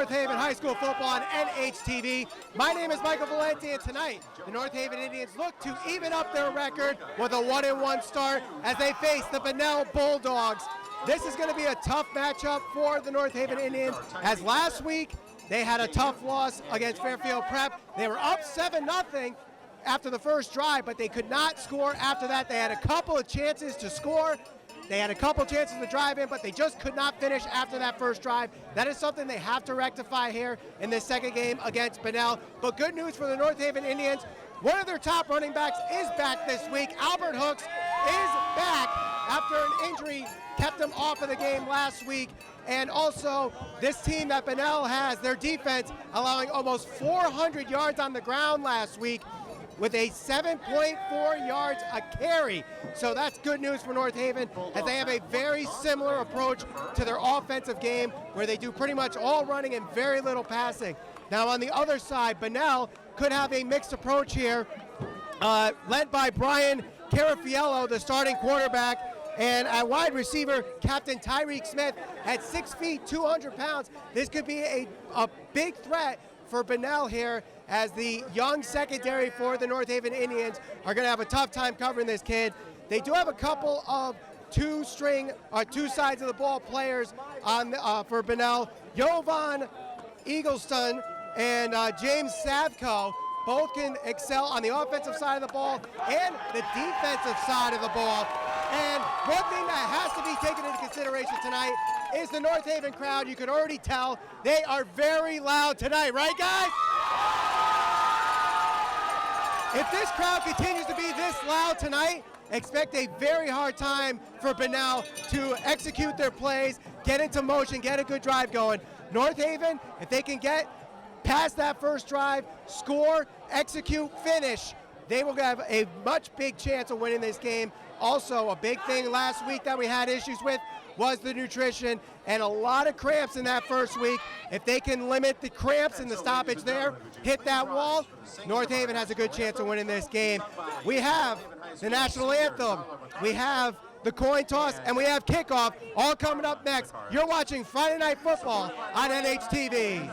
North Haven High School football on NHTV. My name is Michael Valenti, and tonight the North Haven Indians look to even up their record with a 1-1 start as they face the Bunnell Bulldogs. This is going to be a tough matchup for the North Haven Indians, as last week they had a tough loss against Fairfield Prep. They were up 7-0 after the first drive, but they could not score after that. They had a couple of chances to score. They had a couple chances to drive in, but they just could not finish after that first drive. That is something they have to rectify here in this second game against Bunnell. But good news for the North Haven Indians, one of their top running backs is back this week. Albert Hooks is back after an injury kept him off of the game last week. And also, this team that Bunnell has, their defense, allowing almost 400 yards on the ground last week, with a 7.4 yards a carry. So that's good news for North Haven, as they have a very similar approach to their offensive game, where they do pretty much all running and very little passing. Now on the other side, Bunnell could have a mixed approach here, led by Brian Carafiello, the starting quarterback, and at wide receiver, Captain Tyreek Smith at 6 feet, 200 pounds. This could be a big threat for Bunnell here, as the young secondary for the North Haven Indians are going to have a tough time covering this kid. They do have a couple of two sides of the ball players on for Bunnell. Jovan Eagleston and James Savko both can excel on the offensive side of the ball and the defensive side of the ball. And one thing that has to be taken into consideration tonight is the North Haven crowd. You can already tell they are very loud tonight, right guys? If this crowd continues to be this loud tonight, expect a very hard time for Bunnell to execute their plays, get into motion, get a good drive going. North Haven, if they can get past that first drive, score, execute, finish, they will have a much big chance of winning this game. Also, a big thing last week that we had issues with was the nutrition, and a lot of cramps in that first week. If they can limit the cramps and the stoppage there, hit that wall, North Haven has a good chance of winning this game. We have the national anthem, we have the coin toss, and we have kickoff, all coming up next. You're watching Friday Night Football on NHTV.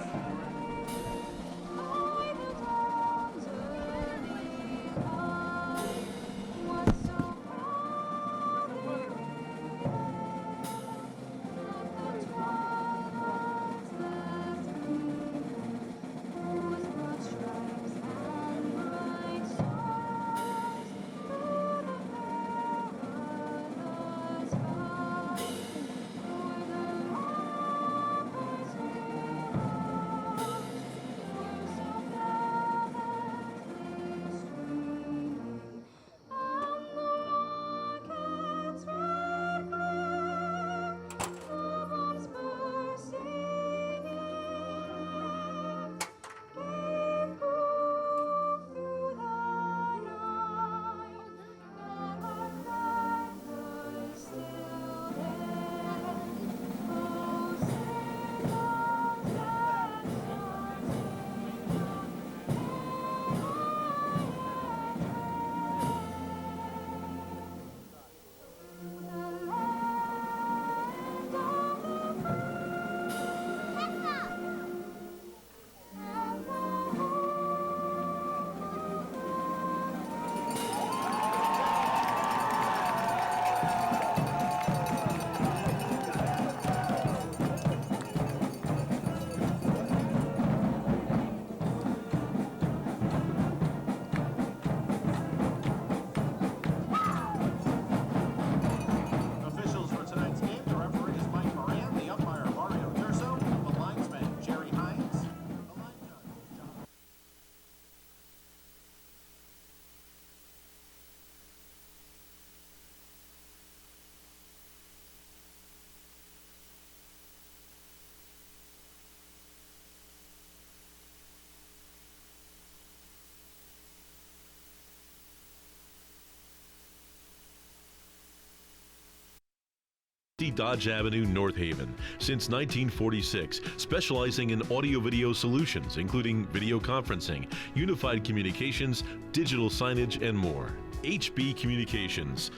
Dodge Avenue, North Haven, since 1946, specializing in audio-video solutions, including video conferencing, unified communications, digital signage, and more. HB Communications.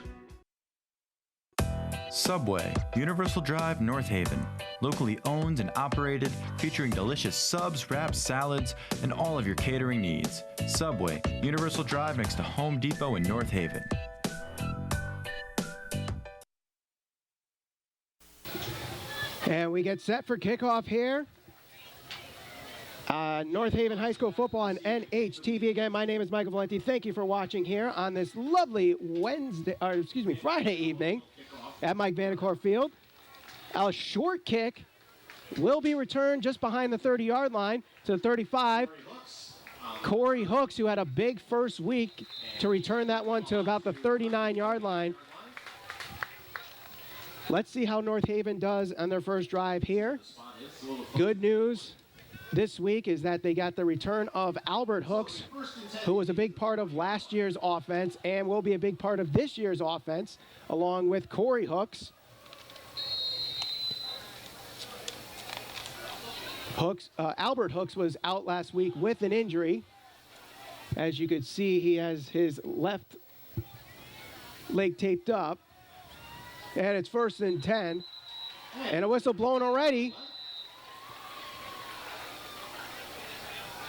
Subway, Universal Drive, North Haven. Locally owned and operated, featuring delicious subs, wraps, salads, and all of your catering needs. Subway, Universal Drive next to Home Depot in North Haven. And we get set for kickoff here. North Haven High School football on NHTV. Again, my name is Michael Valenti. Thank you for watching here on this lovely Friday evening at Mike Vandecorp Field. A short kick will be returned just behind the 30-yard line to the 35. Corey Hooks, who had a big first week, to return that one to about the 39-yard line. Let's see how North Haven does on their first drive here. Good news this week is that they got the return of Albert Hooks, who was a big part of last year's offense and will be a big part of this year's offense, along with Corey Hooks. Albert Hooks was out last week with an injury. As you could see, he has his left leg taped up. And it's 1st and 10. And a whistle blown already.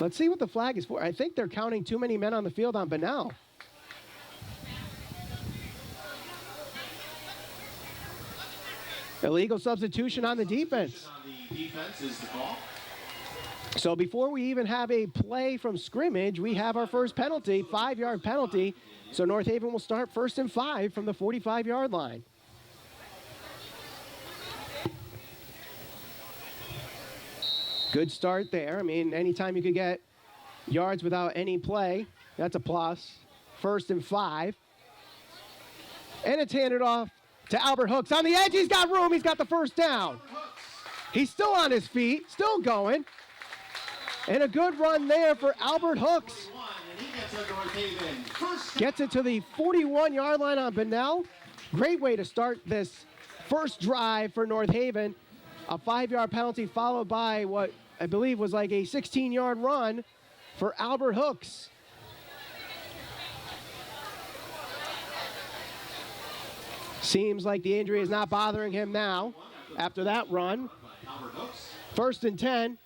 Let's see what the flag is for. I think they're counting too many men on the field on Bunnell. Illegal substitution on the defense. Is the call. So before we even have a play from scrimmage, we have our first penalty, 5-yard penalty. So North Haven will start 1st and 5 from the 45-yard line. Good start there. I mean, anytime you could get yards without any play, that's a plus. 1st and 5. And it's handed off to Albert Hooks. On the edge, he's got room. He's got the first down. He's still on his feet, still going. And a good run there for Albert Hooks. Gets it to the 41-yard line on Bunnell. Great way to start this first drive for North Haven. A 5-yard penalty followed by what I believe was like a 16-yard run for Albert Hooks. Seems like the injury is not bothering him now after that run. 1st and 10.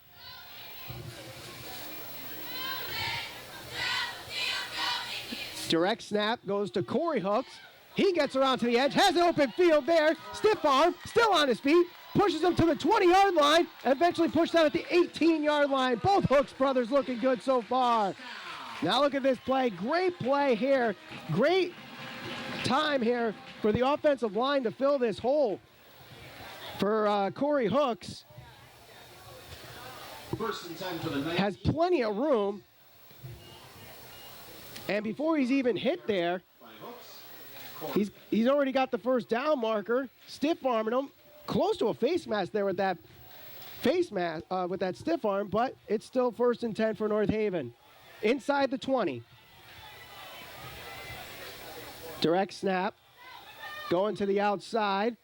Direct snap goes to Corey Hooks. He gets around to the edge, has an open field there. Stiff arm, still on his feet. Pushes him to the 20-yard line, and eventually pushed out at the 18-yard line. Both Hooks brothers looking good so far. Now look at this play. Great play here. Great time here for the offensive line to fill this hole for Corey Hooks. Has plenty of room. And before he's even hit there, he's already got the first down marker, stiff arming him. Close to a face mask there with that face mask, with that stiff arm, but it's still 1st and 10 for North Haven. Inside the 20. Direct snap. Going to the outside.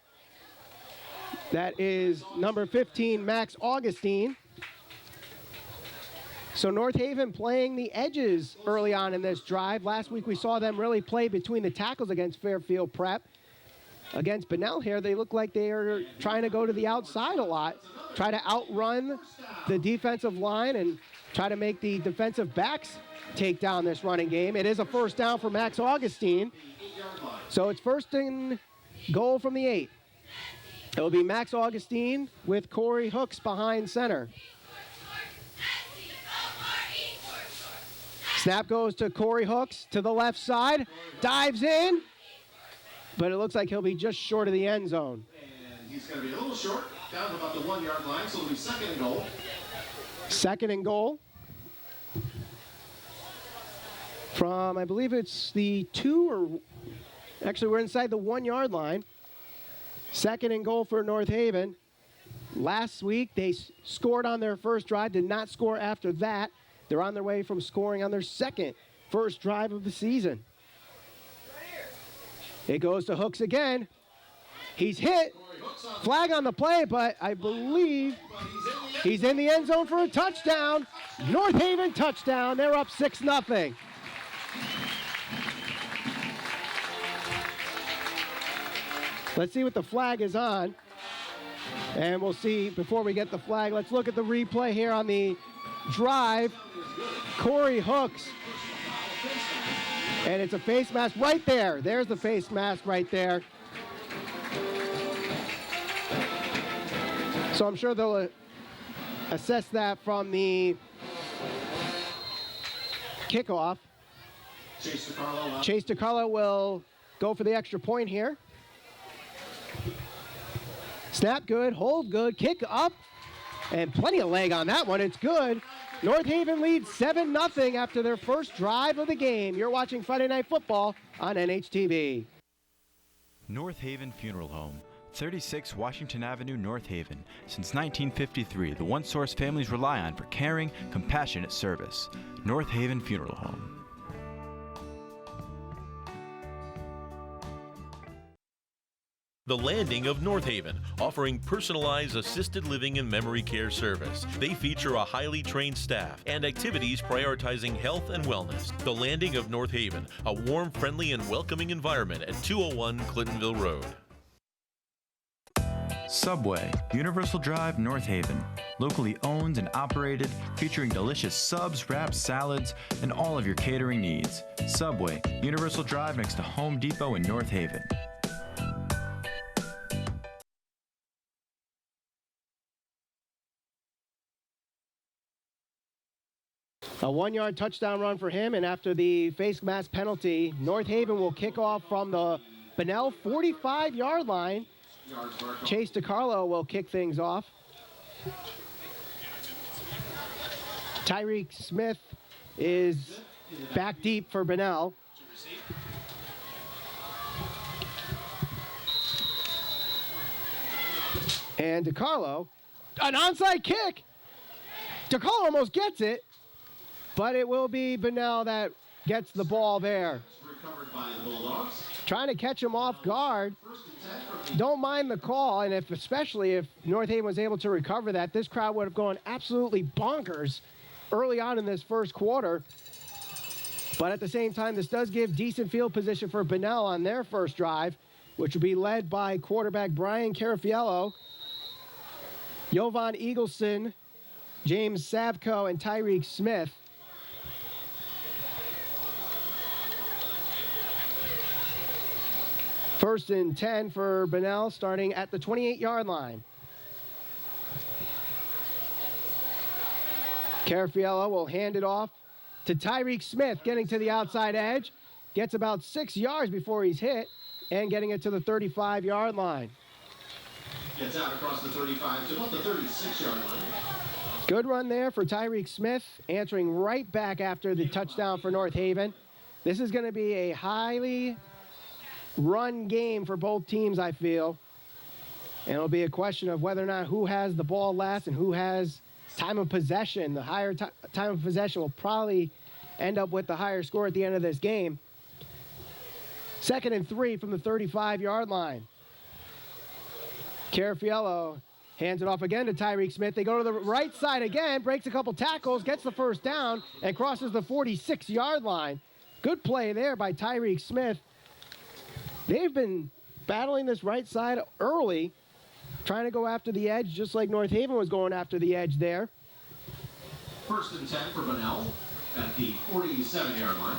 That is number 15, Max Augustine. So North Haven playing the edges early on in this drive. Last week we saw them really play between the tackles against Fairfield Prep. Against Bunnell here, they look like they are trying to go to the outside a lot, try to outrun the defensive line and try to make the defensive backs take down this running game. It is a first down for Max Augustine. So it's 1st and goal from the 8. It will be Max Augustine with Corey Hooks behind center. Snap goes to Corey Hooks to the left side, dives in. But it looks like he'll be just short of the end zone. And he's going to be a little short, down to about the 1-yard line, so it'll be 2nd and goal. 2nd and goal. From, I believe it's the 2 or, actually we're inside the 1-yard line. 2nd and goal for North Haven. Last week they scored on their first drive, did not score after that. They're on their way from scoring on their first drive of the season. It goes to Hooks again. He's hit. Flag on the play, but I believe he's in the end zone for a touchdown. North Haven touchdown. They're up 6-0. Let's see what the flag is on. And we'll see before we get the flag. Let's look at the replay here on the drive. Corey Hooks. And it's a face mask right there. There's the face mask right there. So I'm sure they'll assess that from the kickoff. Chase DiCarlo will go for the extra point here. Snap good, hold good, kick up, and plenty of leg on that one. It's good. North Haven leads 7-0 after their first drive of the game. You're watching Friday Night Football on NHTV. North Haven Funeral Home, 36 Washington Avenue, North Haven. Since 1953, the one source families rely on for caring, compassionate service. North Haven Funeral Home. The Landing of North Haven, offering personalized assisted living and memory care service. They feature a highly trained staff and activities prioritizing health and wellness. The Landing of North Haven, a warm, friendly, and welcoming environment at 201 Clintonville Road. Subway, Universal Drive, North Haven. Locally owned and operated, featuring delicious subs, wraps, salads, and all of your catering needs. Subway, Universal Drive next to Home Depot in North Haven. A 1-yard touchdown run for him, and after the face mask penalty, North Haven will kick off from the Bunnell 45-yard line. Chase DiCarlo will kick things off. Tyreek Smith is back deep for Bunnell. And DiCarlo, an onside kick. DiCarlo almost gets it. But it will be Bunnell that gets the ball there. Recovered by the Bulldogs. Trying to catch him off guard. Don't mind the call, and especially if North Haven was able to recover that, this crowd would have gone absolutely bonkers early on in this first quarter. But at the same time, this does give decent field position for Bunnell on their first drive, which will be led by quarterback Brian Carafiello, Jovan Eagleson, James Savco, and Tyreek Smith. First and 10 for Bunnell, starting at the 28-yard line. Carafiello will hand it off to Tyreek Smith, getting to the outside edge. Gets about 6 yards before he's hit, and getting it to the 35-yard line. Gets out across the 35 to about the 36-yard line. Good run there for Tyreek Smith, answering right back after the touchdown for North Haven. This is going to be a highly run game for both teams, I feel. And it'll be a question of whether or not who has the ball last and who has time of possession. The higher time of possession will probably end up with the higher score at the end of this game. 2nd and 3 from the 35-yard line. Carafiello hands it off again to Tyreek Smith. They go to the right side again, breaks a couple tackles, gets the first down, and crosses the 46-yard line. Good play there by Tyreek Smith. They've been battling this right side early, trying to go after the edge, just like North Haven was going after the edge there. 1st and 10 for Bunnell at the 47-yard line.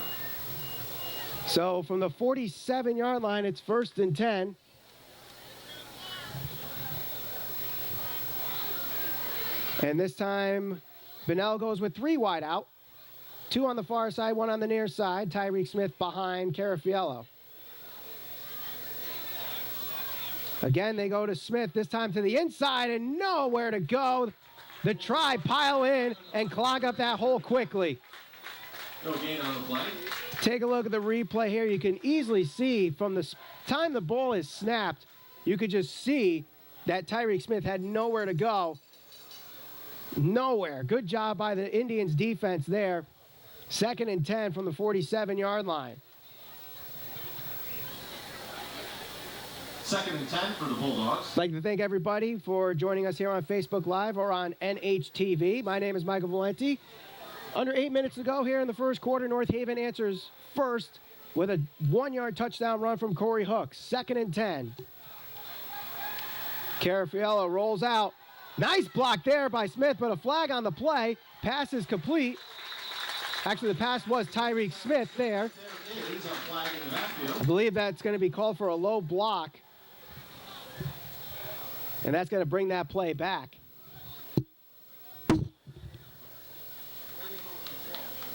So from the 47-yard line, it's 1st and 10. And this time, Bunnell goes with 3 wide out. 2 on the far side, 1 on the near side. Tyreek Smith behind Carafiello. Again, they go to Smith, this time to the inside, and nowhere to go. The Tribe pile in and clog up that hole quickly. No gain on the play. Take a look at the replay here. You can easily see from the time the ball is snapped, you could just see that Tyreek Smith had nowhere to go. Nowhere. Good job by the Indians defense there. 2nd and 10 from the 47-yard line. 2nd and 10 for the Bulldogs. I'd like to thank everybody for joining us here on Facebook Live or on NHTV. My name is Michael Valenti. Under 8 minutes to go here in the first quarter, North Haven answers first with a 1-yard touchdown run from Corey Hooks. 2nd and 10. Carafiello rolls out. Nice block there by Smith, but a flag on the play. Pass is complete. Actually, the pass was Tyreek Smith there. I believe that's going to be called for a low block. And that's going to bring that play back.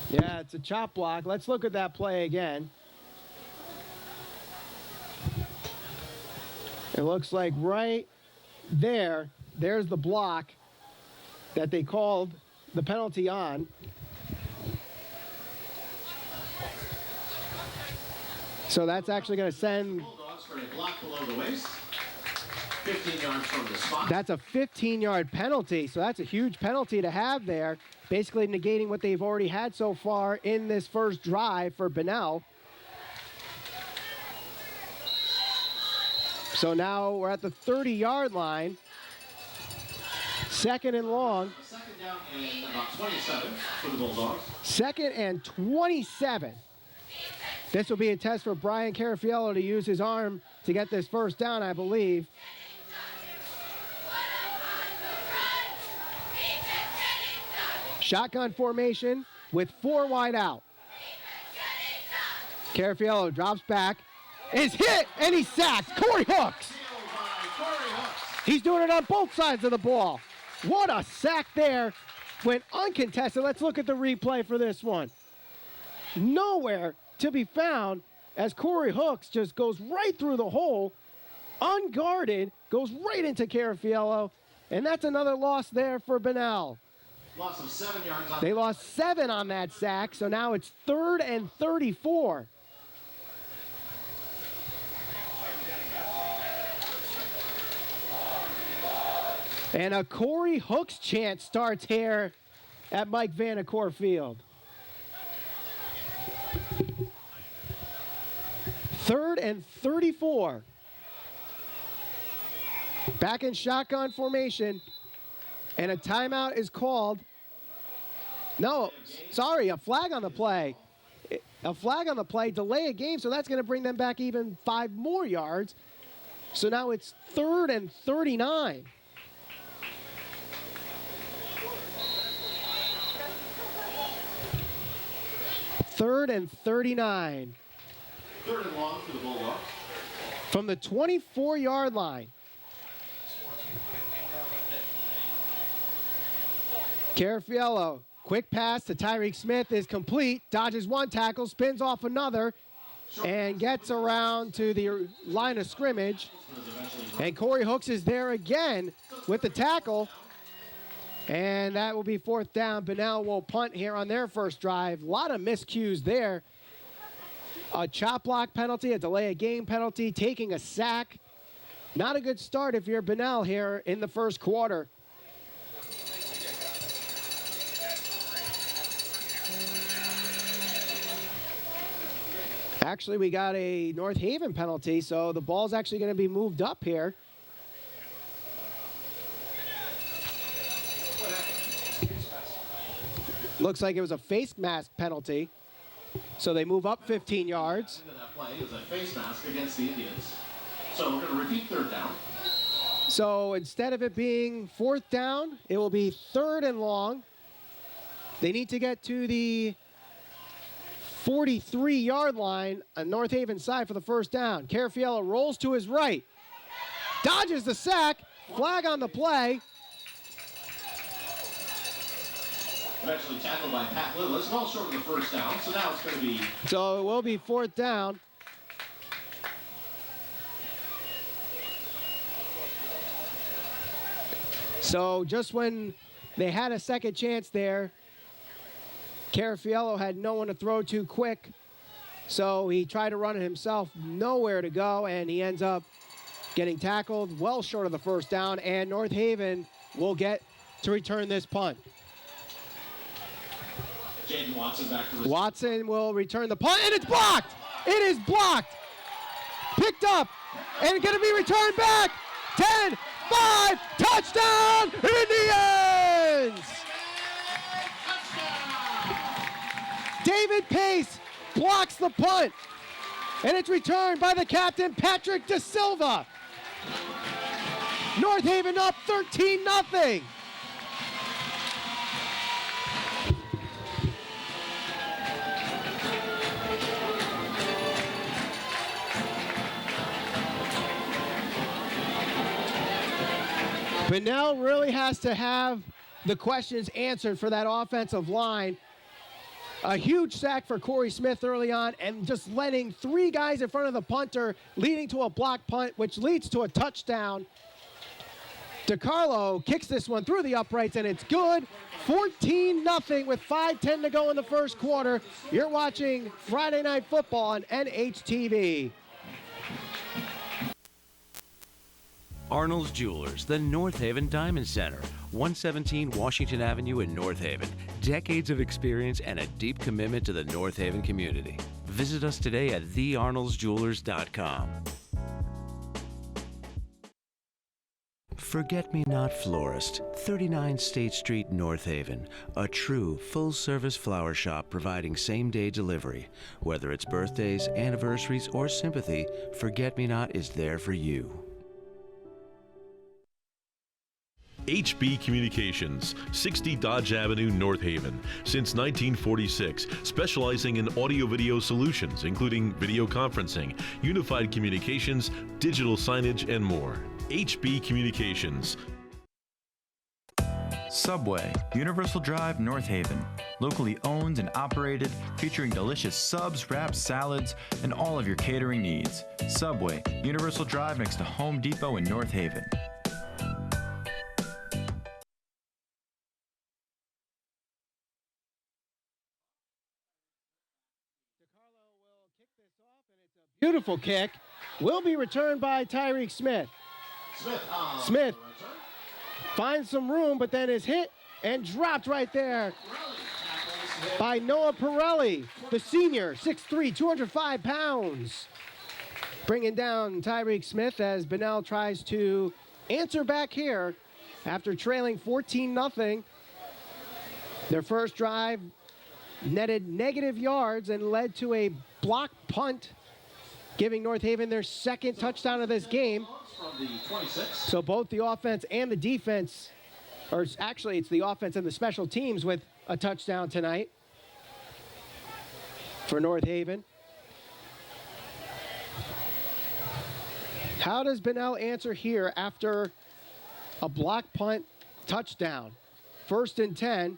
Yeah, it's a chop block. Let's look at that play again. It looks like right there, there's the block that they called the penalty on. So that's actually going to send... Bulldogs for a block below the waist. 15 yards from the spot. That's a 15-yard penalty, so that's a huge penalty to have there, basically negating what they've already had so far in this first drive for Bunnell. So now we're at the 30-yard line. Second and long. Second down and about 27 for the Bulldogs. Second and 27. This will be a test for Brian Carafiello to use his arm to get this first down, I believe. Shotgun formation with 4 wide out. Carafiello drops back, is hit, and he's sacked. Corey Hooks. He's doing it on both sides of the ball. What a sack there. Went uncontested. Let's look at the replay for this one. Nowhere to be found as Corey Hooks just goes right through the hole, unguarded, goes right into Carafiello, and that's another loss there for Bunnell. Loss of 7 yards on. They lost 7 on that sack, so now it's 3rd and 34. And a Corey Hooks chant starts here at Mike Vanacore Field. 3rd and 34. Back in shotgun formation. And a timeout is called. No, sorry, a flag on the play. A flag on the play, delay a game, so that's going to bring them back even 5 more yards. So now it's 3rd and 39. Third and 39. 3rd and long for the Bulldogs. From the 24-yard line. Carafiello, quick pass to Tyreek Smith is complete. Dodges 1 tackle, spins off another, and gets around to the line of scrimmage. And Corey Hooks is there again with the tackle. And that will be 4th down. Bunnell will punt here on their first drive. A lot of miscues there. A chop block penalty, a delay of game penalty, taking a sack. Not a good start if you're Bunnell here in the first quarter. Actually, we got a North Haven penalty, so the ball's actually going to be moved up here. Looks like it was a face mask penalty. So they move up 15 yards. Into that play is a face mask against the Indians. So we're going to repeat 3rd down. So instead of it being 4th down, it will be 3rd and long. They need to get to the 43-yard line on North Haven side for the first down. Carafiello rolls to his right. Dodges the sack. Flag on the play. Eventually tackled by Pat Lillis, well short of the first down, so now it's going to be... So it will be 4th down. So just when they had a second chance there, Carafiello had no one to throw to quick, so he tried to run it himself, nowhere to go, and he ends up getting tackled well short of the first down, and North Haven will get to return this punt. Jaden Watson back to the... Watson will return the punt, and it's blocked! It is blocked! Picked up, and going to be returned back! 10, 5, touchdown, Indians! David Pace blocks the punt, and it's returned by the captain, Patrick De Silva. North Haven up 13-0. Bunnell really has to have the questions answered for that offensive line. A huge sack for Corey Smith early on, and just letting 3 guys in front of the punter, leading to a block punt, which leads to a touchdown. DiCarlo kicks this one through the uprights, and it's good. 14-0 with 5:10 to go in the first quarter. You're watching Friday Night Football on NHTV. Arnold's Jewelers, the North Haven Diamond Center, 117 Washington Avenue in North Haven. Decades of experience and a deep commitment to the North Haven community. Visit us today at thearnoldsjewelers.com. Forget-Me-Not Florist, 39 State Street, North Haven. A true full-service flower shop providing same-day delivery. Whether it's birthdays, anniversaries, or sympathy, Forget-Me-Not is there for you. HB Communications, 60 Dodge Avenue, North Haven. Since 1946, specializing in audio-video solutions, including video conferencing, unified communications, digital signage, and more. HB Communications. Subway, Universal Drive, North Haven. Locally owned and operated, featuring delicious subs, wraps, salads, and all of your catering needs. Subway, Universal Drive next to Home Depot in North Haven. Beautiful kick. Will be returned by Tyreek Smith. Smith finds some room, but then is hit and dropped right there by Noah Pirelli, the senior, 6'3", 205 pounds. Bringing down Tyreek Smith as Bunnell tries to answer back here after trailing 14-0. Their first drive netted negative yards and led to a block punt, giving North Haven their second touchdown of this game. So both the offense and the defense, or actually it's the offense and the special teams with a touchdown tonight for North Haven. How does Bunnell answer here after a block punt touchdown? 1st and 10.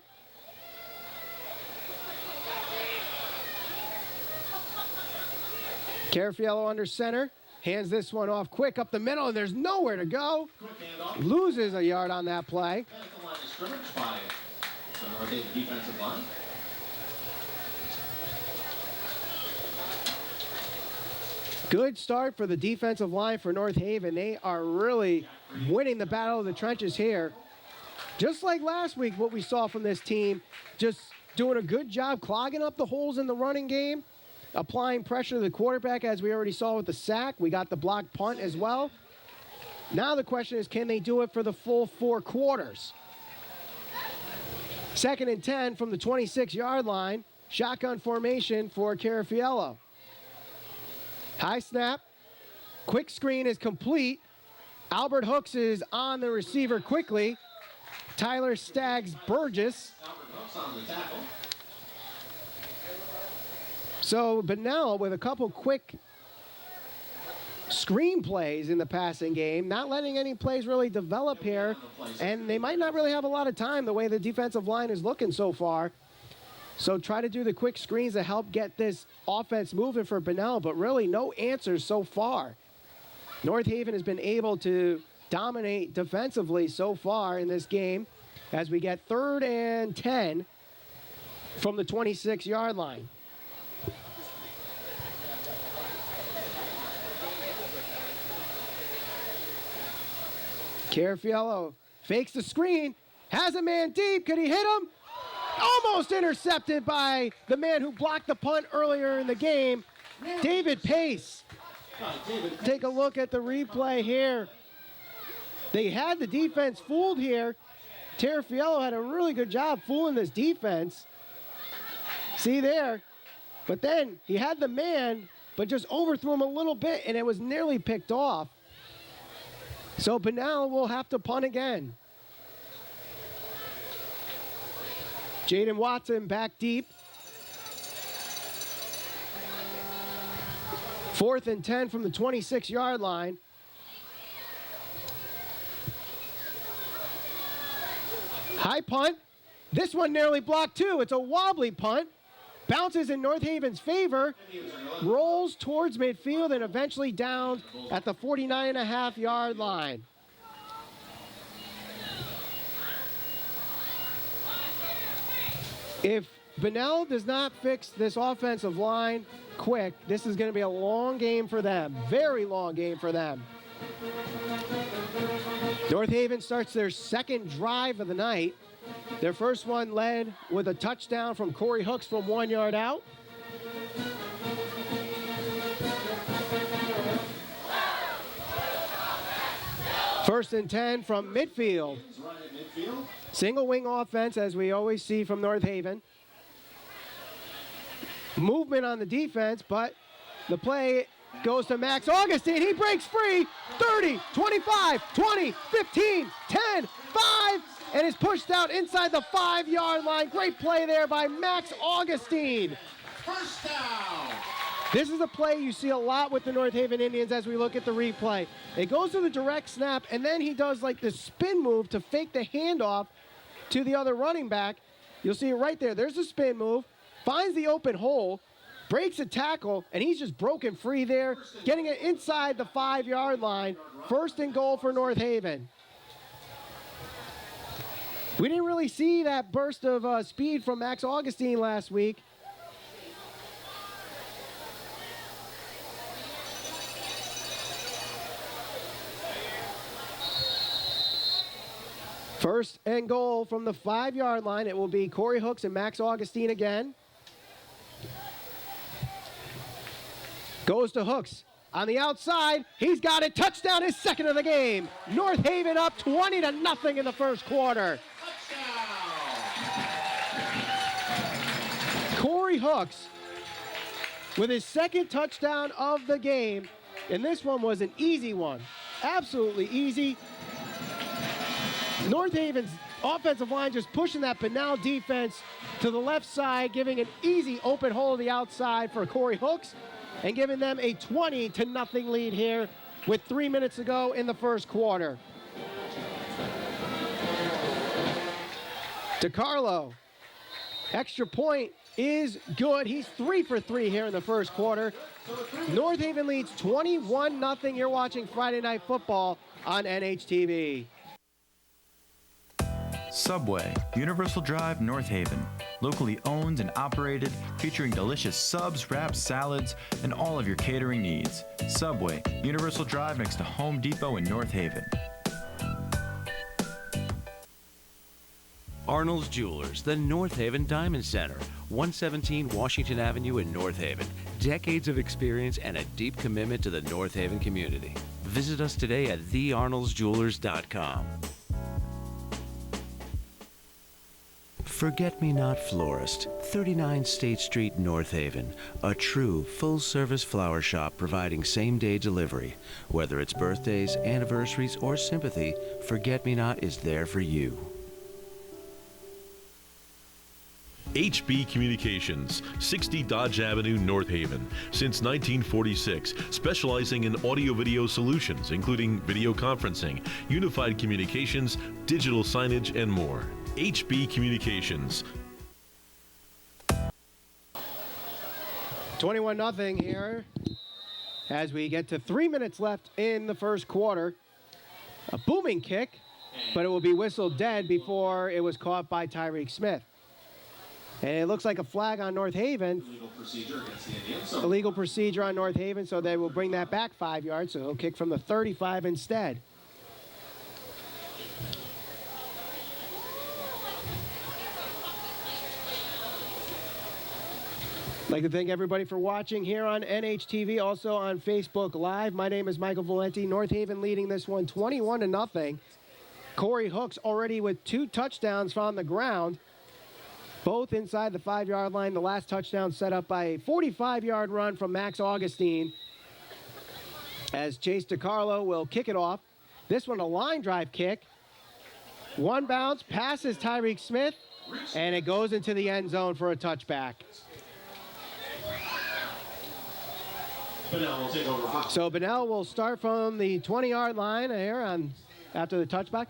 Carafiello under center, hands this one off quick up the middle, and there's nowhere to go. Loses a yard on that play. Good start for the defensive line for North Haven. They are really winning the battle of the trenches here. Just like last week, what we saw from this team, just doing a good job clogging up the holes in the running game, applying pressure to the quarterback, as we already saw with the sack. We got the block punt as well. Now the question is, can they do it for the full 4 quarters? 2nd and 10 from the 26-yard line. Shotgun formation for Carafiello. High snap. Quick screen is complete. Albert Hooks is on the receiver quickly. Tyler Staggs Burgess. So Bunnell with a couple quick screen plays in the passing game, not letting any plays really develop here, and they might not really have a lot of time the way the defensive line is looking so far. So try to do the quick screens to help get this offense moving for Bunnell, but really no answers so far. North Haven has been able to dominate defensively so far in this game as we get 3rd and 10 from the 26-yard line. Carafiello fakes the screen, has a man deep. Could he hit him? Almost intercepted by the man who blocked the punt earlier in the game, David Pace. Take a look at the replay here. They had the defense fooled here. Carafiello had a really good job fooling this defense. See there? But then he had the man, but just overthrew him a little bit, and it was nearly picked off. So Bunnell will have to punt again. Jaden Watson back deep. 4th and 10 from the 26-yard line. High punt. This one nearly blocked too. It's a wobbly punt. Bounces in North Haven's favor. Rolls towards midfield and eventually down at the 49.5-yard line. If Bunnell does not fix this offensive line quick, this is going to be a long game for them. Very long game for them. North Haven starts their second drive of the night. Their first one led with a touchdown from Corey Hooks from 1 yard out. First and 10 from midfield. Single wing offense, as we always see from North Haven. Movement on the defense, but the play goes to Max Augustine. He breaks free. 30, 25, 20, 15, 10, 5, and is pushed out inside the 5-yard line. Great play there by Max Augustine. First down. This is a play you see a lot with the North Haven Indians as we look at the replay. It goes to the direct snap, and then he does like this spin move to fake the handoff to the other running back. You'll see it right there. There's the spin move, finds the open hole, breaks a tackle, and he's just broken free there, getting it inside the 5-yard line. First and goal for North Haven. We didn't really see that burst of speed from Max Augustine last week. First and goal from the 5-yard line. It will be Corey Hooks and Max Augustine again. Goes to Hooks. On the outside, he's got it. Touchdown, his second of the game. North Haven up 20-0 in the first quarter. Corey Hooks with his second touchdown of the game. And this one was an easy one. Absolutely easy. North Haven's offensive line just pushing that Bunnell defense to the left side, giving an easy open hole to the outside for Corey Hooks, and giving them a 20-0 lead here with 3 minutes to go in the first quarter. DeCarlo, extra point is good. He's 3 for 3 here in the first quarter. North Haven leads 21-0. You're watching Friday Night Football on NHTV. Subway, Universal Drive, North Haven. Locally owned and operated, featuring delicious subs, wraps, salads, and all of your catering needs. Subway, Universal Drive next to Home Depot in North Haven. Arnold's Jewelers, the North Haven Diamond Center, 117 Washington Avenue in North Haven. Decades of experience and a deep commitment to the North Haven community. Visit us today at thearnoldsjewelers.com. Forget-Me-Not Florist, 39 State Street, North Haven. A true full-service flower shop providing same-day delivery. Whether it's birthdays, anniversaries, or sympathy, Forget-Me-Not is there for you. HB Communications, 60 Dodge Avenue, North Haven. Since 1946, specializing in audio-video solutions, including video conferencing, unified communications, digital signage, and more. HB Communications. 21-0 here as we get to 3 minutes left in the first quarter. A booming kick, but it will be whistled dead before it was caught by Tyreek Smith. And it looks like a flag on North Haven. Illegal procedure on North Haven, so they will bring that back 5 yards. So he'll kick from the 35 instead. I'd like to thank everybody for watching here on NHTV, also on Facebook Live. My name is Michael Valenti. North Haven leading this one 21-0. Corey Hooks already with 2 touchdowns from the ground, both inside the 5-yard line. The last touchdown set up by a 45-yard run from Max Augustine, as Chase DeCarlo will kick it off. This one a line drive kick. One bounce, passes Tyreek Smith, and it goes into the end zone for a touchback. Bunnell will take over first. So Bunnell will start from the 20-yard line here after the touchback.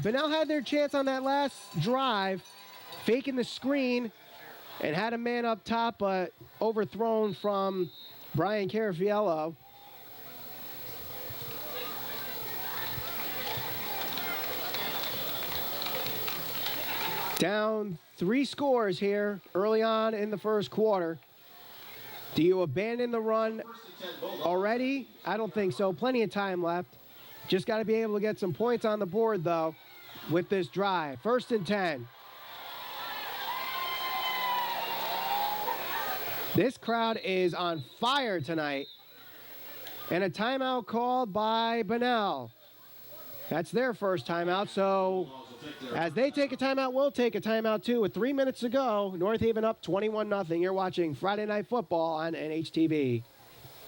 Bunnell had their chance on that last drive, faking the screen, and had a man up top, but overthrown from Brian Carafiello. Down 3 scores here early on in the first quarter. Do you abandon the run already? I don't think so. Plenty of time left. Just got to be able to get some points on the board, though, with this drive. 1st and 10. This crowd is on fire tonight. And a timeout called by Bunnell. That's their first timeout, so as they take a timeout, we'll take a timeout too. With 3 minutes to go, North Haven up 21-0. You're watching Friday Night Football on NHTV.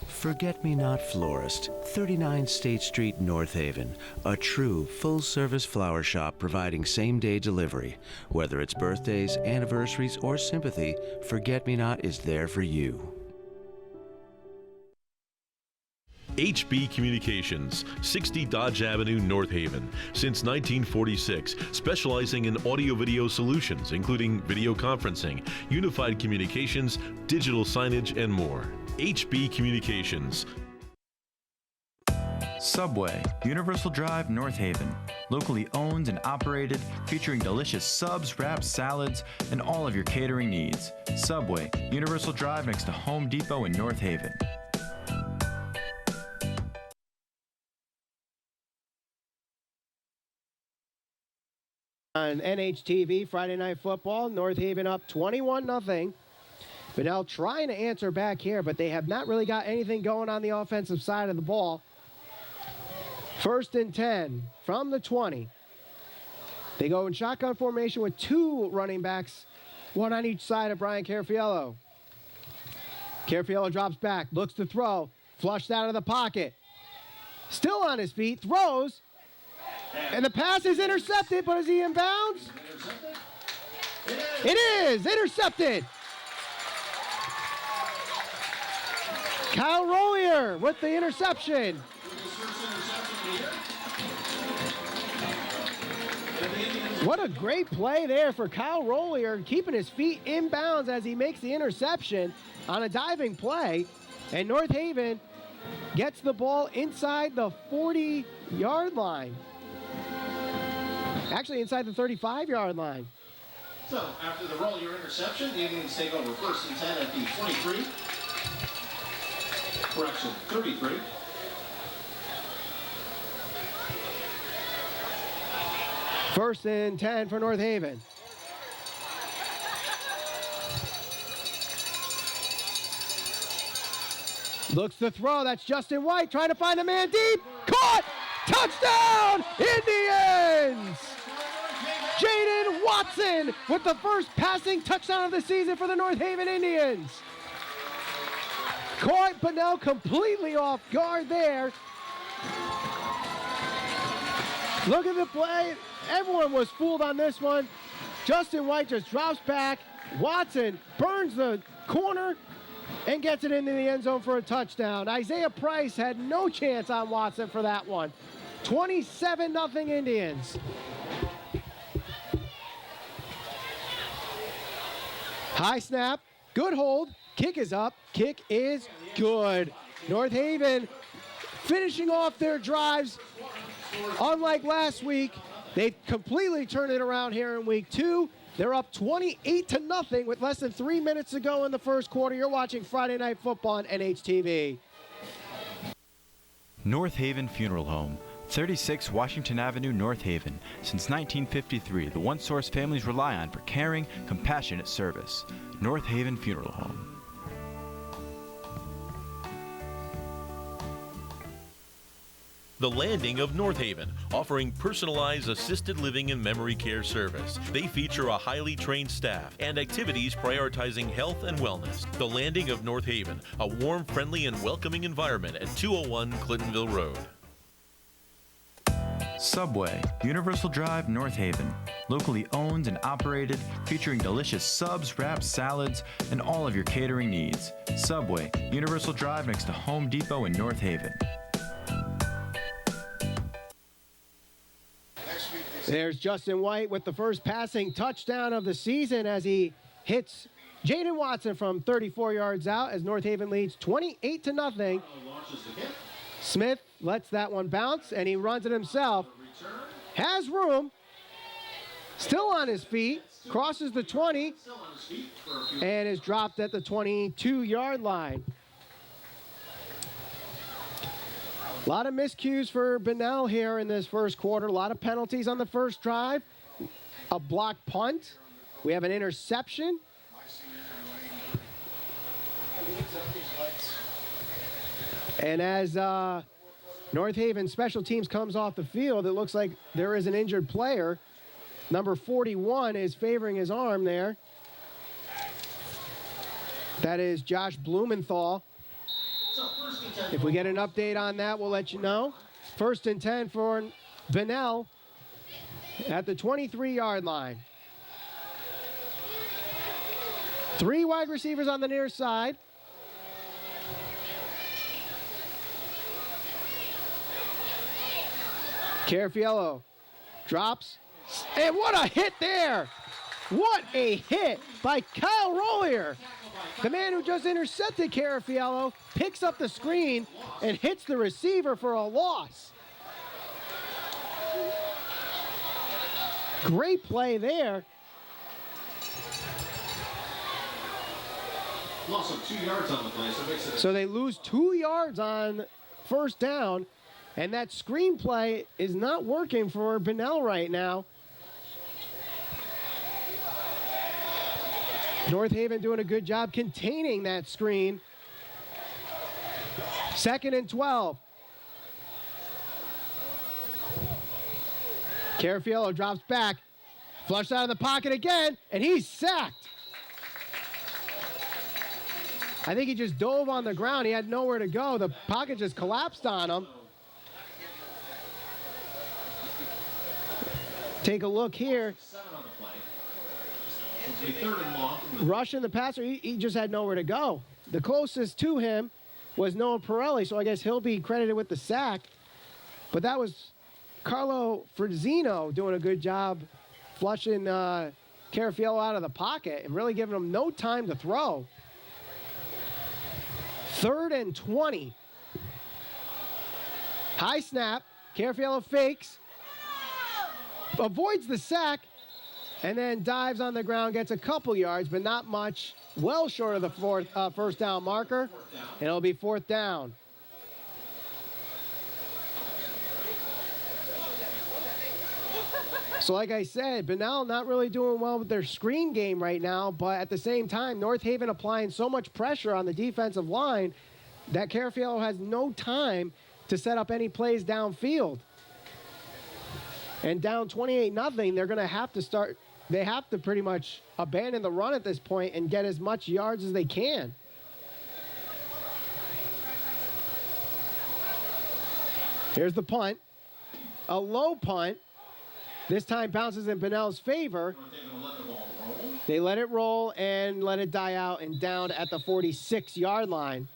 Forget-Me-Not Florist, 39 State Street, North Haven. A true full-service flower shop providing same-day delivery. Whether it's birthdays, anniversaries, or sympathy, Forget-Me-Not is there for you. HB Communications, 60 Dodge Avenue, North Haven. Since 1946, specializing in audio-video solutions, including video conferencing, unified communications, digital signage, and more. HB Communications. Subway, Universal Drive, North Haven. Locally owned and operated, featuring delicious subs, wraps, salads, and all of your catering needs. Subway, Universal Drive next to Home Depot in North Haven. On NHTV Friday Night Football, North Haven up 21-0. Bunnell trying to answer back here, but they have not really got anything going on the offensive side of the ball. 1st and 10 from the 20. They go in shotgun formation with 2 running backs, 1 on each side of Brian Carafiello. Carafiello drops back, looks to throw, flushed out of the pocket. Still on his feet, throws, and the pass is intercepted, but is he in bounds? It is intercepted. Kyle Rollier with the interception. What a great play there for Kyle Rollier, keeping his feet in bounds as he makes the interception on a diving play. And North Haven gets the ball inside the 40-yard line. Actually, inside the 35-yard line. So, after the roll, your interception, the Indians take over 1st and 10 at the 23. Correction, 33. First and 10 for North Haven. Looks to throw. That's Justin White trying to find a man deep. Caught! Touchdown, Indians! Jaden Watson with the first passing touchdown of the season for the North Haven Indians. Caught Bunnell completely off guard there. Look at the play. Everyone was fooled on this one. Justin White just drops back. Watson burns the corner and gets it into the end zone for a touchdown. Isaiah Price had no chance on Watson for that one. 27-0 Indians. High snap, good hold, kick is up, kick is good. North Haven finishing off their drives. Unlike last week, they've completely turned it around here in week 2. They're up 28-0 with less than 3 minutes to go in the first quarter. You're watching Friday Night Football on NHTV. North Haven Funeral Home, 36 Washington Avenue, North Haven. Since 1953, the one source families rely on for caring, compassionate service. North Haven Funeral Home. The Landing of North Haven, offering personalized assisted living and memory care service. They feature a highly trained staff and activities prioritizing health and wellness. The Landing of North Haven, a warm, friendly, and welcoming environment at 201 Clintonville Road. Subway, Universal Drive, North Haven. Locally owned and operated, featuring delicious subs, wraps, salads, and all of your catering needs. Subway, Universal Drive next to Home Depot in North Haven. There's Justin White with the first passing touchdown of the season as he hits Jaden Watson from 34 yards out as North Haven leads 28-0. Smith lets that one bounce and he runs it himself. Has room. Still on his feet. Crosses the 20 and is dropped at the 22-yard line. A lot of miscues for Bunnell here in this first quarter. A lot of penalties on the first drive. A blocked punt. We have an interception. And as North Haven special teams comes off the field, it looks like there is an injured player. Number 41 is favoring his arm there. That is Josh Blumenthal. If we get an update on that, we'll let you know. 1st and 10 for Bunnell at the 23-yard line. 3 wide receivers on the near side. Carafiello drops. And what a hit there! What a hit by Kyle Rollier. The man who just intercepted Carafiello picks up the screen and hits the receiver for a loss. Great play there. Loss of 2 yards on the play, so it makes it. So they lose 2 yards on first down, and that screen play is not working for Bunnell right now. North Haven doing a good job containing that screen. 2nd and 12. Carafiello drops back, flushed out of the pocket again, and he's sacked. I think he just dove on the ground. He had nowhere to go. The pocket just collapsed on him. Take a look here. Rushing the passer, he just had nowhere to go. The closest to him was Noah Pirelli, so I guess he'll be credited with the sack. But that was Carlo Frizzino doing a good job flushing Carafiello out of the pocket and really giving him no time to throw. 3rd and 20. High snap. Carafiello fakes. Avoids the sack. And then dives on the ground, gets a couple yards, but not much. Well short of the first down marker. And it'll be 4th down. So like I said, Bunnell not really doing well with their screen game right now, but at the same time, North Haven applying so much pressure on the defensive line that Carafiello has no time to set up any plays downfield. And down 28-0, they're going to have to start. They have to pretty much abandon the run at this point and get as much yards as they can. Here's the punt. A low punt. This time bounces in Bunnell's favor. They let it roll and let it die out and down at the 46-yard line.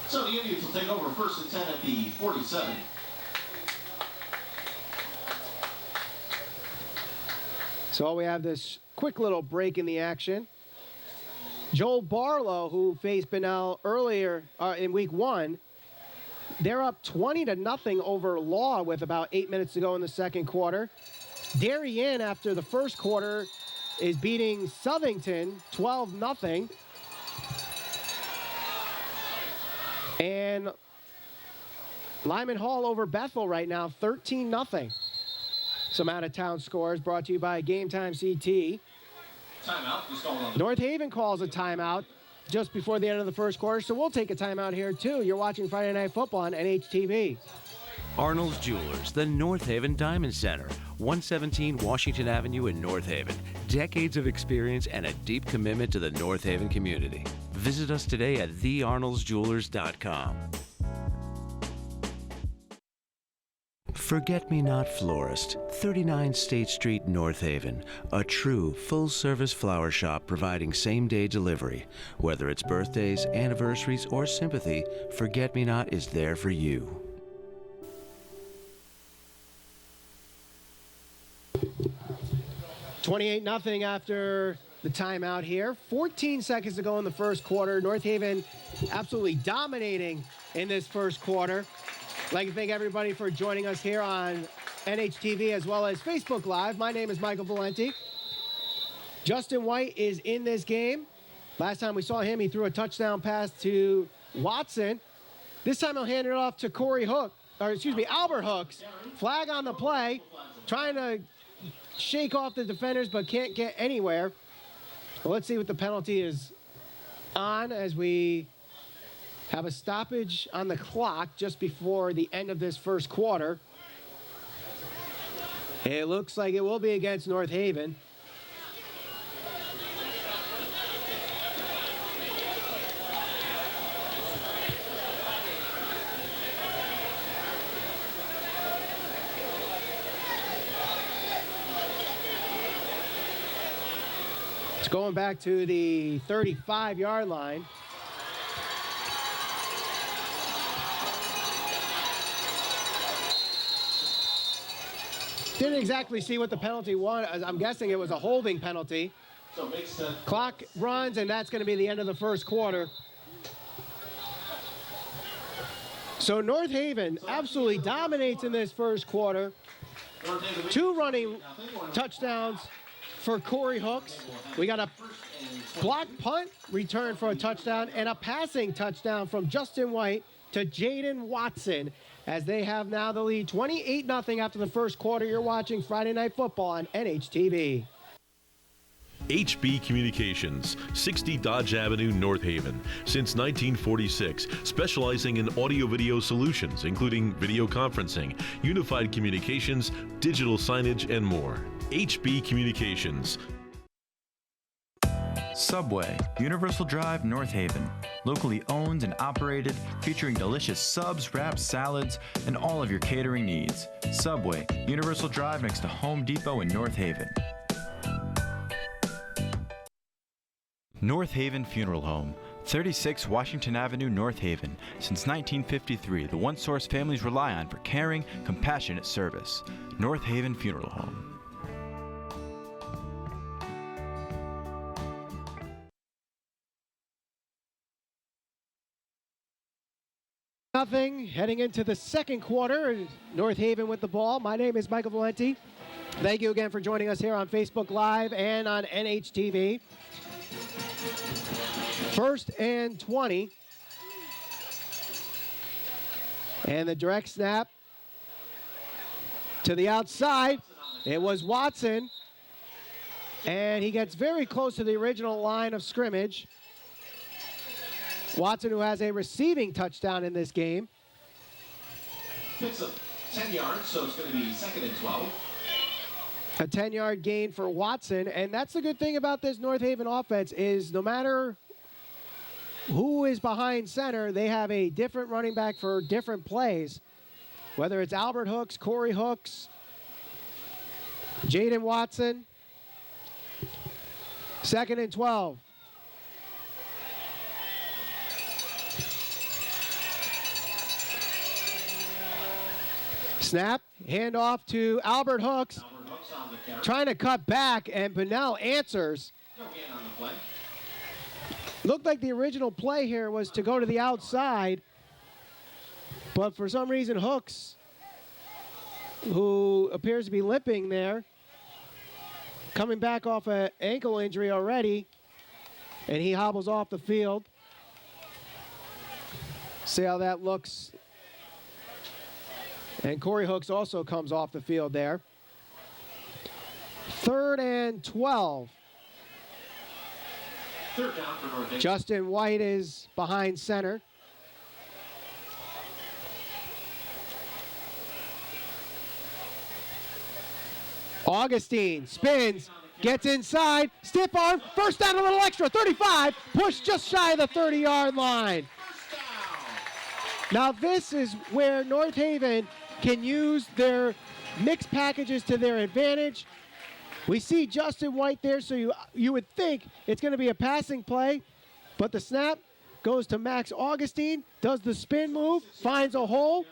So the Indians will take over 1st and 10 at the 47. So we have this quick little break in the action. Joel Barlow, who faced Bunnell earlier in week 1, they're up 20-0 over Law with about 8 minutes to go in the second quarter. Darien, after the first quarter, is beating Southington 12-0. And Lyman Hall over Bethel right now, 13-0. Some out-of-town scores brought to you by Game Time CT. Timeout is called on the North Haven calls a timeout just before the end of the first quarter, so we'll take a timeout here too. You're watching Friday Night Football on NHTV. Arnold's Jewelers, the North Haven Diamond Center, 117 Washington Avenue in North Haven. Decades of experience and a deep commitment to the North Haven community. Visit us today at thearnoldsjewelers.com. Forget-Me-Not Florist, 39 State Street, North Haven. A true full-service flower shop providing same-day delivery. Whether it's birthdays, anniversaries, or sympathy, Forget-Me-Not is there for you. $28-0 after the timeout here. 14 seconds to go in the first quarter. North Haven absolutely dominating in this first quarter. I'd like to thank everybody for joining us here on NHTV as well as Facebook Live. My name is Michael Valenti. Justin White is in this game. Last time we saw him, he threw a touchdown pass to Watson. This time he'll hand it off to Albert Hooks. Flag on the play, trying to shake off the defenders but can't get anywhere. Well, let's see what the penalty is on as we have a stoppage on the clock just before the end of this first quarter. It looks like it will be against North Haven. It's going back to the 35-yard line. Didn't exactly see what the penalty was. I'm guessing it was a holding penalty. So it makes sense. Clock runs, and that's going to be the end of the first quarter. So North Haven absolutely dominates in this first quarter. 2 running touchdowns for Corey Hooks. We got a block punt return for a touchdown and a passing touchdown from Justin White to Jaden Watson, as they have now the lead 28-0 after the first quarter. You're watching Friday Night Football on NHTV. HB Communications, 60 Dodge Avenue, North Haven. Since 1946, specializing in audio-video solutions, including video conferencing, unified communications, digital signage, and more. HB Communications. Subway, Universal Drive, North Haven. Locally owned and operated, featuring delicious subs, wraps, salads, and all of your catering needs. Subway, Universal Drive next to Home Depot in North Haven. North Haven Funeral Home, 36 Washington Avenue, North Haven. Since 1953, the one source families rely on for caring, compassionate service. North Haven Funeral Home. Nothing heading into the second quarter. North Haven with the ball. My name is Michael Valenti. Thank you again for joining us here on Facebook Live and on NHTV. 1st and 20. And the direct snap to the outside. It was Watson. And he gets very close to the original line of scrimmage. Watson, who has a receiving touchdown in this game. Picks up 10 yards, so it's going to be 2nd and 12. A 10-yard gain for Watson, and that's the good thing about this North Haven offense is no matter who is behind center, they have a different running back for different plays. Whether it's Albert Hooks, Corey Hooks, Jaden Watson. 2nd and 12. Snap, handoff to Albert Hooks. Trying to cut back, and Bunnell answers. Looked like the original play here was to go to the outside, but for some reason Hooks, who appears to be limping there, coming back off an ankle injury already, and he hobbles off the field. See how that looks. And Corey Hooks also comes off the field there. 3rd and 12. Third down for North Haven. Justin White is behind center. Augustine spins, gets inside, stiff arm, first down, a little extra, 35, push just shy of the 30-yard line. Now this is where North Haven can use their mixed packages to their advantage. We see Justin White there, so you would think it's going to be a passing play, but the snap goes to Max Augustine, does the spin move, finds a hole,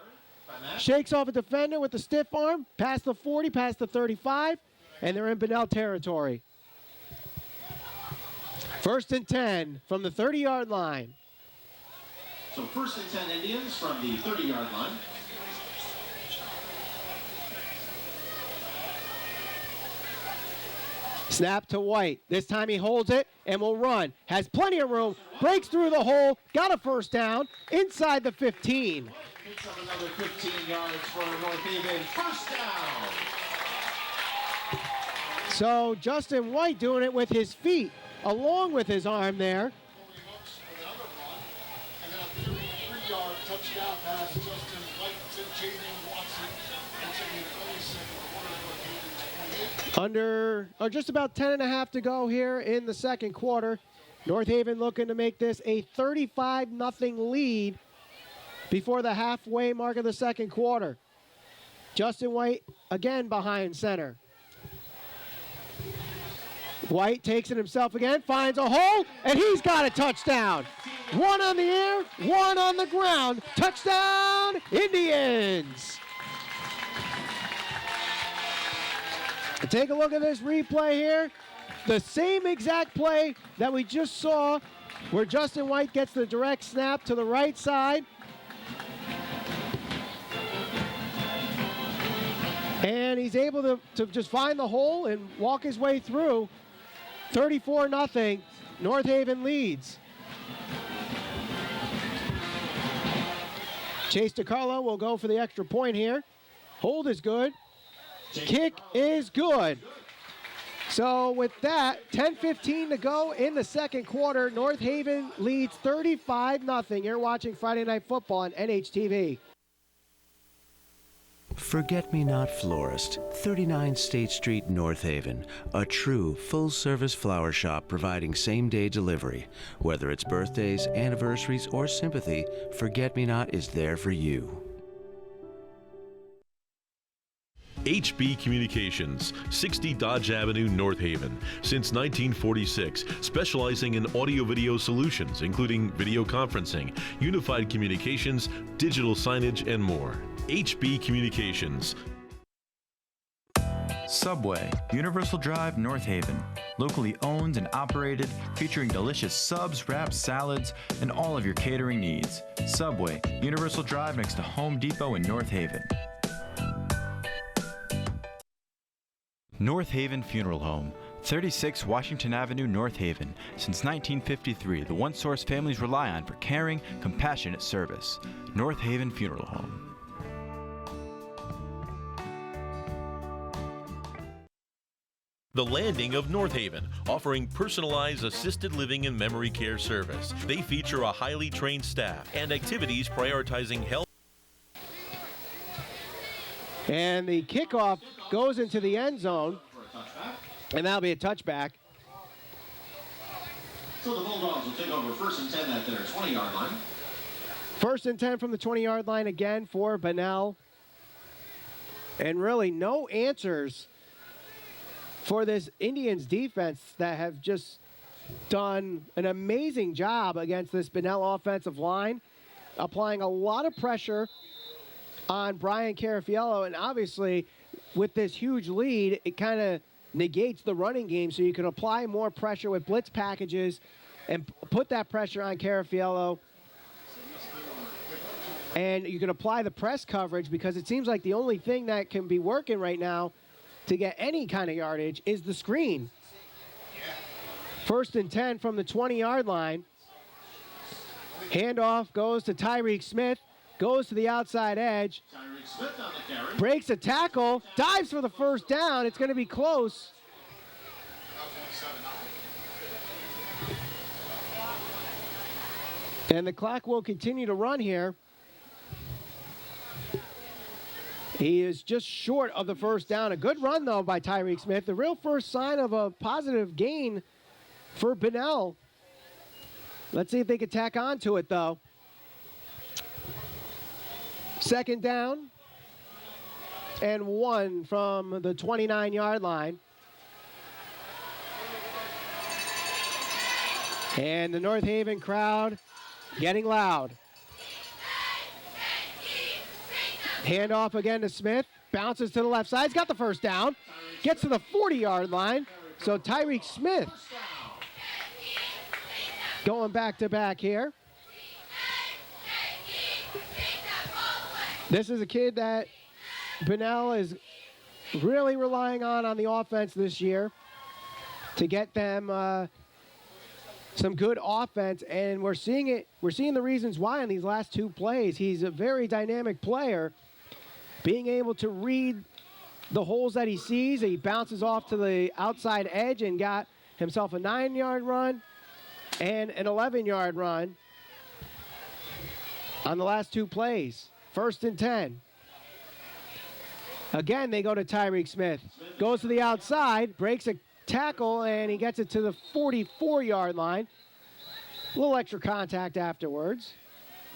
shakes off a defender with the stiff arm, past the 40, past the 35, and they're in Bunnell territory. 1st and 10 from the 30-yard line. So 1st and 10 Indians from the 30-yard line. Snap to White. This time he holds it and will run. Has plenty of room. Breaks through the hole. Got a first down inside the 15. Picks up another 15 yards for North Haven. First down. So Justin White doing it with his feet along with his arm there. And then a 33-yard touchdown pass, Justin White to J.D. Watson. Under, or just about 10 and a half to go here in the second quarter. North Haven looking to make this a 35-0 lead before the halfway mark of the second quarter. Justin White again behind center. White takes it himself again, finds a hole, and he's got a touchdown. One on the air, one on the ground. Touchdown, Indians. Take a look at this replay here. The same exact play that we just saw where Justin White gets the direct snap to the right side. And he's able to just find the hole and walk his way through. 34-0, North Haven leads. Chase DiCarlo will go for the extra point here. Hold is good. Kick is good. So with that, 10:15 to go in the second quarter. North Haven leads 35-0. You're watching Friday Night Football on NHTV. Forget-Me-Not Florist, 39 State Street, North Haven. A true full-service flower shop providing same-day delivery. Whether it's birthdays, anniversaries, or sympathy, Forget-Me-Not is there for you. HB Communications, 60 Dodge Avenue, North Haven. Since 1946, specializing in audio-video solutions, including video conferencing, unified communications, digital signage, and more. HB Communications. Subway, Universal Drive, North Haven. Locally owned and operated, featuring delicious subs, wraps, salads, and all of your catering needs. Subway, Universal Drive next to Home Depot in North Haven. North Haven Funeral Home, 36 Washington Avenue, North Haven. Since 1953, the one source families rely on for caring, compassionate service. North Haven Funeral Home. The Landing of North Haven, offering personalized assisted living and memory care service. They feature a highly trained staff and activities prioritizing health. And the kickoff goes into the end zone, and that'll be a touchback. So the Bulldogs will take over 1st and 10 at their 20-yard line. 1st and 10 from the 20-yard line again for Bunnell. And really no answers for this Indians defense that have just done an amazing job against this Bunnell offensive line, applying a lot of pressure on Brian Carafiello, and obviously with this huge lead, it kind of negates the running game, so you can apply more pressure with blitz packages and put that pressure on Carafiello. And you can apply the press coverage, because it seems like the only thing that can be working right now to get any kind of yardage is the screen. 1st and 10 from the 20-yard line. Handoff goes to Tyreek Smith. Goes to the outside edge, breaks a tackle, dives for the first down. It's going to be close. And the clock will continue to run here. He is just short of the first down. A good run, though, by Tyreek Smith. The real first sign of a positive gain for Bunnell. Let's see if they can tack on to it, though. Second down and 1 from the 29-yard line. And the North Haven crowd getting loud. Handoff again to Smith. Bounces to the left side. He's got the first down. Gets to the 40-yard line. So Tyreek Smith going back-to-back here. This is a kid that Bunnell is really relying on the offense this year to get them some good offense, and we're seeing it. We're seeing the reasons why in these last 2 plays. He's a very dynamic player, being able to read the holes that he sees. He bounces off to the outside edge and got himself a 9-yard run and an 11-yard run on the last 2 plays. 1st and 10. Again, they go to Tyreek Smith. Goes to the outside, breaks a tackle, and he gets it to the 44-yard line. A little extra contact afterwards.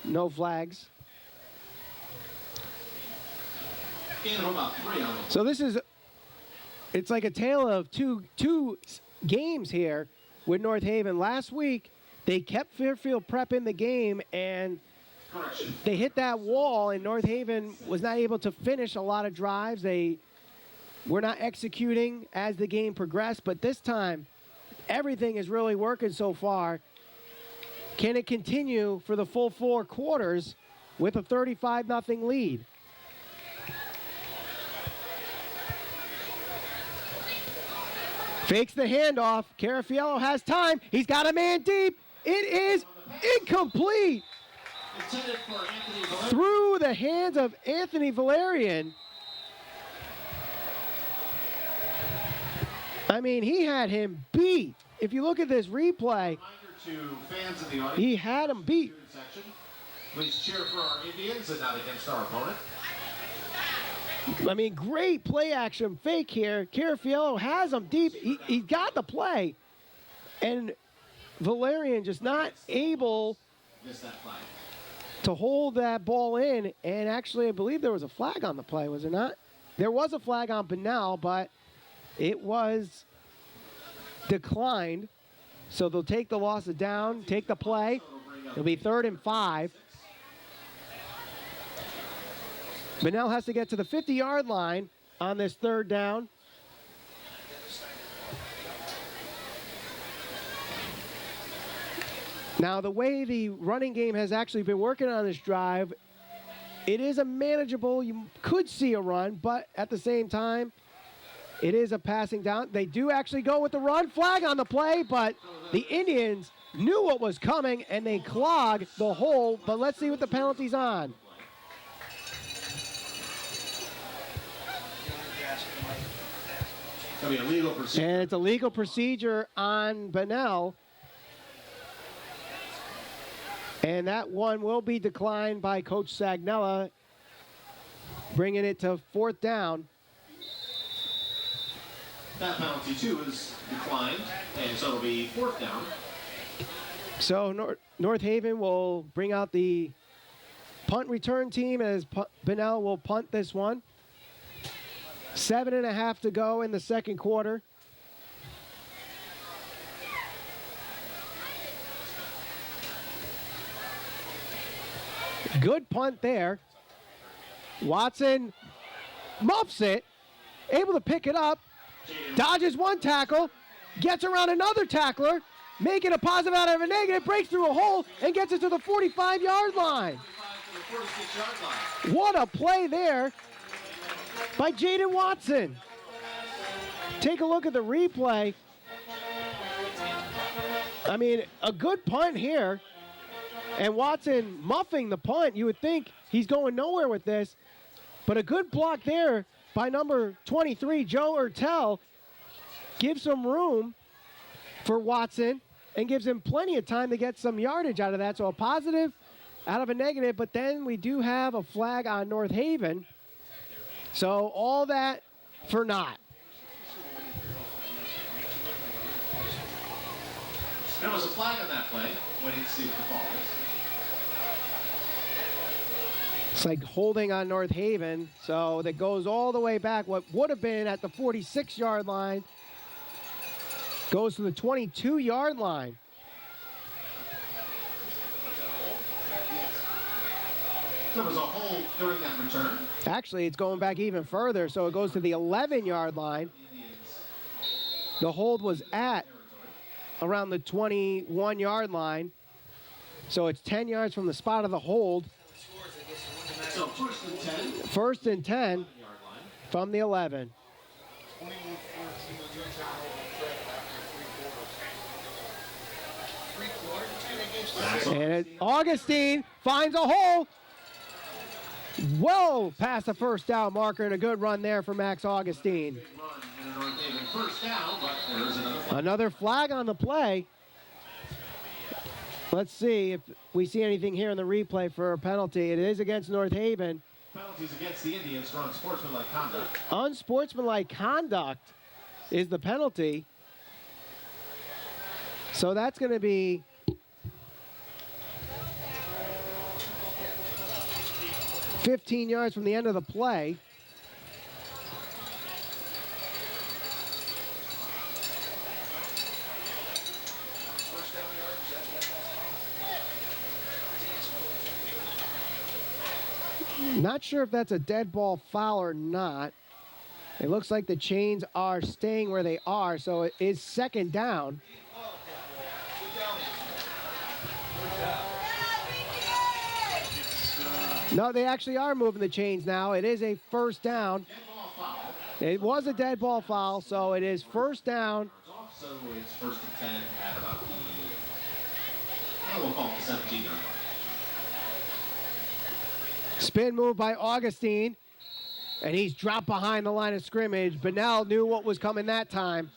No flags. So this is, it's like a tale of two games here with North Haven. Last week, they kept Fairfield Prep in the game, and they hit that wall, and North Haven was not able to finish a lot of drives. They were not executing as the game progressed, but this time, everything is really working so far. Can it continue for the full 4 quarters with a 35-0 lead? Fakes the handoff. Carafiello has time. He's got a man deep. It is incomplete. Through the hands of Anthony Valerian. I mean, he had him beat. If you look at this replay, he had him beat. Please cheer for our Indians and not against our opponent. I mean, great play action fake here. Carafiello has him deep. He got the play. And Valerian just not able to hold that ball in. And actually, I believe there was a flag on the play, was there not? There was a flag on Bunnell, but it was declined. So they'll take the loss of down, take the play. It'll be 3rd and 5. Bunnell has to get to the 50-yard line on this 3rd down. Now, the way the running game has actually been working on this drive, it is a manageable, you could see a run, but at the same time, it is a passing down. They do actually go with the run. Flag on the play, but the Indians knew what was coming, and they clogged the hole. But let's see what the penalty's on. And it's a legal procedure on Bunnell. And that one will be declined by Coach Sagnella, bringing it to 4th down. That penalty, too, is declined, and so it'll be 4th down. So North Haven will bring out the punt return team as Bunnell will punt this one. 7.5 to go in the 2nd quarter. Good punt there. Watson muffs it, able to pick it up, dodges one tackle, gets around another tackler, making a positive out of a negative, breaks through a hole, and gets it to the 45-yard line. What a play there by Jaden Watson. Take a look at the replay. I mean, a good punt here. And Watson muffing the punt. You would think he's going nowhere with this. But a good block there by number 23, Joe Ertel. Gives some room for Watson. and gives him plenty of time to get some yardage out of that. So a positive out of a negative, but then we do have a flag on North Haven. So all that for naught. There was a flag on that play. Waiting to see what the call is. It's like holding on North Haven, so that goes all the way back. What would have been at the 46-yard line goes to the 22-yard line. There was a hold during that return. Actually, it's going back even further, so it goes to the 11-yard line. The hold was at around the 21-yard line, so it's 10 yards from the spot of the hold. So first and 10. First and 10 from the 11. 21-14 And Augustine finds a hole. Well past the first down marker, and a good run there for Max Augustine. First down, but there is another flag. Another flag on the play. Let's see if we see anything here in the replay for a penalty. It is against North Haven. Penalties against the Indians for unsportsmanlike conduct. Unsportsmanlike conduct is the penalty. So that's going to be $15 yards from the end of the play. Not sure if that's a dead ball foul or not. It looks like the chains are staying where they are, so it is second down. No, they actually are moving the chains now. It is a first down. It was a dead ball foul, so it is first down. So it's first and 10 at about the, we'll call it the 17-yard line. Spin move by Augustine, and he's dropped behind the line of scrimmage. Bunnell knew what was coming that time.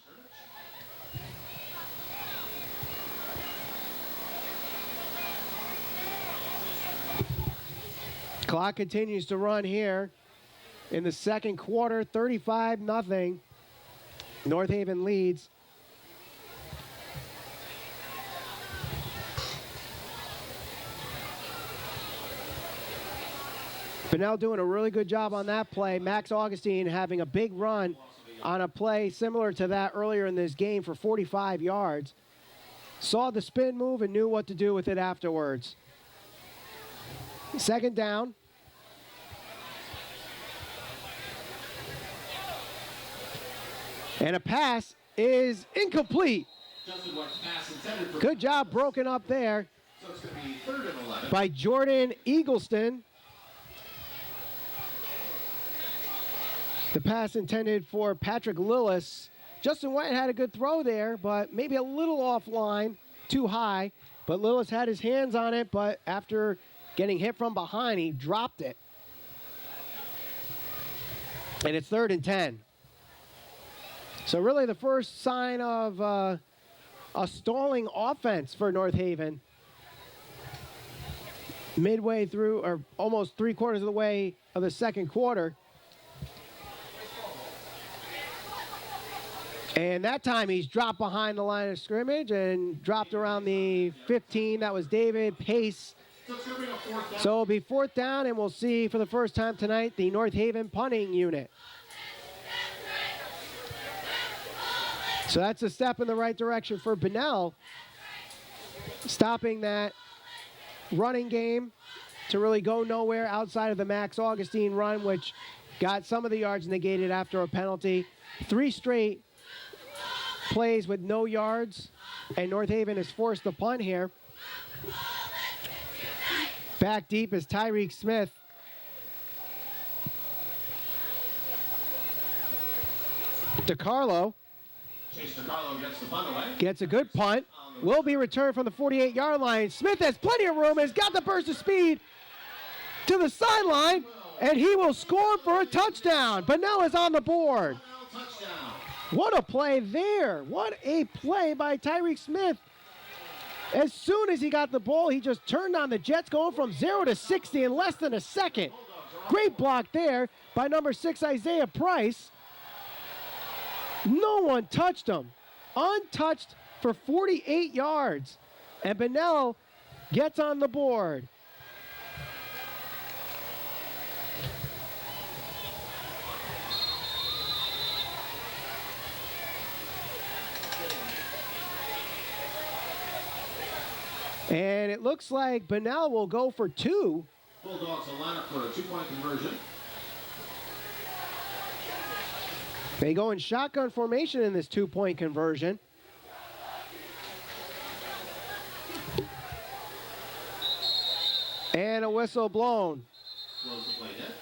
Clock continues to run here in the second quarter, 35-0. North Haven leads. Bunnell doing a really good job on that play. Max Augustine having a big run on a play similar to that earlier in this game for 45 yards. Saw the spin move and knew what to do with it afterwards. Second down. And a pass is incomplete. Good job broken up there So it's going to be third and 11. by Jordan Eagleston. The pass intended for Patrick Lillis. Justin White had a good throw there, but maybe a little offline, too high. But Lillis had his hands on it, but after getting hit from behind, he dropped it. And it's third and 10. So really the first sign of a stalling offense for North Haven. Midway through, or almost 3/4 of the way of the second quarter. And that time he's dropped behind the line of scrimmage and dropped around the 15. That was David Pace. So it's going to be a fourth down. So it'll be fourth down, and we'll see for the first time tonight the North Haven punting unit. So that's a step in the right direction for Bunnell, stopping that running game to really go nowhere outside of the Max Augustine run, which got some of the yards negated after a penalty. 3 straight plays with no yards, and North Haven is forced to punt here. Back deep is Tyreek Smith. DeCarlo Chase DeCarlo gets the punt away. gets a good punt. Will be returned from the 48-yard line. Smith has plenty of room, has got the burst of speed to the sideline, and he will score for a touchdown. Bunnell is on the board. Touchdown. What a play there. What a play by Tyreek Smith. As soon as he got the ball, he just turned on the Jets, going from 0 to 60 in less than a second. Great block there by number 6, Isaiah Price. No one touched him. Untouched for 48 yards. And Bunnell gets on the board. And it looks like Bunnell will go for 2. Bulldogs will line up for a 2-point conversion. They go in shotgun formation in this 2-point conversion. And a whistle blown. Close the play net.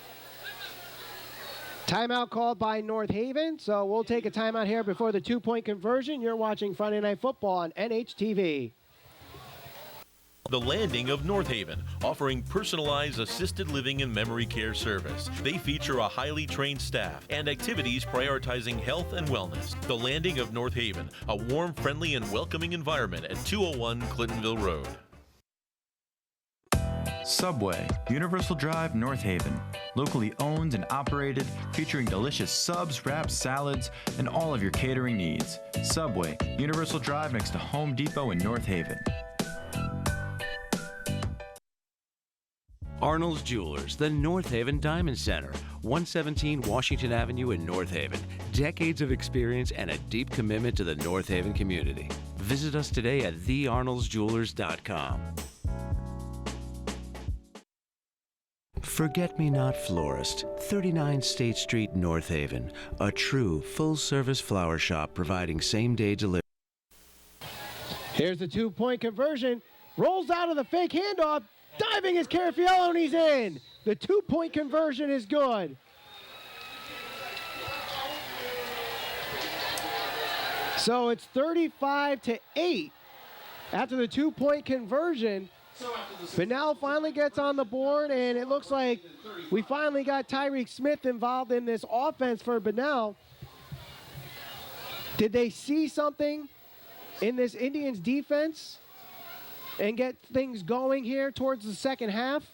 Timeout called by North Haven, so we'll take a timeout here before the 2-point conversion. You're watching Friday Night Football on NHTV. The Landing of North Haven, offering personalized assisted living and memory care service. They feature a highly trained staff and activities prioritizing health and wellness. The Landing of North Haven, a warm, friendly, and welcoming environment at 201 Clintonville Road. Subway, Universal Drive, North Haven. Locally owned and operated, featuring delicious subs, wraps, salads, and all of your catering needs. Subway, Universal Drive next to Home Depot in North Haven. Arnold's Jewelers, the North Haven Diamond Center, 117 Washington Avenue in North Haven. Decades of experience and a deep commitment to the North Haven community. Visit us today at thearnoldsjewelers.com. Forget-Me-Not Florist, 39 State Street, North Haven. A true full-service flower shop providing same-day delivery. Here's the 2-point conversion. Rolls out of the fake handoff. Diving is Carafiello, and he's in. The 2-point conversion is good. So it's 35-8 after the 2-point conversion. Bunnell finally gets on the board, and it looks like we finally got Tyreek Smith involved in this offense for Bunnell. Did they see something in this Indians defense and get things going here towards the second half?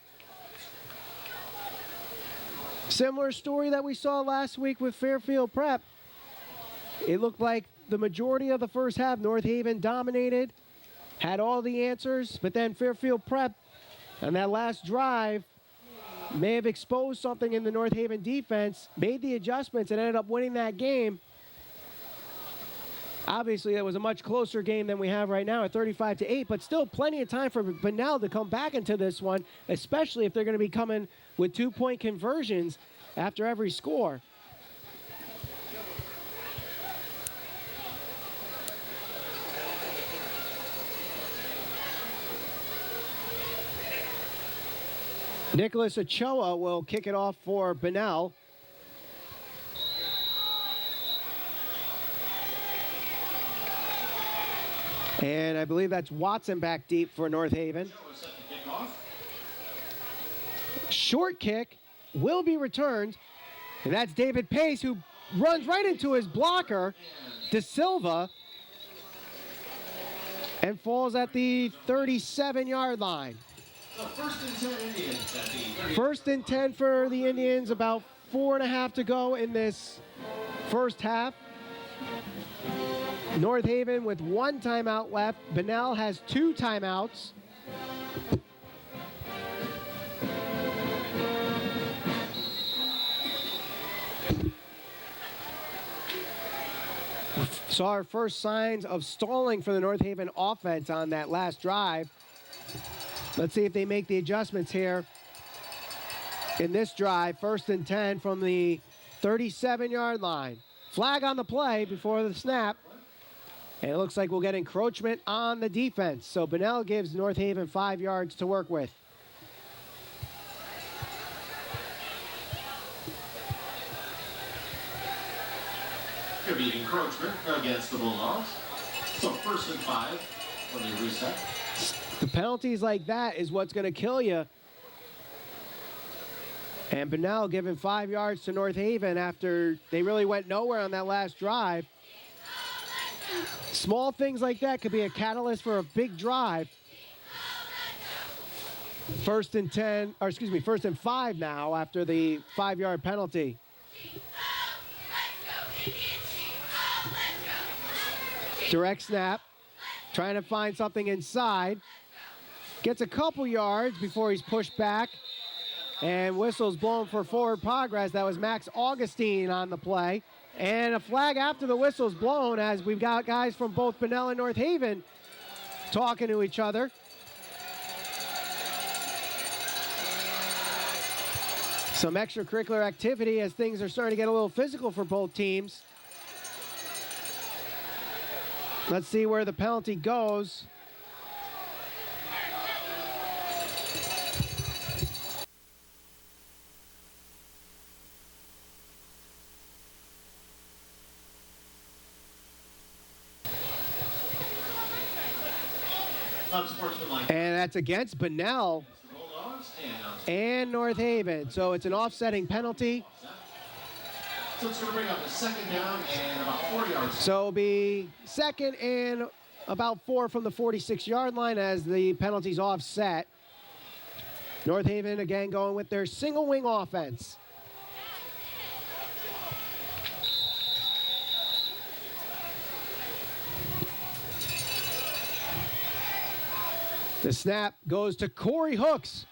Similar story that we saw last week with Fairfield Prep. It looked like the majority of the first half, North Haven dominated, had all the answers, but then Fairfield Prep on that last drive may have exposed something in the North Haven defense, made the adjustments, and ended up winning that game. Obviously, that was a much closer game than we have right now at 35-8, but still plenty of time for Bunnell to come back into this one, especially if they're going to be coming with 2-point conversions after every score. Nicholas Ochoa will kick it off for Bunnell. And I believe that's Watson back deep for North Haven. Short kick will be returned. And that's David Pace, who runs right into his blocker, De Silva, and falls at the 37-yard line. First and 10 for the Indians, about 4.5 to go in this first half. North Haven with 1 timeout left. Bunnell has 2 timeouts. Saw our first signs of stalling for the North Haven offense on that last drive. Let's see if they make the adjustments here in this drive. First and 10 from the 37-yard line. Flag on the play before the snap. And it looks like we'll get encroachment on the defense. So Bunnell gives North Haven 5 yards to work with. Could be encroachment against the Bulldogs. So first and 5 when they reset. The penalties like that is what's going to kill you. And Bunnell giving 5 yards to North Haven after they really went nowhere on that last drive. Small things like that could be a catalyst for a big drive. First and 5 now after the 5-yard penalty. Direct snap, trying to find something inside. Gets a couple yards before he's pushed back. And whistles blown for forward progress. That was Max Augustine on the play. And a flag after the whistle's blown, as we've got guys from both Bunnell and North Haven talking to each other. Some extracurricular activity as things are starting to get a little physical for both teams. Let's see where the penalty goes. And that's against Bunnell and North Haven. So it's an offsetting penalty. So it's going to bring up a second down and about 4 yards. So it'll be second and about 4 from the 46-yard line as the penalty's offset. North Haven again going with their single wing offense. The snap goes to Corey Hooks.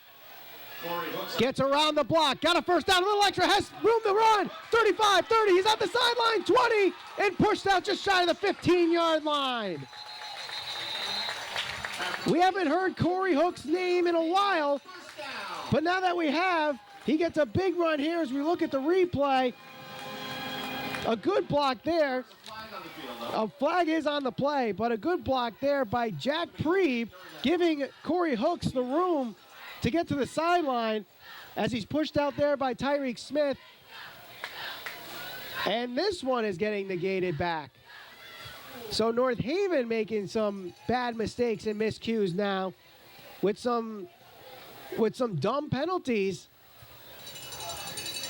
Gets around the block, got a first down, a little extra, has room to run. 35, 30, he's at the sideline, 20, and pushed out just shy of the 15-yard line. We haven't heard Corey Hooks' name in a while, but now that we have, he gets a big run here as we look at the replay. A good block there. A flag is on the play, but a good block there by Jack Preeb, giving Corey Hooks the room to get to the sideline as he's pushed out there by Tyreek Smith. And this one is getting negated back. So North Haven making some bad mistakes and miscues now with some dumb penalties.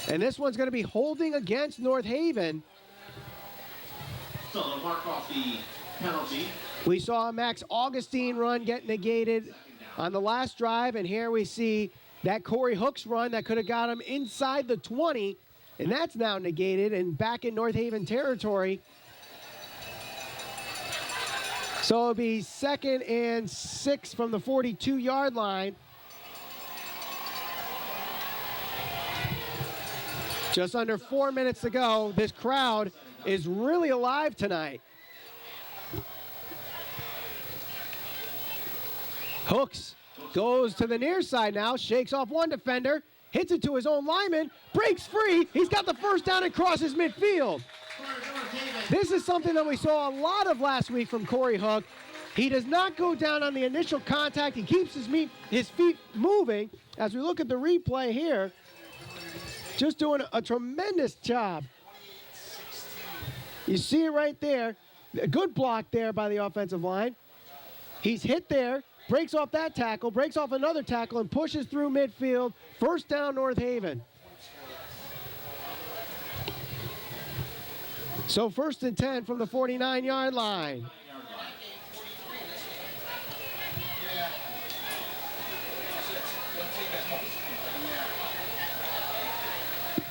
And this one's going to be holding against North Haven. So they'll mark off the penalty. We saw a Max Augustine run get negated on the last drive, and here we see that Corey Hooks run that could have got him inside the 20, and that's now negated and back in North Haven territory. So it'll be 2nd and 6 from the 42-yard line. Just under 4 minutes to go. This crowd is really alive tonight. Hooks goes to the near side now, shakes off one defender, hits it to his own lineman, breaks free. He's got the first down and crosses midfield. This is something that we saw a lot of last week from Corey Hook. He does not go down on the initial contact. He keeps his feet moving. As we look at the replay here, just doing a tremendous job. You see it right there. A good block there by the offensive line. He's hit there, breaks off that tackle, breaks off another tackle, and pushes through midfield. First down, North Haven. So 1st and 10 from the 49-yard line.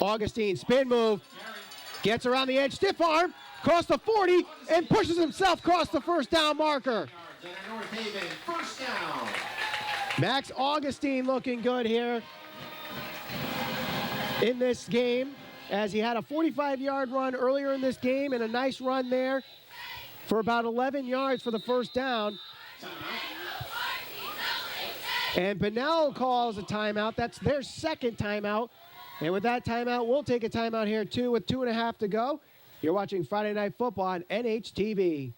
Augustine, spin move, gets around the edge, stiff arm, across the 40, and pushes himself across the first down marker. North Haven, first down. Max Augustine looking good here in this game, as he had a 45-yard run earlier in this game and a nice run there for about 11 yards for the first down. And Bunnell calls a timeout. That's their second timeout. And with that timeout, we'll take a timeout here too with 2.5 to go. You're watching Friday Night Football on NHTV.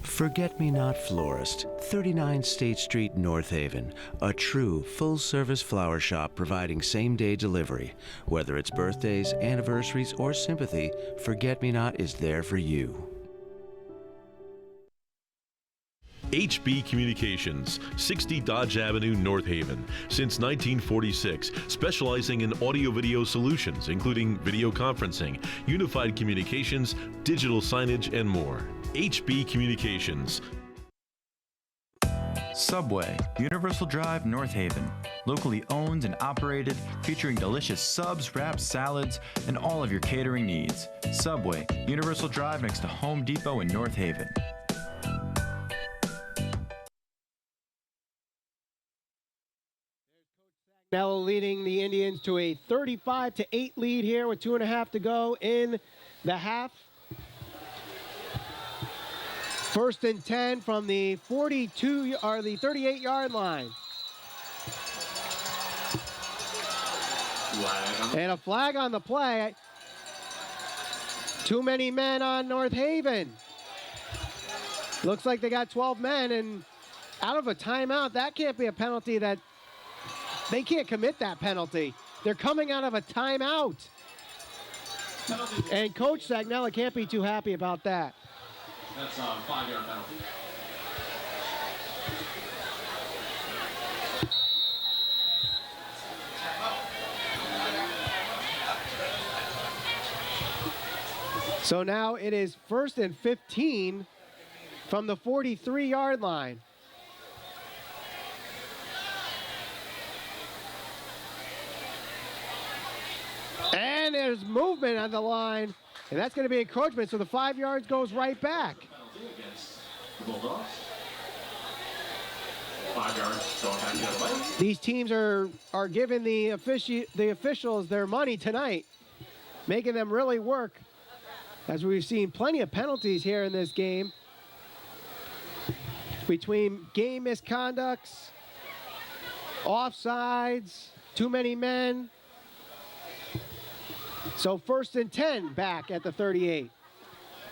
Forget-Me-Not Florist, 39 State Street, North Haven. A true full-service flower shop providing same-day delivery. Whether it's birthdays, anniversaries, or sympathy, Forget-Me-Not is there for you. HB Communications, 60 Dodge Avenue, North Haven. Since 1946, specializing in audio-video solutions, including video conferencing, unified communications, digital signage, and more. HB Communications. Subway, Universal Drive, North Haven. Locally owned and operated, featuring delicious subs, wraps, salads, and all of your catering needs. Subway, Universal Drive next to Home Depot in North Haven. Bunnell leading the Indians to a 35-8 lead here with 2.5 to go in the half. First and 10 from the 38-yard line. And a flag on the play. Too many men on North Haven. Looks like they got 12 men, and out of a timeout, that can't be a penalty. That they can't commit that penalty. They're coming out of a timeout. And Coach Sagnella can't be too happy about that. That's a 5-yard penalty. So now it is 1st and 15 from the 43-yard line. And there's movement on the line, and that's going to be encroachment, so the 5 yards goes right back. Penalty against the Bulldogs. 5 yards, don't have the other way. These teams are giving the officials their money tonight, making them really work, as we've seen plenty of penalties here in this game between game misconducts, offsides, too many men. So 1st and 10 back at the 38.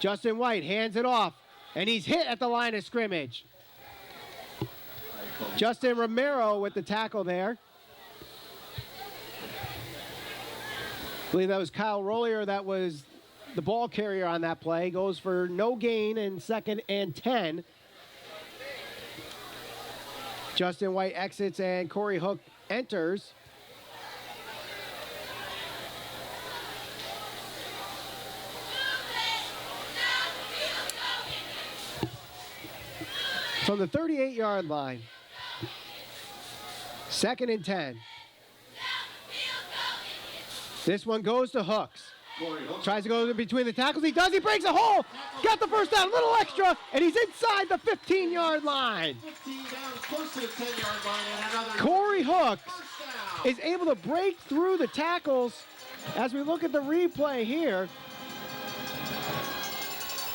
Justin White hands it off, and he's hit at the line of scrimmage. Justin Romero with the tackle there. I believe that was Kyle Rollier that was the ball carrier on that play. Goes for no gain in 2nd and 10. Justin White exits and Corey Hook enters. From the 38-yard line. 2nd and 10. This one goes to Hooks. Tries to go in between the tackles. He does. He breaks a hole. Got the first down. A little extra. And he's inside the 15-yard line. 15 down, close to the 10-yard line, and another. Corey Hooks is able to break through the tackles. As we look at the replay here,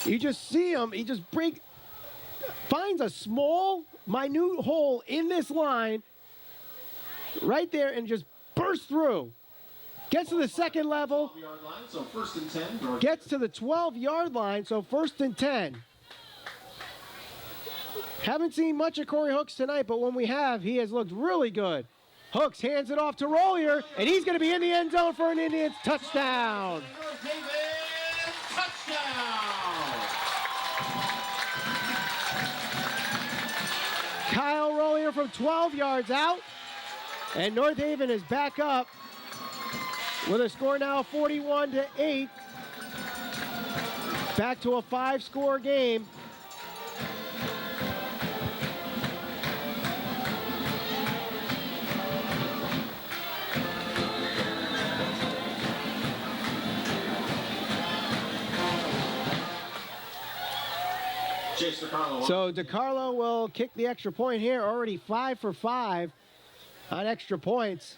you just see him. He just finds a small, minute hole in this line right there and just bursts through. Gets to the 2nd level. Line, so 1st and 10. Gets to the 12-yard line, so 1st and 10. Haven't seen much of Corey Hooks tonight, but when we have, he has looked really good. Hooks hands it off to Rollier, and he's going to be in the end zone for an Indians touchdown. Kyle Rollier from 12 yards out, and North Haven is back up with a score now 41-8. Back to a 5-score game. So DiCarlo will kick the extra point here, already 5 for 5 on extra points.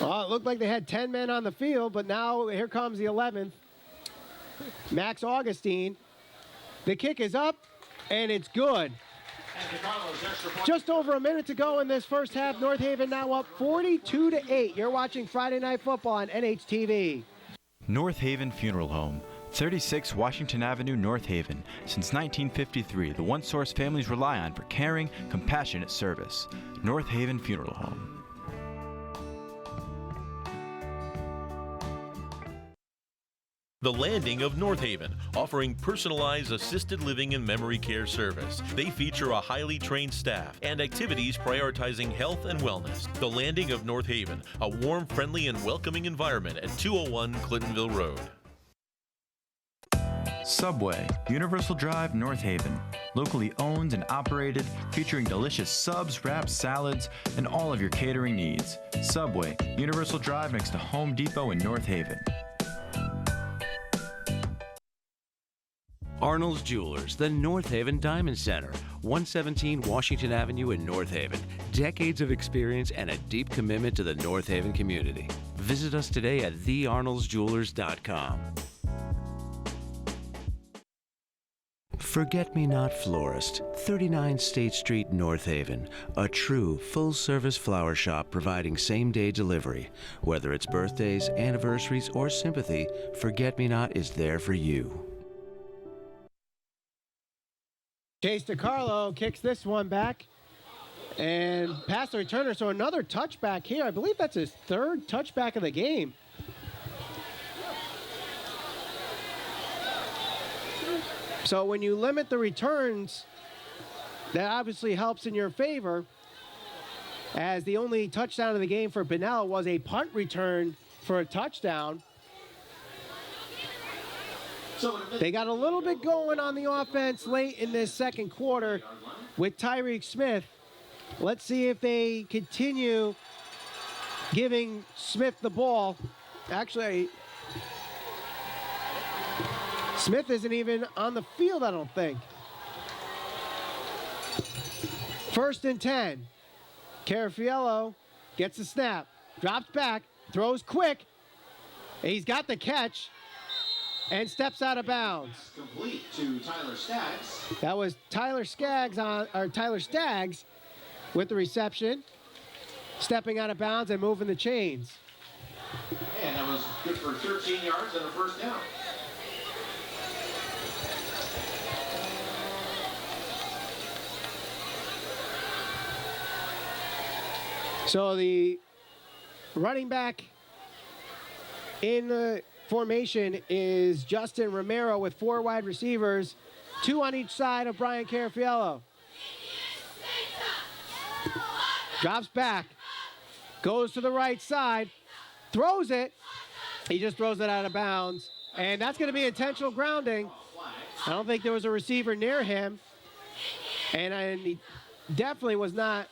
Well, it looked like they had 10 men on the field, but now here comes the 11th. Max Augustine. The kick is up, and it's good. Just over a minute to go in this first half. North Haven now up 42-8. You're watching Friday Night Football on NHTV. North Haven Funeral Home, 36 Washington Avenue, North Haven. Since 1953, the one source families rely on for caring, compassionate service. North Haven Funeral Home. The Landing of North Haven, offering personalized assisted living and memory care service. They feature a highly trained staff and activities prioritizing health and wellness. The Landing of North Haven, a warm, friendly, and welcoming environment at 201 Clintonville Road. Subway, Universal Drive, North Haven. Locally owned and operated, featuring delicious subs, wraps, salads, and all of your catering needs. Subway, Universal Drive next to Home Depot in North Haven. Arnold's Jewelers, the North Haven Diamond Center, 117 Washington Avenue in North Haven. Decades of experience and a deep commitment to the North Haven community. Visit us today at thearnoldsjewelers.com. Forget-Me-Not Florist, 39 State Street, North Haven. A true full-service flower shop providing same-day delivery. Whether it's birthdays, anniversaries, or sympathy, Forget-Me-Not is there for you. Chase DiCarlo kicks this one back and past the returner. So another touchback here. I believe that's his third touchback of the game. So when you limit the returns, that obviously helps in your favor, as the only touchdown of the game for Bunnell was a punt return for a touchdown. They got a little bit going on the offense late in this second quarter with Tyreek Smith. Let's see if they continue giving Smith the ball. Actually, Smith isn't even on the field, I don't think. 1st and 10. Carafiello gets the snap, drops back, throws quick. He's got the catch and steps out of bounds. Complete to Tyler Staggs. That was Tyler Staggs with the reception, stepping out of bounds and moving the chains. And that was good for 13 yards and a first down. So the running back in the formation is Justin Romero with 4 wide receivers, 2 on each side of Brian Carafiello. Drops back, goes to the right side, throws it. He just throws it out of bounds, and that's going to be intentional grounding. I don't think there was a receiver near him, and he definitely was not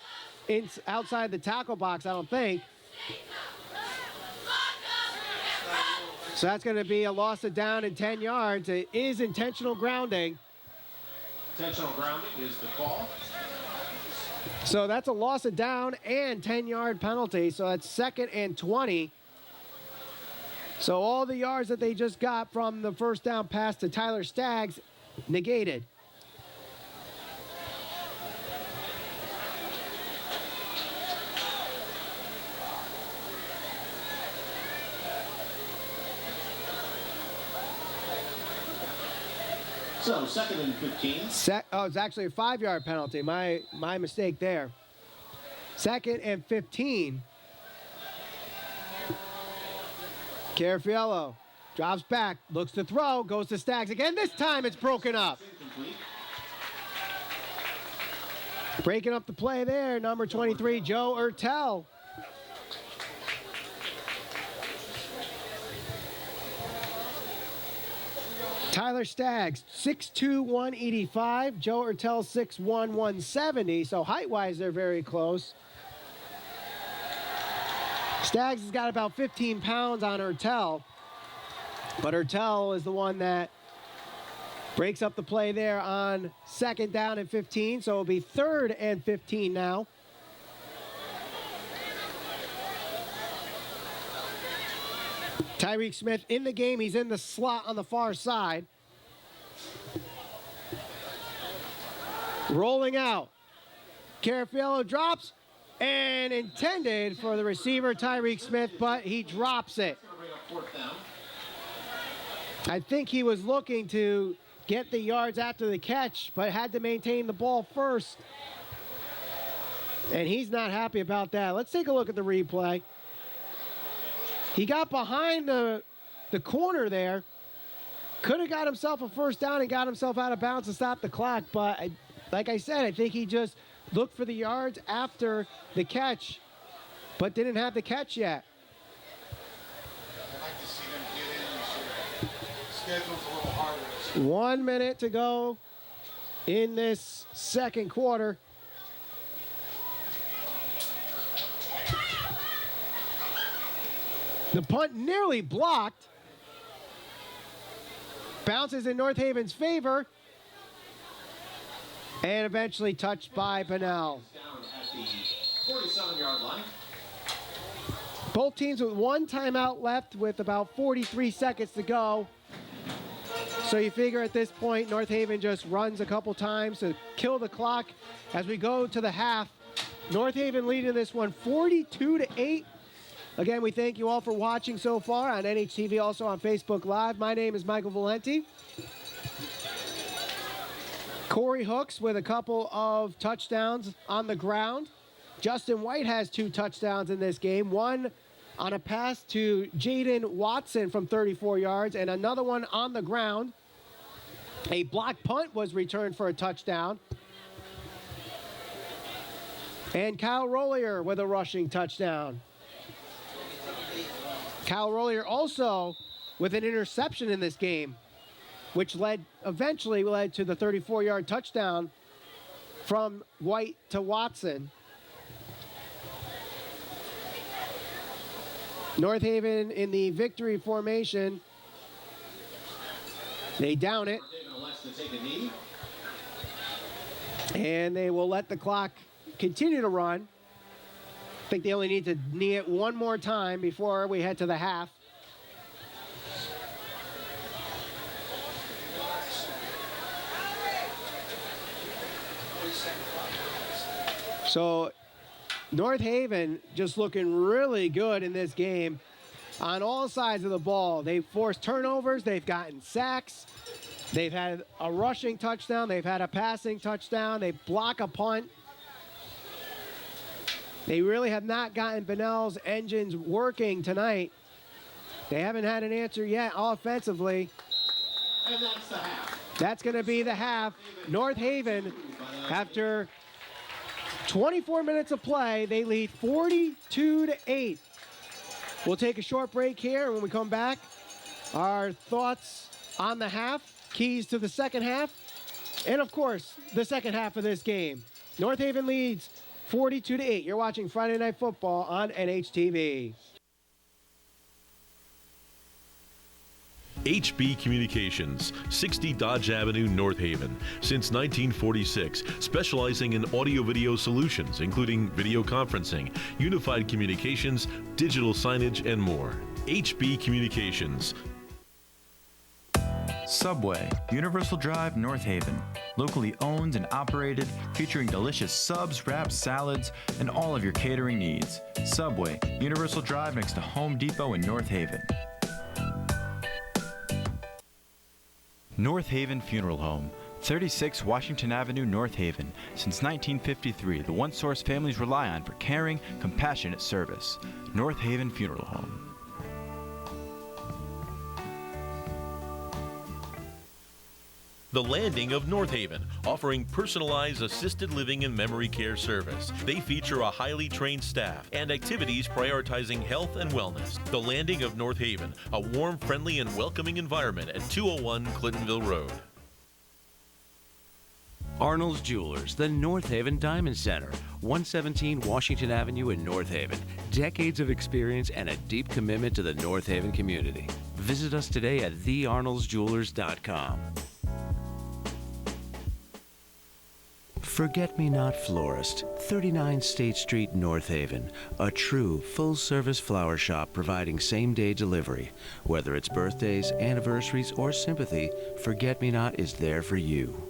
outside the tackle box, I don't think. So that's going to be a loss of down and 10 yards. It is intentional grounding. Intentional grounding is the call. So that's a loss of down and 10-yard penalty. So that's 2nd and 20. So all the yards that they just got from the first down pass to Tyler Staggs negated. So 2nd and 15. It's actually a 5-yard penalty. My mistake there. 2nd and 15. Carafiello drops back, looks to throw, goes to Staggs again. This time it's broken up. Breaking up the play there, number 23, Joe Ertel. Tyler Staggs, 6'2", 185. Joe Ertel, 6'1", 170. So height-wise, they're very close. Staggs has got about 15 pounds on Ertel. But Ertel is the one that breaks up the play there on 2nd down and 15. So it'll be 3rd and 15 now. Tyreek Smith in the game. He's in the slot on the far side. Rolling out. Carafiello drops and intended for the receiver, Tyreek Smith, but he drops it. I think he was looking to get the yards after the catch, but had to maintain the ball first. And he's not happy about that. Let's take a look at the replay. He got behind the corner there, Could have got himself a first down and got himself out of bounds to stop the clock, but like I said, I think he just looked for the yards after the catch, but didn't have the catch yet. I'd like to see them get in. Schedule's a little harder. 1 minute to go in this second quarter. The punt nearly blocked. Bounces in North Haven's favor. And eventually touched by Bunnell. Down at the 47-yard line. Both teams with one timeout left with about 43 seconds to go. So you figure at this point, North Haven just runs a couple times to kill the clock as we go to the half. North Haven leading this one 42-8. Again, we thank you all for watching so far on NHTV, also on Facebook Live. My name is Michael Valenti. Corey Hooks with a couple of touchdowns on the ground. Justin White has 2 touchdowns in this game. One on a pass to Jaden Watson from 34 yards and another one on the ground. A block punt was returned for a touchdown. And Kyle Rollier with a rushing touchdown. Kyle Rollier also with an interception in this game, which eventually led to the 34-yard touchdown from White to Watson. North Haven in the victory formation. They down it. North Haven elects to take a knee. And they will let the clock continue to run. I think they only need to knee it one more time before we head to the half. So North Haven just looking really good in this game on all sides of the ball. They've forced turnovers, they've gotten sacks, they've had a rushing touchdown, they've had a passing touchdown, they block a punt. They really have not gotten Bunnell's engines working tonight. They haven't had an answer yet offensively. And that's the half. That's going to be the half. North Haven, after 24 minutes of play, they lead 42-8. We'll take a short break here, and when we come back, our thoughts on the half, keys to the second half, and of course, the second half of this game. North Haven leads 42-8. You're watching Friday Night Football on NHTV. HB Communications, 60 Dodge Avenue, North Haven. Since 1946, specializing in audio-video solutions, including video conferencing, unified communications, digital signage, and more. HB Communications. Subway, Universal Drive, North Haven. Locally owned and operated, featuring delicious subs, wraps, salads, and all of your catering needs. Subway, Universal Drive next to Home Depot in North Haven. North Haven Funeral Home, 36 Washington Avenue, North Haven. Since 1953, the one source families rely on for caring, compassionate service. North Haven Funeral Home. The Landing of North Haven, offering personalized assisted living and memory care service. They feature a highly trained staff and activities prioritizing health and wellness. The Landing of North Haven, a warm, friendly, and welcoming environment at 201 Clintonville Road. Arnold's Jewelers, the North Haven Diamond Center, 117 Washington Avenue in North Haven. Decades of experience and a deep commitment to the North Haven community. Visit us today at thearnoldsjewelers.com. Forget-Me-Not Florist, 39 State Street, North Haven. A true full-service flower shop providing same-day delivery. Whether it's birthdays, anniversaries, or sympathy, Forget-Me-Not is there for you.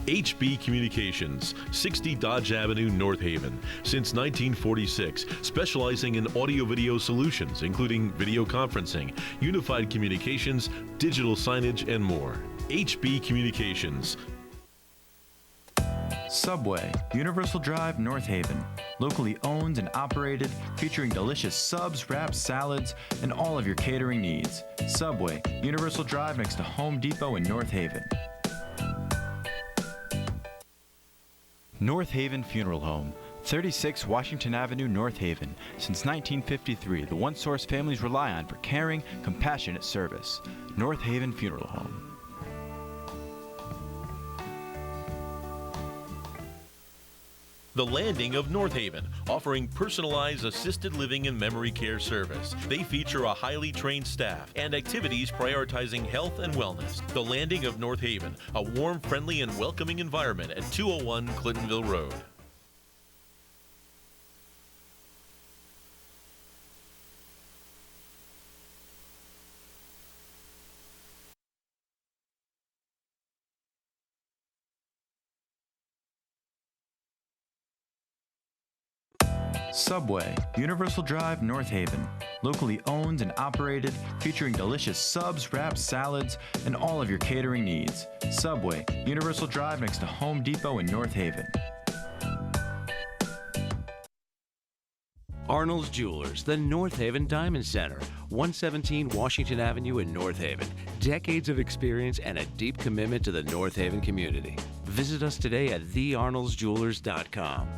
HB Communications, 60 Dodge Avenue, North Haven. Since 1946, specializing in audio-video solutions, including video conferencing, unified communications, digital signage, and more. HB Communications. Subway, Universal Drive, North Haven. Locally owned and operated, featuring delicious subs, wraps, salads, and all of your catering needs. Subway, Universal Drive next to Home Depot in North Haven. North Haven Funeral Home, 36 Washington Avenue, North Haven. Since 1953, the one source families rely on for caring, compassionate service. North Haven Funeral Home. The Landing of North Haven, offering personalized assisted living and memory care service. They feature a highly trained staff and activities prioritizing health and wellness. The Landing of North Haven, a warm, friendly, and welcoming environment at 201 Clintonville Road. Subway, Universal Drive, North Haven. Locally owned and operated, featuring delicious subs, wraps, salads, and all of your catering needs. Subway, Universal Drive next to Home Depot in North Haven. Arnold's Jewelers, the North Haven Diamond Center, 117 Washington Avenue in North Haven. Decades of experience and a deep commitment to the North Haven community. Visit us today at thearnoldsjewelers.com.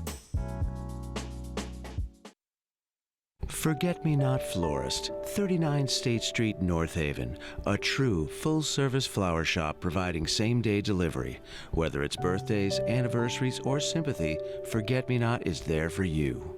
Forget-Me-Not Florist, 39 State Street, North Haven. A true full-service flower shop providing same-day delivery. Whether it's birthdays, anniversaries, or sympathy, Forget-Me-Not is there for you.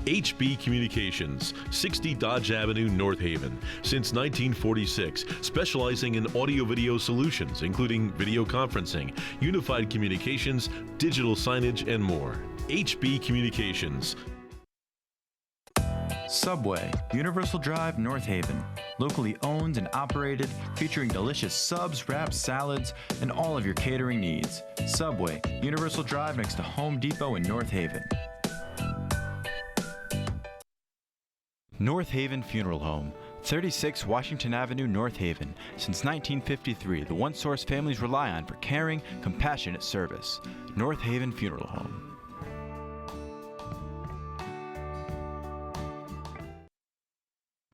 HB Communications, 60 Dodge Avenue, North Haven. Since 1946, specializing in audio-video solutions, including video conferencing, unified communications, digital signage, and more. HB Communications. Subway, Universal Drive, North Haven. Locally owned and operated, featuring delicious subs, wraps, salads, and all of your catering needs. Subway, Universal Drive next to Home Depot in North Haven. North Haven Funeral Home, 36 Washington Avenue, North Haven. Since 1953, the one source families rely on for caring, compassionate service. North Haven Funeral Home.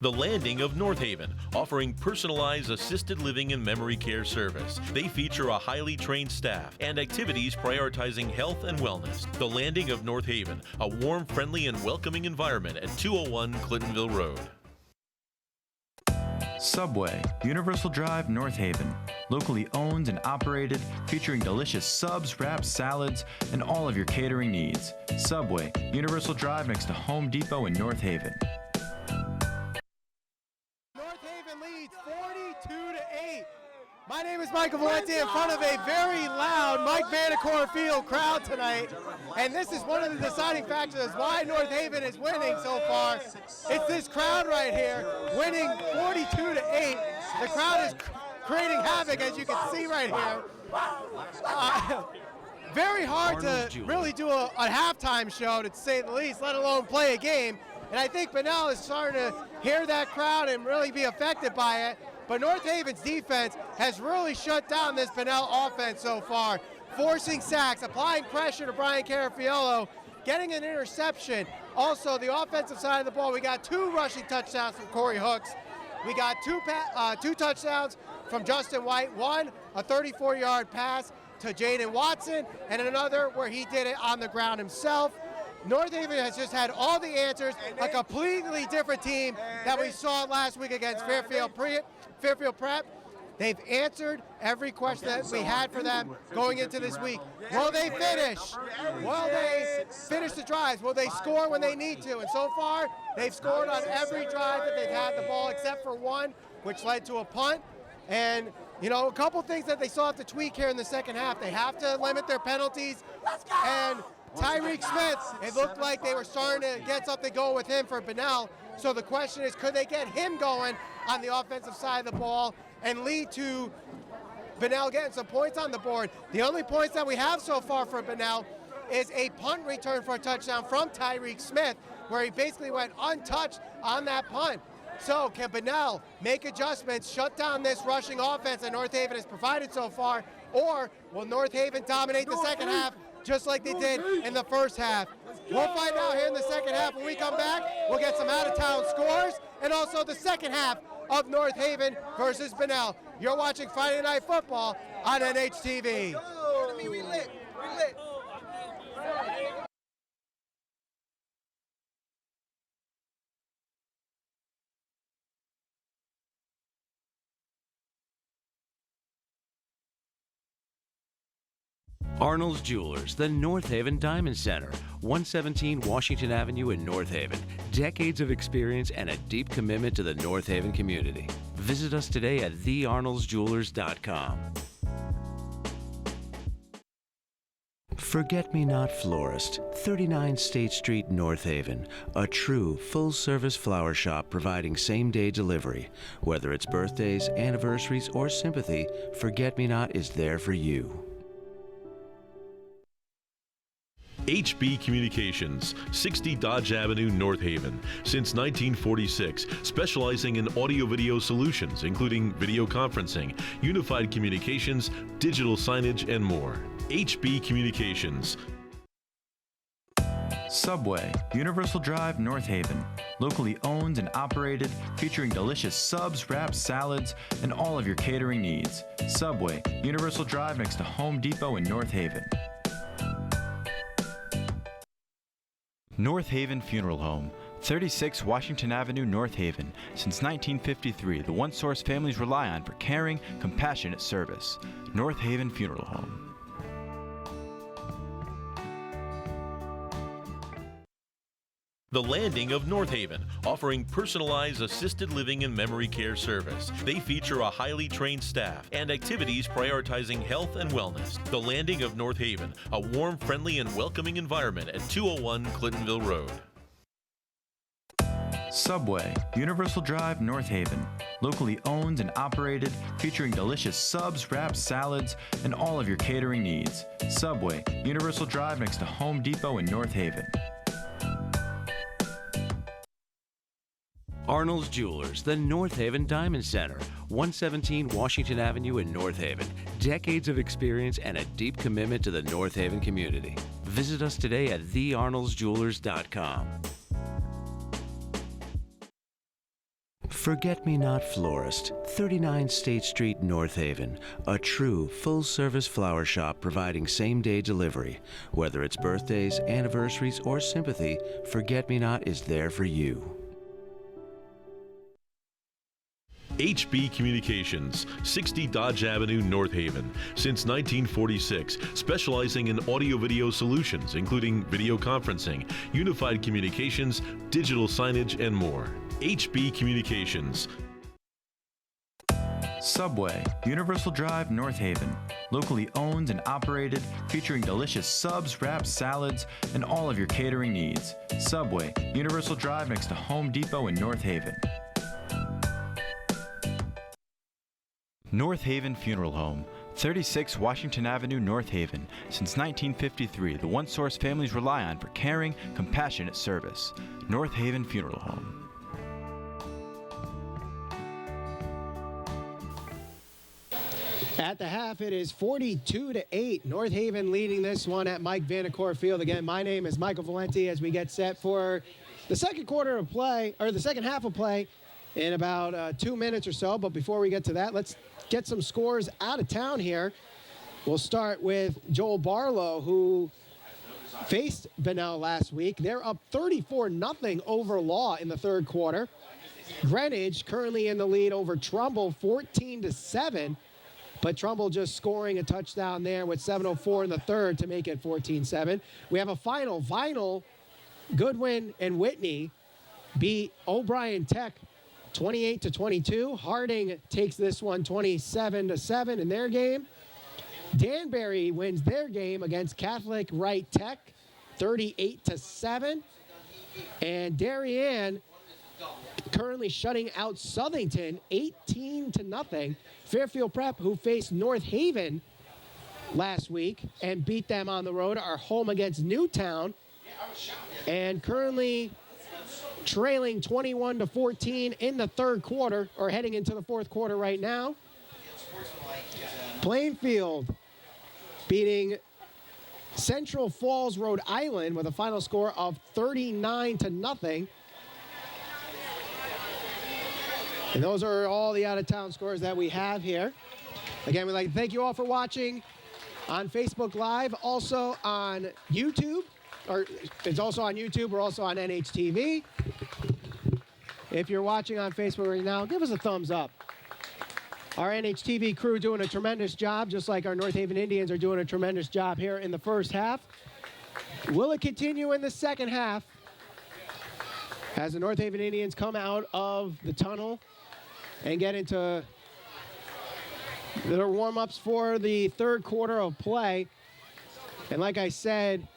The Landing of North Haven, offering personalized assisted living and memory care service. They feature a highly trained staff and activities prioritizing health and wellness. The Landing of North Haven, a warm, friendly, and welcoming environment at 201 Clintonville Road. Subway, Universal Drive, North Haven. Locally owned and operated, featuring delicious subs, wraps, salads, and all of your catering needs. Subway, Universal Drive next to Home Depot in North Haven. Leads 42-8. My name is Michael Valenti in front of a very loud Mike Vanacore Field crowd tonight, and this is one of the deciding factors why North Haven is winning so far. It's this crowd right here winning 42-8. The crowd is creating havoc, as you can see right here. Very hard to really do a halftime show, to say the least, let alone play a game. And I think Bunnell is starting to hear that crowd and really be affected by it. But North Haven's defense has really shut down this Bunnell offense so far, forcing sacks, applying pressure to Brian Carafiello, getting an interception. Also, the offensive side of the ball, we got 2 rushing touchdowns from Corey Hooks. We got two touchdowns from Justin White, one a 34-yard pass to Jaden Watson, and another where he did it on the ground himself. North Haven has just had all the answers, a completely different team that we saw last week against Fairfield Prep. They've answered every question that we had for them going into this week. Will they finish? Will they finish the drives? Will they score when they need to? And so far, they've scored on every drive that they've had the ball except for one, which led to a punt. And, you know, a couple things that they still have to tweak here in the second half. They have to limit their penalties. And Tyreek Smith, it looked like they were starting to get something going with him for Bunnell. So the question is, could they get him going on the offensive side of the ball and lead to Bunnell getting some points on the board? The only points that we have so far for Bunnell is a punt return for a touchdown from Tyreek Smith, where he basically went untouched on that punt. So can Bunnell make adjustments, shut down this rushing offense that North Haven has provided so far, or will North Haven dominate the second half just like they did in the first half? We'll find out here in the second half. When we come back, we'll get some out-of-town scores and also the second half of North Haven versus Bunnell. You're watching Friday Night Football on NHTV. We lit. Arnold's Jewelers, the North Haven Diamond Center, 117 Washington Avenue in North Haven. Decades of experience and a deep commitment to the North Haven community. Visit us today at thearnoldsjewelers.com. Forget-Me-Not Florist, 39 State Street, North Haven. A true full-service flower shop providing same-day delivery. Whether it's birthdays, anniversaries, or sympathy, Forget-Me-Not is there for you. HB Communications, 60 Dodge Avenue, North Haven. Since 1946, specializing in audio-video solutions, including video conferencing, unified communications, digital signage, and more. HB Communications. Subway, Universal Drive, North Haven. Locally owned and operated, featuring delicious subs, wraps, salads, and all of your catering needs. Subway, Universal Drive next to Home Depot in North Haven. North Haven Funeral Home, 36 Washington Avenue, North Haven. Since 1953, the one source families rely on for caring, compassionate service. North Haven Funeral Home. The Landing of North Haven, offering personalized assisted living and memory care service. They feature a highly trained staff and activities prioritizing health and wellness. The Landing of North Haven, a warm, friendly, and welcoming environment at 201 Clintonville Road. Subway, Universal Drive, North Haven. Locally owned and operated, featuring delicious subs, wraps, salads, and all of your catering needs. Subway, Universal Drive next to Home Depot in North Haven. Arnold's Jewelers, the North Haven Diamond Center, 117 Washington Avenue in North Haven. Decades of experience and a deep commitment to the North Haven community. Visit us today at thearnoldsjewelers.com. Forget-Me-Not Florist, 39 State Street, North Haven. A true full-service flower shop providing same-day delivery. Whether it's birthdays, anniversaries, or sympathy, Forget-Me-Not is there for you. HB Communications, 60 Dodge Avenue, North Haven. Since 1946, specializing in audio-video solutions, including video conferencing, unified communications, digital signage, and more. HB Communications. Subway, Universal Drive, North Haven. Locally owned and operated, featuring delicious subs, wraps, salads, and all of your catering needs. Subway, Universal Drive next to Home Depot in North Haven. North Haven Funeral Home, 36 Washington Avenue, North Haven. Since 1953, the one source families rely on for caring, compassionate service. North Haven Funeral Home. At the half, it is 42-8. North Haven leading this one at Mike Vanacore Field. Again, my name is Michael Valenti as we get set for the second quarter of play, or the second half of play in about 2 minutes or so. But before we get to that, let's get some scores out of town here. We'll start with Joel Barlow, who faced Bunnell last week. They're up 34-0 over Law in the third quarter. Greenwich currently in the lead over Trumbull 14-7. But Trumbull just scoring a touchdown there with 7:04 in the third to make it 14-7. We have a final. Vinyl, Goodwin, and Whitney beat O'Brien Tech 28-22. Harding takes this one 27-7 in their game. Danbury wins their game against Catholic Wright Tech 38-7. And Darien currently shutting out Southington 18-0. Fairfield Prep, who faced North Haven last week and beat them on the road, are home against Newtown and currently trailing 21-14 in the third quarter, or heading into the fourth quarter right now. Plainfield beating Central Falls, Rhode Island with a final score of 39-0. And those are all the out-of-town scores that we have here. Again, we'd like to thank you all for watching on Facebook Live, also on YouTube, or it's also on YouTube. We're also on NHTV. If you're watching on Facebook right now, give us a thumbs up. Our NHTV crew doing a tremendous job, just like our North Haven Indians are doing a tremendous job here in the first half. Will it continue in the second half as the North Haven Indians come out of the tunnel and get into their warm-ups for the third quarter of play? And like I said,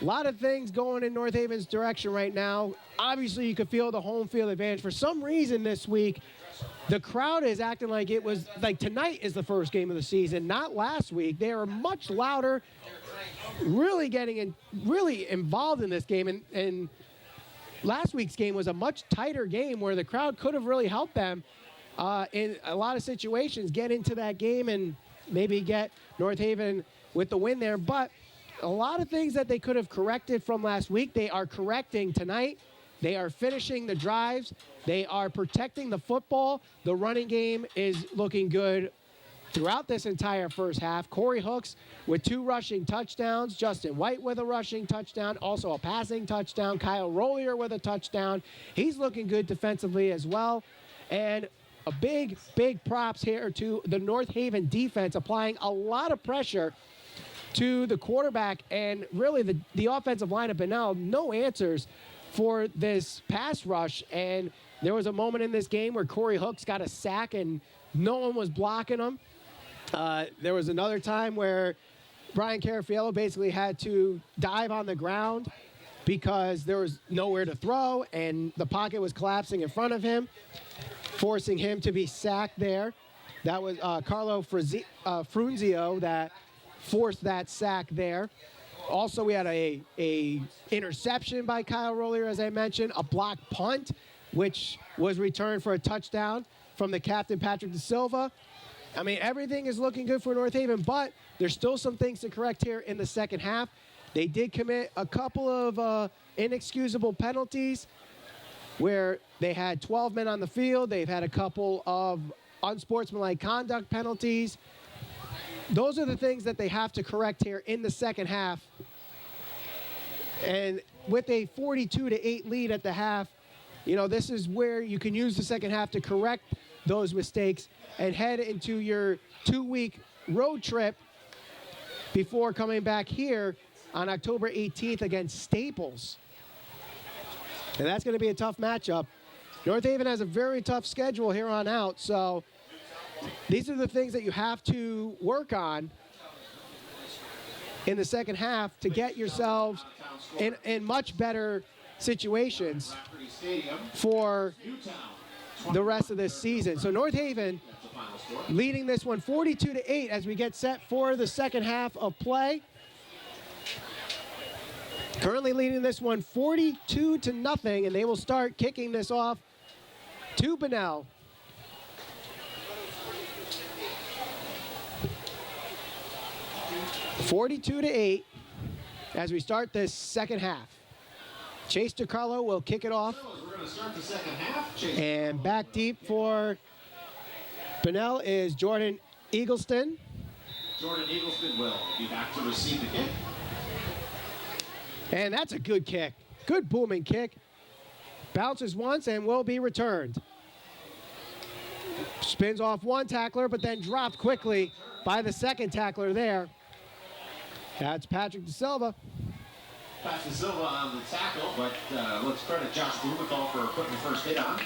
a lot of things going in North Haven's direction right now. Obviously, you could feel the home field advantage. For some reason this week, the crowd is acting like it was like tonight is the first game of the season, not last week. They are much louder, really really involved in this game. And last week's game was a much tighter game where the crowd could have really helped them in a lot of situations get into that game and maybe get North Haven with the win there. But a lot of things that they could have corrected from last week, they are correcting tonight. They are finishing the drives. They are protecting the football. The running game is looking good throughout this entire first half. Corey Hooks with 2 rushing touchdowns. Justin White with a rushing touchdown. Also a passing touchdown. Kyle Rollier with a touchdown. He's looking good defensively as well. And a big props here to the North Haven defense, applying a lot of pressure to the quarterback and really the offensive line of Bunnell. No answers for this pass rush. And there was a moment in this game where Corey Hooks got a sack and no one was blocking him. There was another time where Brian Carafiello basically had to dive on the ground because there was nowhere to throw and the pocket was collapsing in front of him, forcing him to be sacked there. That was Carlo Frunzio that forced that sack there. Also, we had a interception by Kyle Rollier, as I mentioned, a block punt, which was returned for a touchdown from the captain, Patrick De Silva. I mean, everything is looking good for North Haven, but there's still some things to correct here in the second half. They did commit a couple of inexcusable penalties where they had 12 men on the field. They've had a couple of unsportsmanlike conduct penalties. Those are the things that they have to correct here in the second half. And with a 42-8 lead at the half, you know, this is where you can use the second half to correct those mistakes and head into your 2-week road trip before coming back here on October 18th against Staples. And that's going to be a tough matchup. North Haven has a very tough schedule here on out, so these are the things that you have to work on in the second half to get yourselves in much better situations for the rest of this season. So North Haven leading this one 42-8 as we get set for the second half of play. Currently leading this one 42-0, and they will start kicking this off to Bunnell. (42-8) as we start this second half. Chase DiCarlo will kick it off. And back deep for Bunnell is Jordan Eagleston. Jordan Eagleston will be back to receive the kick. And that's a good kick. Good booming kick. Bounces once and will be returned. Spins off one tackler, but then dropped quickly by the second tackler there. That's Patrick De Silva. Pat De Silva on the tackle, but let's credit Josh Blumenthal for putting the first hit on.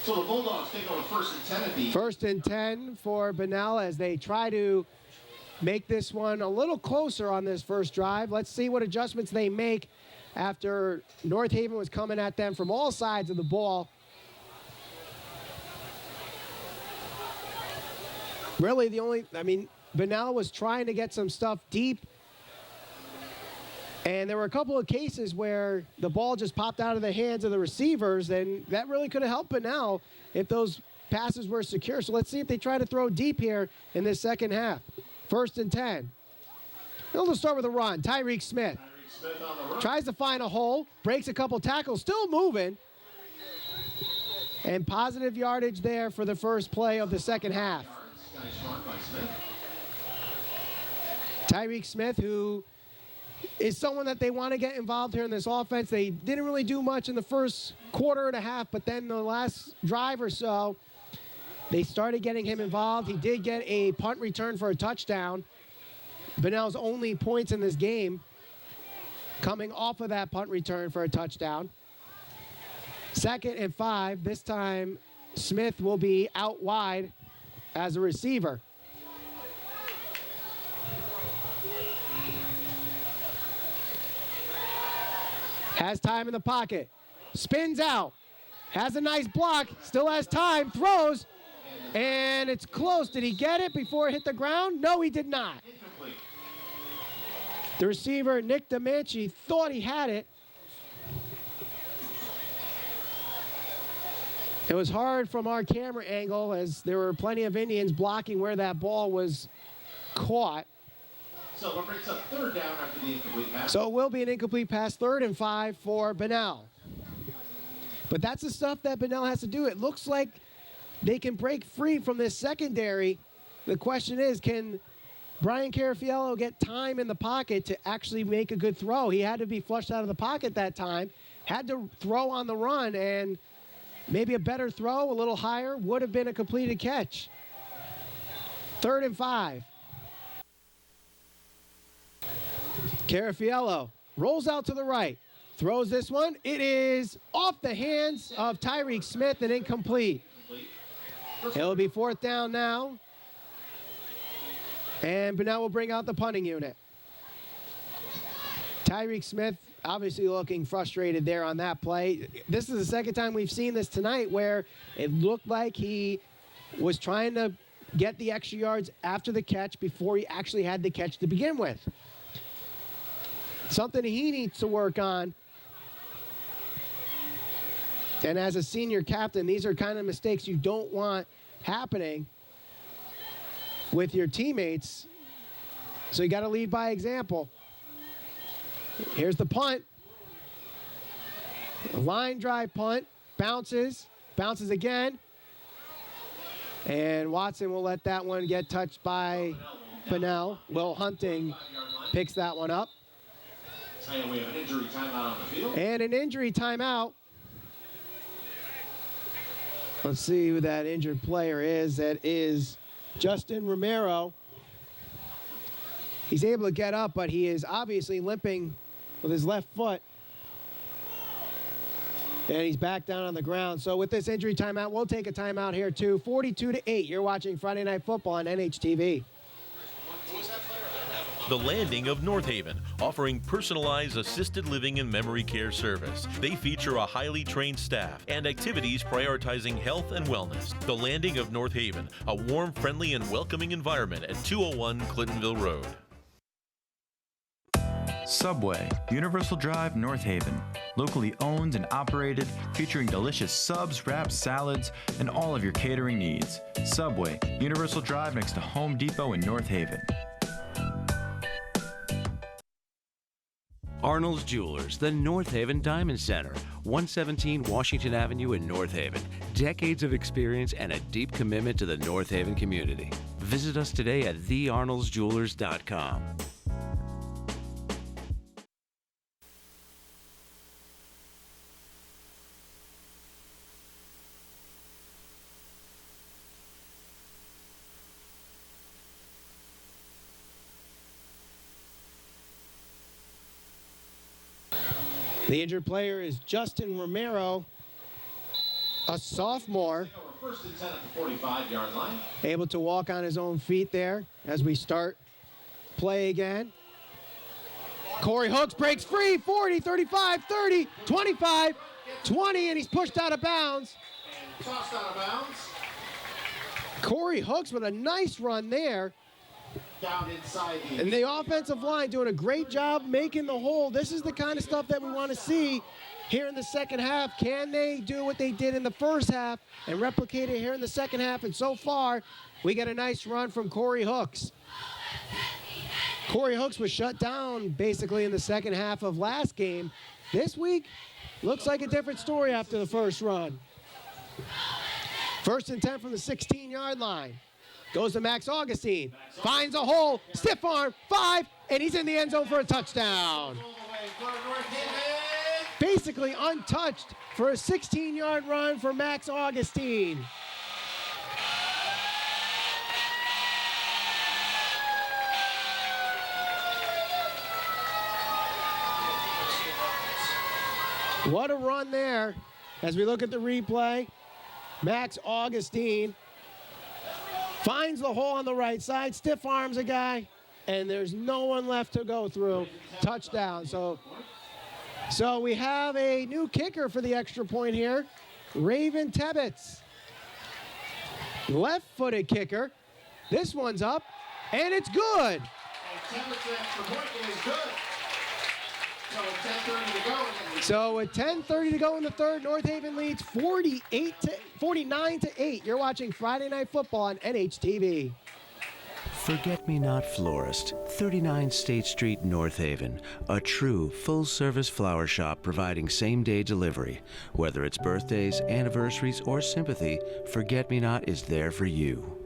So the Bulldogs take over 1st and 10 at the... 1st and 10 for Bunnell as they try to make this one a little closer on this first drive. Let's see what adjustments they make after North Haven was coming at them from all sides of the ball. Really Bunnell was trying to get some stuff deep And there were a couple of cases where the ball just popped out of the hands of the receivers, and that really could have helped Bunnell if those passes were secure. So let's see if they try to throw deep here in this second half. 1st and 10. They'll start with a run. Tyreek Smith tries to find a hole, breaks a couple tackles, still moving. And positive yardage there for the first play of the second half. Tyreek Smith, who is someone that they want to get involved here in this offense. They didn't really do much in the first quarter and a half, but then the last drive or so, they started getting him involved. He did get a punt return for a touchdown. Bunnell's only points in this game coming off of that punt return for a touchdown. 2nd and 5. This time, Smith will be out wide as a receiver. Has time in the pocket. Spins out. Has a nice block. Still has time. Throws. And it's close. Did he get it before it hit the ground? No, he did not. The receiver, Nick DeManchi, thought he had it. It was hard from our camera angle as there were plenty of Indians blocking where that ball was caught. So it brings up 3rd down after the incomplete pass. So it will be an incomplete pass, 3rd and 5 for Bunnell. But that's the stuff that Bunnell has to do. It looks like they can break free from this secondary. The question is, can Brian Carafiello get time in the pocket to actually make a good throw? He had to be flushed out of the pocket that time, had to throw on the run, and maybe a better throw, a little higher, would have been a completed catch. 3rd and 5. Carafiello rolls out to the right, throws this one. It is off the hands of Tyreek Smith and incomplete. It'll be 4th down now. And Bunnell will bring out the punting unit. Tyreek Smith obviously looking frustrated there on that play. This is the second time we've seen this tonight where it looked like he was trying to get the extra yards after the catch before he actually had the catch to begin with. Something he needs to work on. And as a senior captain, these are kind of mistakes you don't want happening with your teammates. So you got to lead by example. Here's the punt. Line drive punt. Bounces. Bounces again. And Watson will let that one get touched by Bunnell. Will Hunting picks that one up. And we have an injury timeout on the field. And an injury timeout. Let's see who that injured player is. That is Justin Romero. He's able to get up, but he is obviously limping with his left foot. And he's back down on the ground. So with this injury timeout, we'll take a timeout here too. 42-8. You're watching Friday Night Football on NHTV. The Landing of North Haven, offering personalized assisted living and memory care service. They feature a highly trained staff and activities prioritizing health and wellness. The Landing of North Haven, a warm, friendly, and welcoming environment at 201 Clintonville Road. Subway, Universal Drive, North Haven. Locally owned and operated, featuring delicious subs, wraps, salads, and all of your catering needs. Subway, Universal Drive next to Home Depot in North Haven. Arnold's Jewelers, the North Haven Diamond Center, 117 Washington Avenue in North Haven. Decades of experience and a deep commitment to the North Haven community. Visit us today at thearnoldsjewelers.com. The injured player is Justin Romero, a sophomore, First and 10 at the 45-yard line. able to walk on his own feet there as we start play again. Corey Hooks breaks free, 40, 35, 30, 25, 20, and he's pushed out of bounds. And tossed out of bounds. Corey Hooks with a nice run there. down inside the... And the offensive line doing a great job making the hole. This is the kind of stuff that we want to see here in the second half. Can they do what they did in the first half and replicate it here in the second half? And so far, we get a nice run from Corey Hooks. Corey Hooks was shut down basically in the second half of last game. This week, looks like a different story after the first run. 1st and 10 from the 16-yard line. Goes to Max Augustine. Finds a hole. Stiff arm. 5. And he's in the end zone for a touchdown. Basically untouched for a 16-yard run for Max Augustine. What a run there. As we look at the replay, Max Augustine finds the hole on the right side, stiff arms a guy, and there's no one left to go through. Touchdown. So we have a new kicker for the extra point here, Raven Tebbets. Left-footed kicker. This one's up, and it's good. And Tebbets' extra point is good. So with 10:30 to go. So with 10:30 to go in the third, North Haven leads 49-8. You're watching Friday Night Football on NHTV. Forget-Me-Not Florist, 39 State Street, North Haven. A true full-service flower shop providing same-day delivery. Whether it's birthdays, anniversaries, or sympathy, Forget-Me-Not is there for you.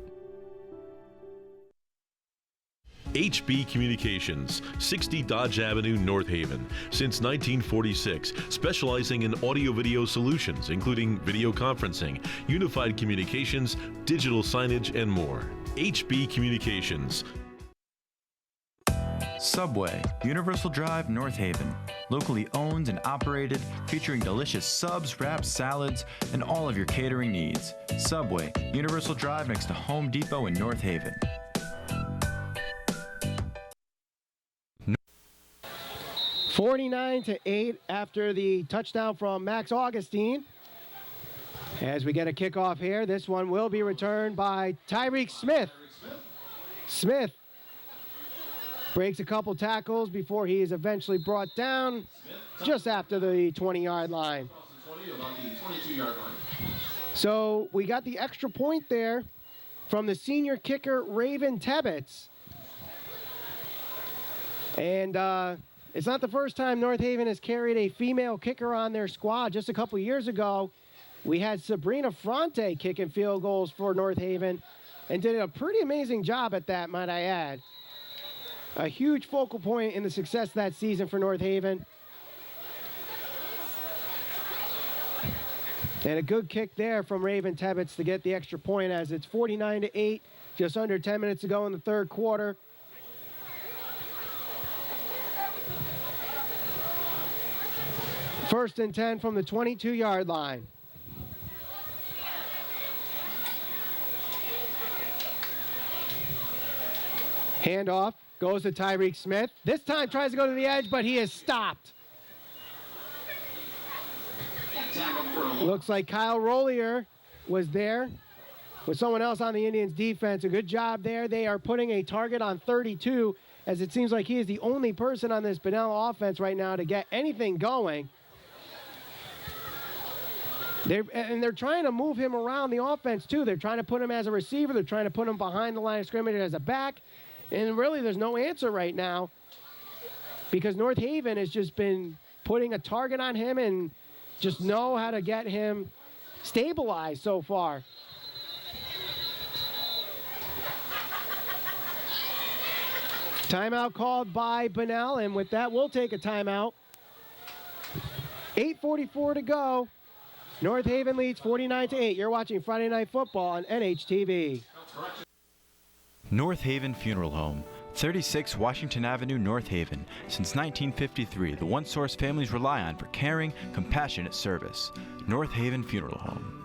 HB Communications, 60 Dodge Avenue, North Haven. Since 1946, specializing in audio-video solutions, including video conferencing, unified communications, digital signage, and more. HB Communications. Subway, Universal Drive, North Haven. Locally owned and operated, featuring delicious subs, wraps, salads, and all of your catering needs. Subway, Universal Drive next to Home Depot in North Haven. 49-8 after the touchdown from Max Augustine. As we get a kickoff here, this one will be returned by Tyreek Smith. Smith breaks a couple tackles before he is eventually brought down just after the 20-yard line. So we got the extra point there from the senior kicker, Raven Tebbets. And it's not the first time North Haven has carried a female kicker on their squad. Just a couple years ago, we had Sabrina Fronte kicking field goals for North Haven and did a pretty amazing job at that, might I add. A huge focal point in the success that season for North Haven. And a good kick there from Raven Tebbets to get the extra point as it's 49-8, just under 10 minutes to go in the third quarter. First and 10 from the 22-yard line. Handoff goes to Tyreek Smith. This time tries to go to the edge, but he is stopped. Looks like Kyle Rollier was there with someone else on the Indians defense. A good job there. They are putting a target on 32, as it seems like he is the only person on this Bunnell offense right now to get anything going. They're trying to move him around the offense, too. They're trying to put him as a receiver. They're trying to put him behind the line of scrimmage as a back. And really, there's no answer right now because North Haven has just been putting a target on him and just know how to get him stabilized so far. Timeout called by Bunnell, and with that, we'll take a timeout. 8:44 to go. North Haven leads 49-8. You're watching Friday Night Football on NHTV. North Haven Funeral Home, 36 Washington Avenue, North Haven. Since 1953, the one source families rely on for caring, compassionate service. North Haven Funeral Home.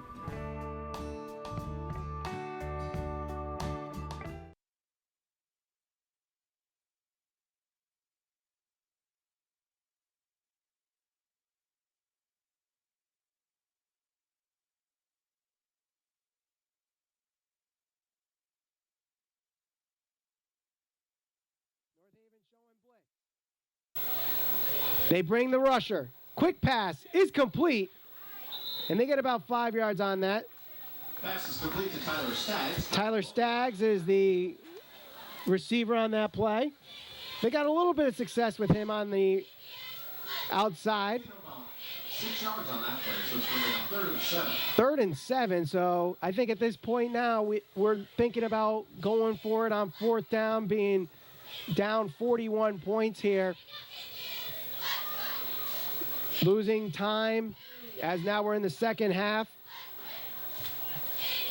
They bring the rusher. Quick pass is complete, and they get about 5 yards on that. Pass is complete to Tyler Staggs. Tyler Staggs is the receiver on that play. They got a little bit of success with him on the outside. 6 yards on that play, so it's going to be a 3rd and 7. 3rd and 7, so I think at this point now we're thinking about going for it on 4th down, being down 41 points here. Losing time as now we're in the second half.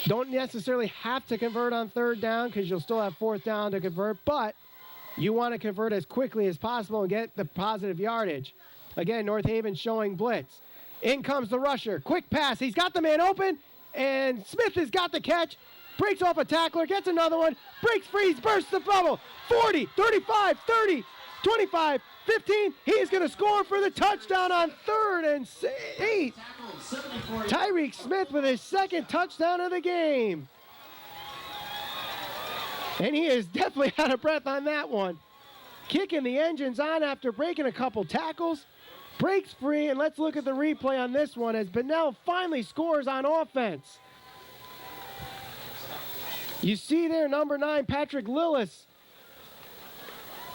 Don't necessarily have to convert on 3rd down because you'll still have 4th down to convert, but you want to convert as quickly as possible and get the positive yardage. Again, North Haven showing blitz. In comes the rusher. Quick pass. He's got the man open, and Smith has got the catch. Breaks off a tackler, gets another one, breaks free, bursts the bubble. 40, 35, 30, 25, 15. He is going to score for the touchdown on 3rd and 8. Tyreek Smith with his 2nd touchdown of the game. And he is definitely out of breath on that one. Kicking the engines on after breaking a couple tackles. Breaks free, and let's look at the replay on this one as Bunnell finally scores on offense. You see there, number 9, Patrick Lillis,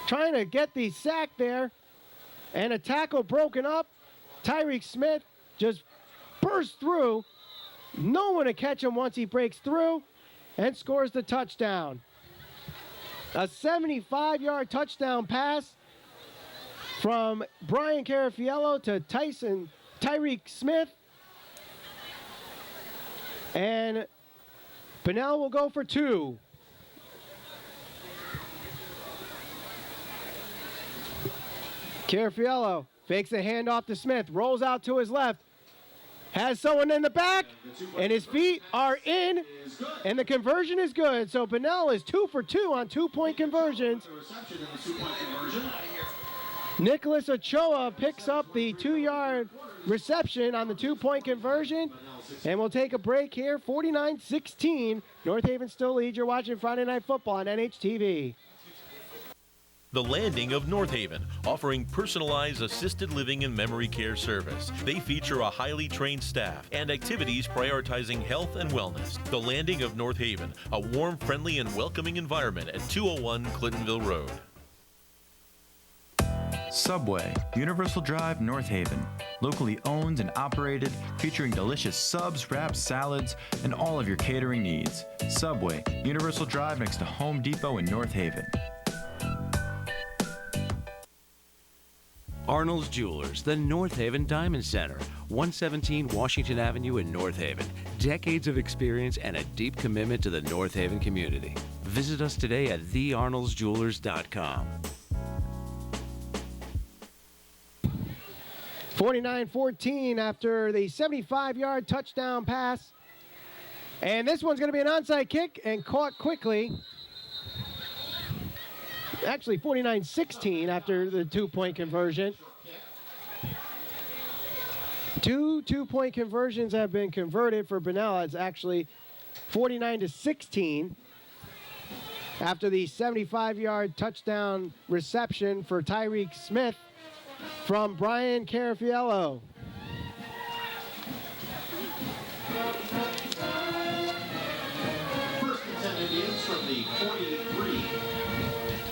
trying to get the sack there, and a tackle broken up. Tyreek Smith just bursts through. No one to catch him once he breaks through and scores the touchdown. A 75-yard touchdown pass from Brian Carafiello to Tyreek Smith. And Bunnell will go for 2. Carafiello fakes a handoff to Smith, rolls out to his left, has someone in the back, and his feet are in, and the conversion is good. So Bunnell is 2 for 2 on 2-point conversions. Nicholas Ochoa picks up the 2-yard reception on the 2-point conversion. And we'll take a break here. 49-16. North Haven still leads. You're watching Friday Night Football on NHTV. The Landing of North Haven, offering personalized assisted living and memory care service. They feature a highly trained staff and activities prioritizing health and wellness. The Landing of North Haven, a warm, friendly, and welcoming environment at 201 Clintonville Road. Subway, Universal Drive, North Haven. Locally owned and operated, featuring delicious subs, wraps, salads, and all of your catering needs. Subway, Universal Drive next to Home Depot in North Haven. Arnold's Jewelers, the North Haven Diamond Center, 117 Washington Avenue in North Haven. Decades of experience and a deep commitment to the North Haven community. Visit us today at thearnoldsjewelers.com. 49-14 after the 75-yard touchdown pass. And this one's going to be an onside kick and caught quickly. Actually, 49-16 after the 2-point conversion. 2 2-point conversions have been converted for Bunnell. It's actually 49-16 after the 75-yard touchdown reception for Tyreek Smith from Brian Carafiello. First and 10 Indians from the 43.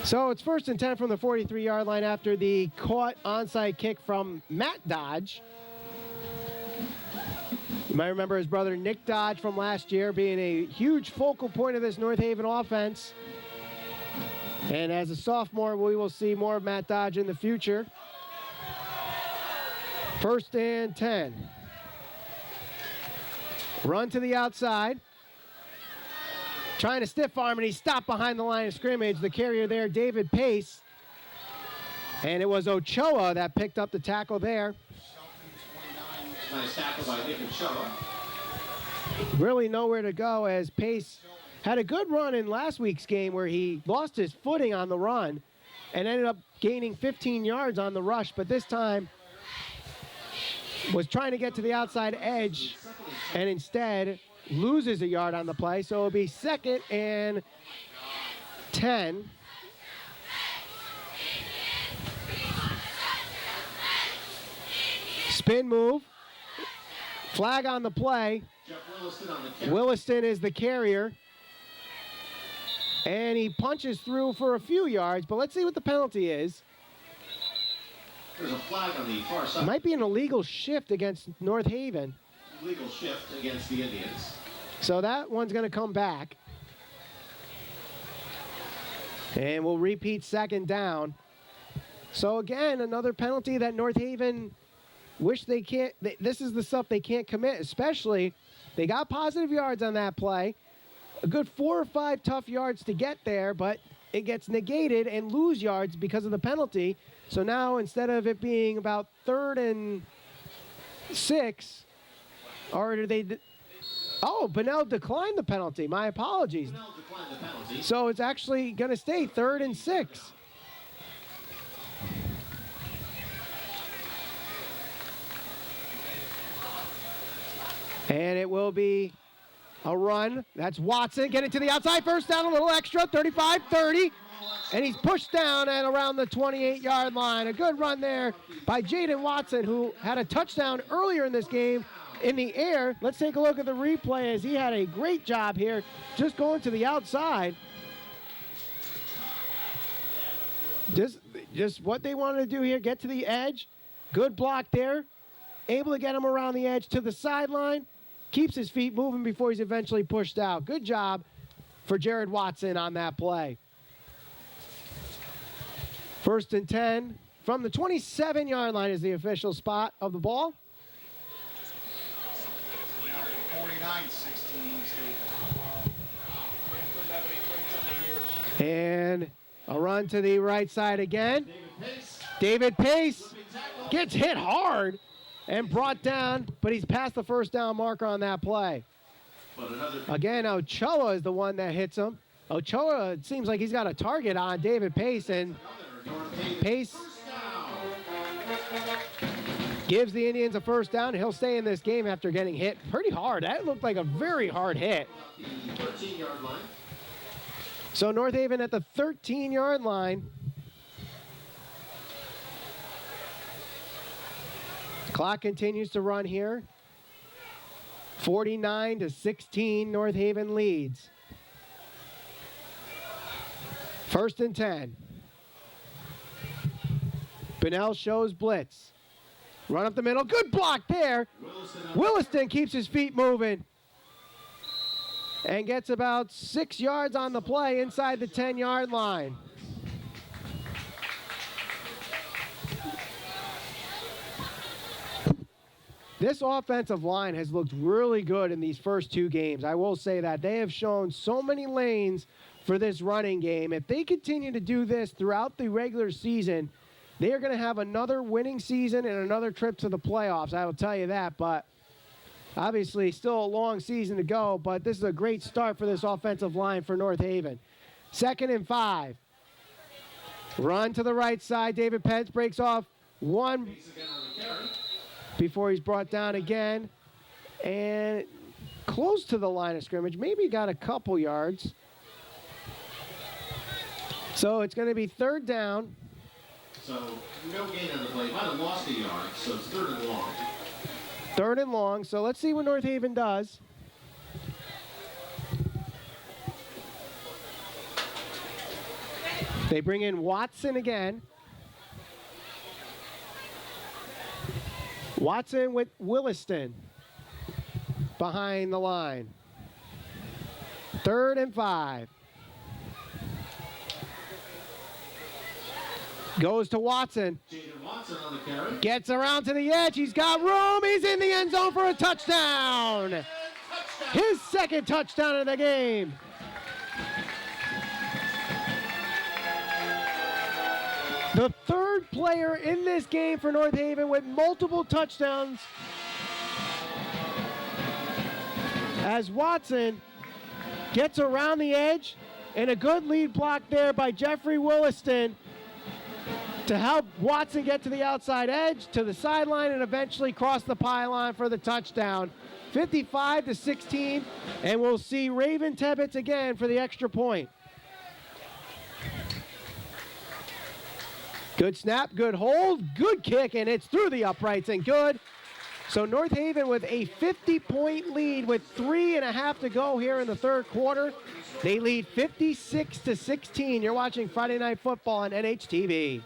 So it's 1st and 10 from the 43-yard line after the caught onside kick from Matt Dodge. You might remember his brother Nick Dodge from last year being a huge focal point of this North Haven offense. And as a sophomore, we will see more of Matt Dodge in the future. 1st and 10. Run to the outside. Trying to stiff arm, and he stopped behind the line of scrimmage. The carrier there, David Pace. And it was Ochoa that picked up the tackle there. Nice tackle by Nick Ochoa. Really nowhere to go as Pace had a good run in last week's game where he lost his footing on the run and ended up gaining 15 yards on the rush, but this time was trying to get to the outside edge and instead loses a yard on the play. So it'll be 2nd and 10. Spin move. Flag on the play. Jeff Williston on the carry. Williston is the carrier. And he punches through for a few yards, but let's see what the penalty is. There's a flag on the far side. Might be an illegal shift against North Haven. Illegal shift against the Indians. So that one's going to come back. And we'll repeat second down. So again, another penalty that North Haven wish they can't. This is the stuff they can't commit, especially they got positive yards on that play. A good 4 or 5 tough yards to get there, but it gets negated and lose yards because of the penalty. So now instead of it being about 3rd and 6, or did they? Oh, Bunnell declined the penalty. My apologies. Bunnell declined the penalty. So it's actually going to stay 3rd and 6. And it will be a run. That's Watson. Get it to the outside. First down, a little extra. 35-30. And he's pushed down at around the 28-yard line. A good run there by Jaden Watson, who had a touchdown earlier in this game in the air. Let's take a look at the replay as he had a great job here just going to the outside. Just what they wanted to do here, get to the edge. Good block there. Able to get him around the edge to the sideline. Keeps his feet moving before he's eventually pushed out. Good job for Jared Watson on that play. 1st and 10 from the 27-yard line is the official spot of the ball. 49-16. And a run to the right side again. David Pace gets hit hard and brought down, but he's past the first down marker on that play. Again, Ochoa is the one that hits him. Ochoa, it seems like he's got a target on David Pace, and Pace gives the Indians a first down. He'll stay in this game after getting hit pretty hard. That looked like a very hard hit. So North Haven at the 13-yard line. Clock continues to run here. 49-16, North Haven leads. 1st and 10. Bunnell shows blitz. Run up the middle. Good block there. Williston keeps his feet moving and gets about 6 yards on the play inside the 10-yard line. This offensive line has looked really good in these first 2 games. I will say that. They have shown so many lanes for this running game. If they continue to do this throughout the regular season, they are going to have another winning season and another trip to the playoffs. I will tell you that. But obviously still a long season to go, but this is a great start for this offensive line for North Haven. 2nd and 5. Run to the right side. David Pence breaks off one before he's brought down again. And close to the line of scrimmage. Maybe got a couple yards. So it's going to be 3rd down. So no gain on the play. Might have lost a yard, so it's 3rd and long. 3rd and long. So let's see what North Haven does. They bring in Watson again. Watson with Williston behind the line. 3rd and 5. Goes to Watson. Jaden Watson on the carry. Gets around to the edge. He's got room. He's in the end zone for a touchdown. His 2nd touchdown of the game. The 3rd player in this game for North Haven with multiple touchdowns. As Watson gets around the edge, and a good lead block there by Jeffrey Williston to help Watson get to the outside edge, to the sideline, and eventually cross the pylon for the touchdown. 55-16, and we'll see Raven Tebbets again for the extra point. Good Good snap, good hold, good kick, and it's through the uprights and good. So North Haven with a 50-point lead with 3.5 to go here in the third quarter. They lead 56-16. You're watching Friday Night Football on NHTV.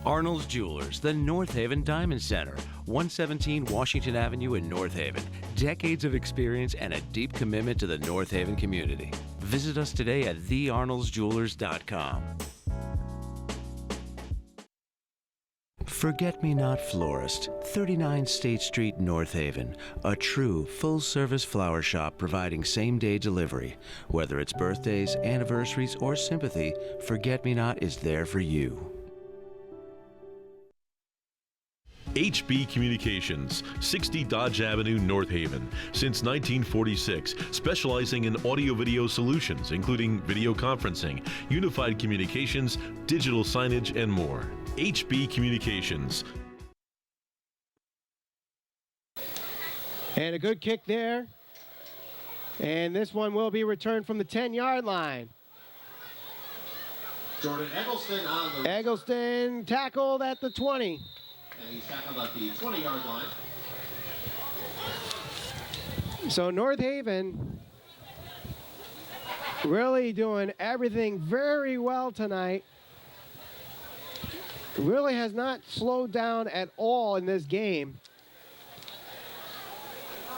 Arnold's Jewelers, the North Haven Diamond Center, 117 Washington Avenue in North Haven. Decades of experience and a deep commitment to the North Haven community. Visit us today at thearnoldsjewelers.com. Forget-Me-Not Florist, 39 State Street, North Haven. A true, full-service flower shop providing same-day delivery. Whether it's birthdays, anniversaries, or sympathy, Forget-Me-Not is there for you. HB Communications, 60 Dodge Avenue, North Haven. Since 1946, specializing in audio-video solutions, including video conferencing, unified communications, digital signage, and more. HB Communications. And a good kick there. And this one will be returned from the 10-yard line. Jordan Eggleston on the... Eggleston tackled at the 20. And he's tackled at the 20-yard line. So North Haven really doing everything very well tonight. Really has not slowed down at all in this game.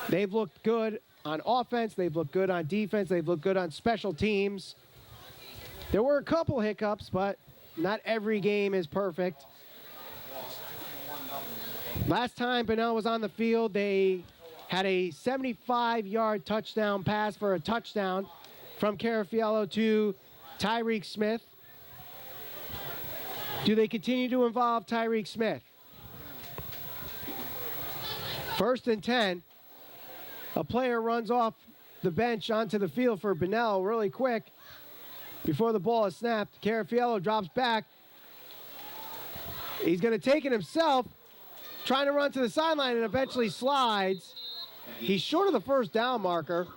They've looked good on offense. They've looked good on defense. They've looked good on special teams. There were a couple hiccups, but not every game is perfect. Last time Bunnell was on the field, they had a 75-yard touchdown pass for a touchdown from Carafiello to Tyreek Smith. Do they continue to involve Tyreek Smith? 1st and 10. A player runs off the bench onto the field for Bunnell really quick before the ball is snapped. Carafiello drops back. He's going to take it himself, trying to run to the sideline and eventually slides. He's short of the first down marker.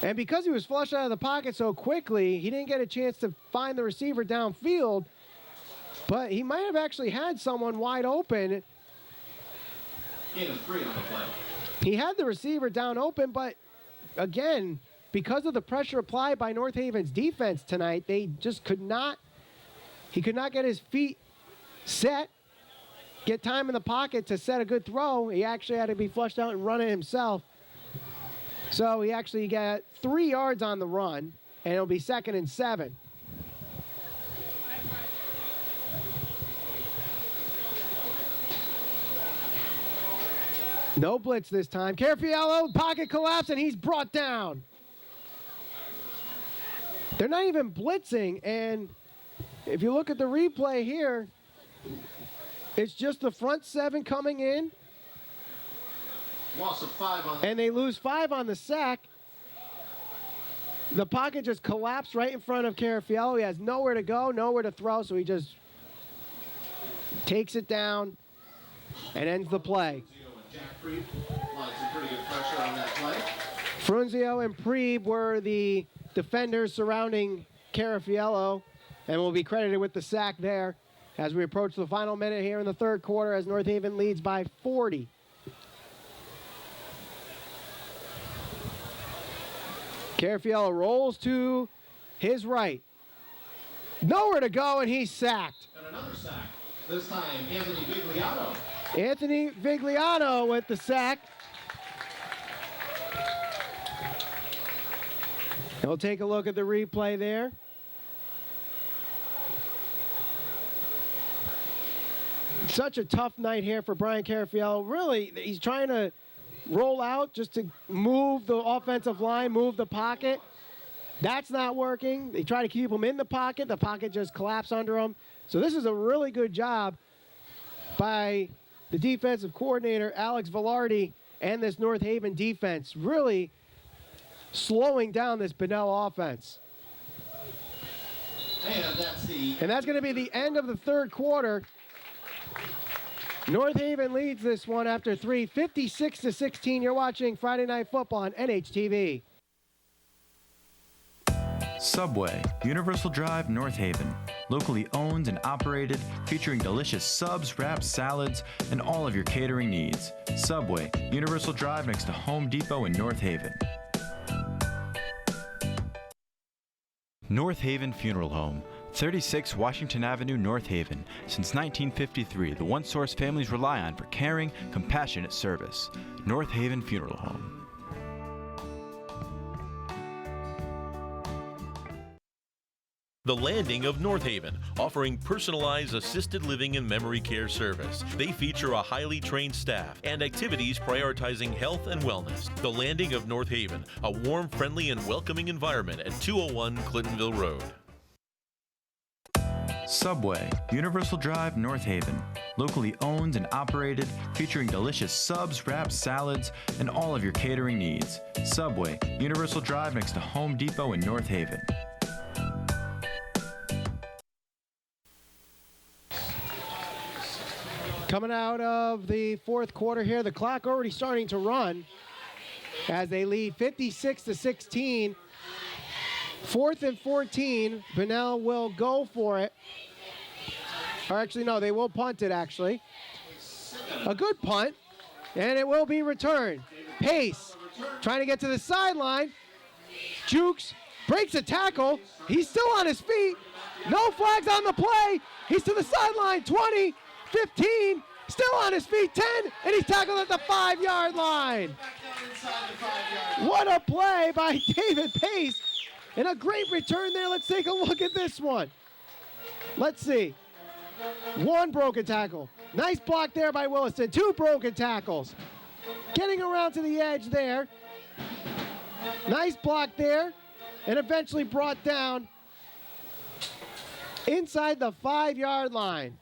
And because he was flushed out of the pocket so quickly, he didn't get a chance to find the receiver downfield. But he might have actually had someone wide open. Gain of 3 on the play. He had the receiver down open, but again, because of the pressure applied by North Haven's defense tonight, they just could not get his feet set, get time in the pocket to set a good throw. He actually had to be flushed out and run it himself. So he actually got 3 yards on the run, and it'll be 2nd and 7. No blitz this time. Carafiello, pocket collapse, and he's brought down. They're not even blitzing, and if you look at the replay here, it's just the front 7 coming in. Loss of 5 on and they lose 5 on the sack. The pocket just collapsed right in front of Carafiello. He has nowhere to go, nowhere to throw, so he just takes it down and ends the play. Frunzio and Preeb were the defenders surrounding Carafiello and will be credited with the sack there as we approach the final minute here in the third quarter as North Haven leads by 40. Carafiello rolls to his right. Nowhere to go, and he's sacked. And another sack. This time, Anthony Vigliano. Anthony Vigliano with the sack. And we'll take a look at the replay there. Such a tough night here for Brian Carafiello. Really, he's trying to roll out just to move the offensive line, move the pocket. That's not working. They try to keep him in the pocket. The pocket just collapsed under him. So this is a really good job by the defensive coordinator, Alex Velarde, and this North Haven defense, really slowing down this Bunnell offense. And that's going to be the end of the third quarter. North Haven leads this one after 3, 56-16. You're watching Friday Night Football on NHTV. Subway, Universal Drive, North Haven. Locally owned and operated, featuring delicious subs, wraps, salads, and all of your catering needs. Subway, Universal Drive next to Home Depot in North Haven. North Haven Funeral Home, 36 Washington Avenue, North Haven. Since 1953, the one source families rely on for caring, compassionate service. North Haven Funeral Home. The Landing of North Haven, offering personalized assisted living and memory care service. They feature a highly trained staff and activities prioritizing health and wellness. The Landing of North Haven, a warm, friendly, and welcoming environment at 201 Clintonville Road. Subway, Universal Drive, North Haven. Locally owned and operated, featuring delicious subs, wraps, salads, and all of your catering needs. Subway, Universal Drive next to Home Depot in North Haven. Coming out of the fourth quarter here, the clock already starting to run as they lead 56-16. 4th and 14, Bunnell will go for it. Or actually, no, they will punt it, actually. A good punt, and it will be returned. Pace, trying to get to the sideline. Jukes, breaks a tackle. He's still on his feet. No flags on the play. He's to the sideline, 20. 15, still on his feet, 10, and he's tackled at the 5-yard line. What a play by David Pace, and a great return there. Let's take a look at this one. Let's see. 1 broken tackle. Nice block there by Williston. 2 broken tackles. Getting around to the edge there. Nice block there, and eventually brought down inside the 5-yard line.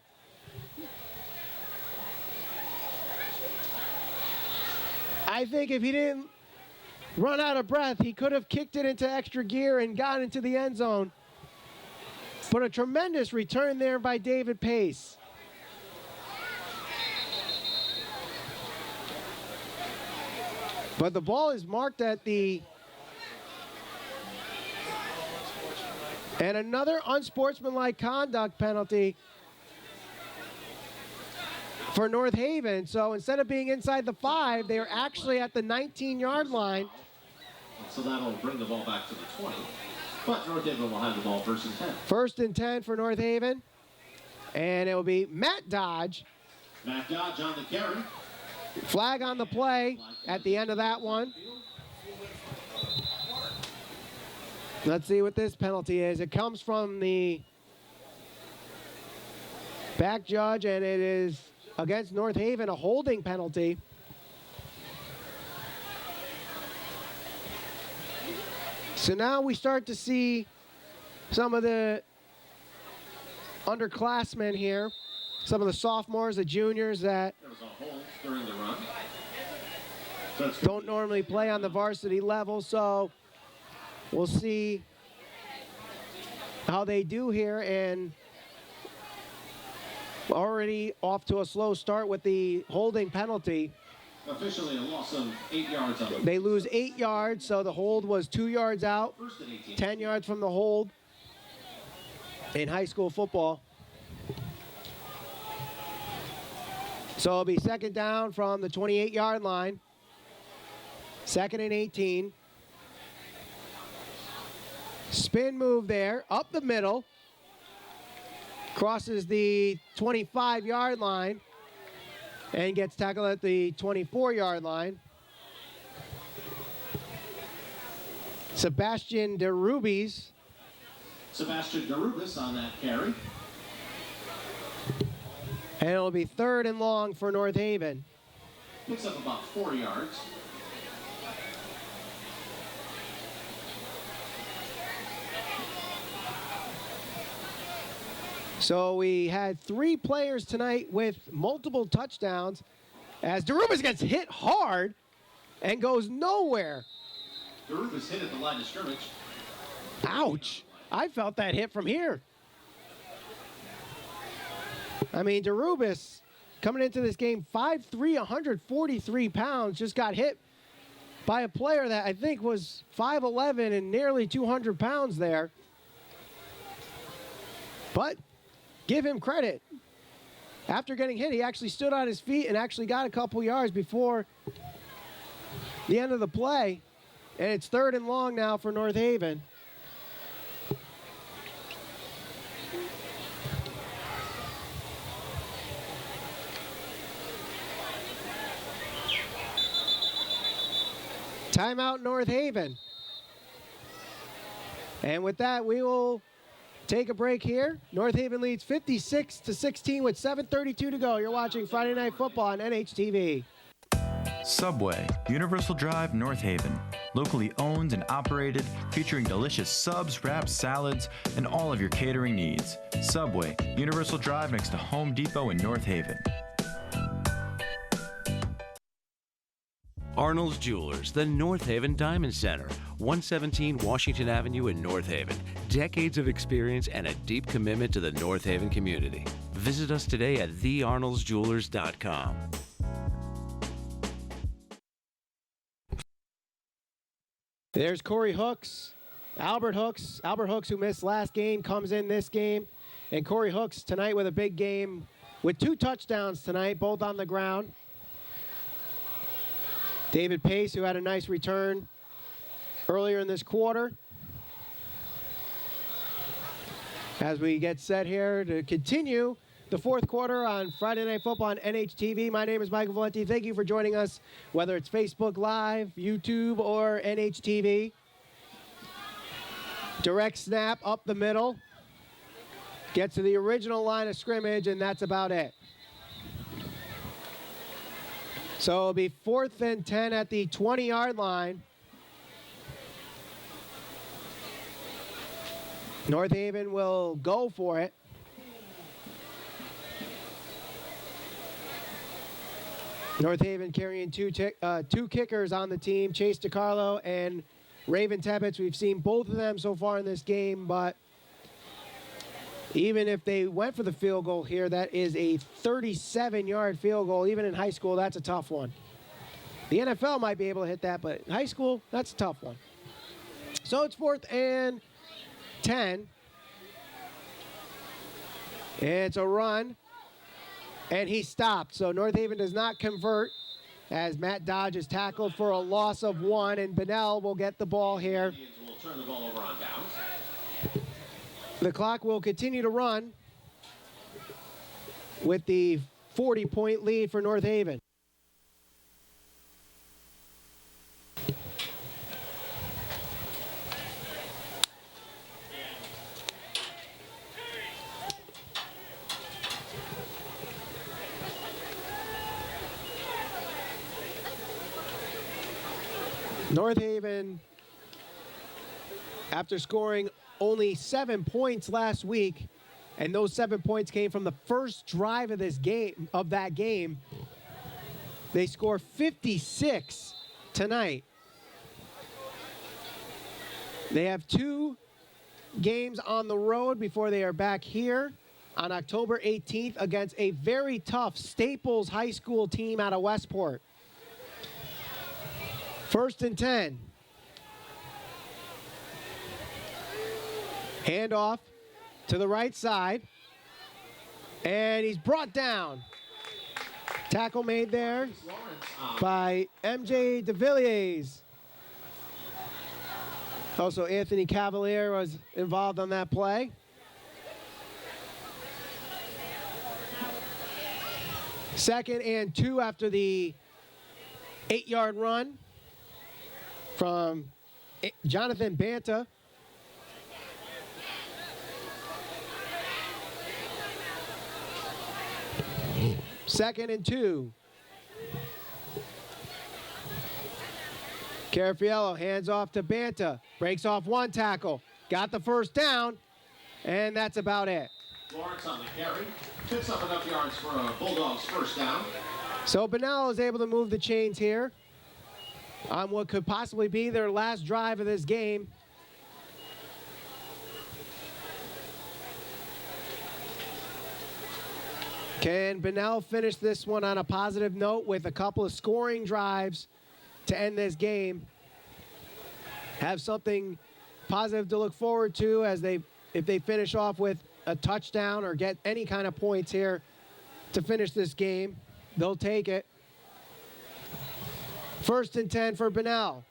I think if he didn't run out of breath, he could have kicked it into extra gear and got into the end zone. But a tremendous return there by David Pace. But the ball is marked at the... And another unsportsmanlike conduct penalty for North Haven. So instead of being inside the 5, they are actually at the 19-yard line. So that'll bring the ball back to the 20. But North Haven will have the ball 1st and 10. 1st and 10 for North Haven. And it will be Matt Dodge. Matt Dodge on the carry. Flag on the play at the end of that one. Let's see what this penalty is. It comes from the back judge, and it is against North Haven, a holding penalty. So now we start to see some of the underclassmen here, some of the sophomores, the juniors that There was a hold during the run. don't normally play on the varsity level, so we'll see how they do here. And already off to a slow start with the holding penalty. Officially a loss of 8 yards on the They lose 8 yards, so the hold was 2 yards out, 1st and 18. 10 yards from the hold in high school football. So it'll be 2nd down from the 28-yard line. 2nd and 18. Spin move there, up the middle. Crosses the 25-yard line and gets tackled at the 24-yard line. Sebastian DeRubis. Sebastian Garubis on that carry. And it'll be 3rd and long for North Haven. Picks up about 4 yards. So we had 3 players tonight with multiple touchdowns as DeRubis gets hit hard and goes nowhere. Garubis hit at the line of scrimmage. Ouch. I felt that hit from here. I mean, DeRubis coming into this game 5'3", 143 pounds, just got hit by a player that I think was 5'11" and nearly 200 pounds there. But give him credit. After getting hit, he actually stood on his feet and actually got a couple yards before the end of the play. And it's 3rd and long now for North Haven. Timeout, North Haven. And with that, we will take a break here. North Haven leads 56-16 with 7:32 to go. You're watching Friday Night Football on NHTV. Subway, Universal Drive, North Haven. Locally owned and operated, featuring delicious subs, wraps, salads, and all of your catering needs. Subway, Universal Drive next to Home Depot in North Haven. Arnold's Jewelers, the North Haven Diamond Center, 117 Washington Avenue in North Haven. Decades of experience and a deep commitment to the North Haven community. Visit us today at thearnoldsjewelers.com. There's Corey Hooks, Albert Hooks. Albert Hooks, who missed last game, comes in this game. And Corey Hooks tonight with a big game with 2 touchdowns tonight, both on the ground. David Pace, who had a nice return earlier in this quarter. As we get set here to continue the 4th quarter on Friday Night Football on NHTV. My name is Michael Valenti. Thank you for joining us, whether it's Facebook Live, YouTube, or NHTV. Direct snap up the middle. Gets to the original line of scrimmage, and that's about it. So it'll be 4th and 10 at the 20-yard line. North Haven will go for it. North Haven carrying two kickers on the team, Chase DiCarlo and Raven Tebbets. We've seen both of them so far in this game, but even if they went for the field goal here, that is a 37-yard field goal. Even in high school, that's a tough one. The NFL might be able to hit that, but in high school, that's a tough one. So it's 4th and 10. It's a run, and he stopped. So North Haven does not convert as Matt Dodge is tackled for a loss of 1, and Bunnell will get the ball here. We'll turn the ball over on downs. The clock will continue to run with the 40-point lead for North Haven. North Haven, after scoring only 7 points last week, and those 7 points came from the first drive of that game, they score 56 tonight. They have 2 games on the road before they are back here on October 18th against a very tough Staples High School team out of Westport. 1st and 10. Handoff to the right side. And he's brought down. Tackle made there by MJ DeVilliers. Also, Anthony Cavalier was involved on that play. Second and 2 after the 8-yard run from Jonathan Banta. Second and 2. Carafiello hands off to Banta. Breaks off 1 tackle. Got the first down, and that's about it. Lawrence on the carry. Picks up enough yards for a Bulldogs first down. So Bunnell is able to move the chains here on what could possibly be their last drive of this game. Can Bunnell finish this one on a positive note with a couple of scoring drives to end this game, have something positive to look forward to if they finish off with a touchdown or get any kind of points here to finish this game. They'll take it. 1st and 10 for Bunnell.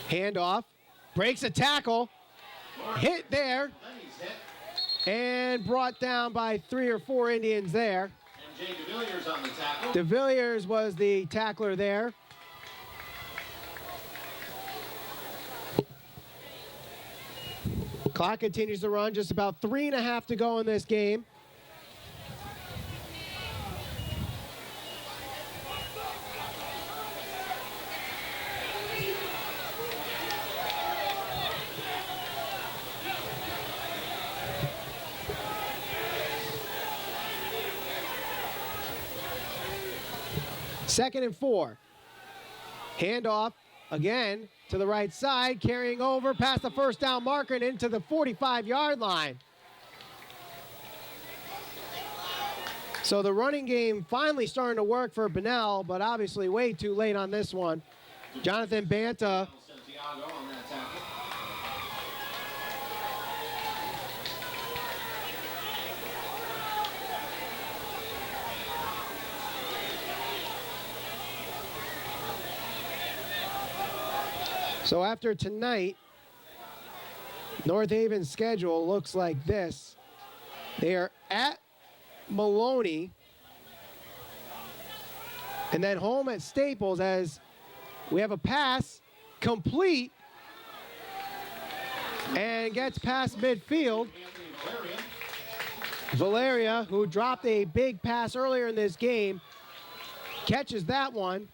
Handoff. Breaks a tackle. Hit there. And brought down by 3 or 4 Indians there. And Jay DeVilliers on the tackle. DeVilliers was the tackler there. Clock continues to run. Just about 3.5 to go in this game. Second and 4. Handoff again to the right side, carrying over past the first down marker and into the 45-yard line. So the running game finally starting to work for Bunnell, but obviously way too late on this one. Jonathan Banta. Santiago on that tackle. So after tonight, North Haven's schedule looks like this. They are at Maloney and then home at Staples as we have a pass complete and gets past midfield. Valeria, who dropped a big pass earlier in this game, catches that one.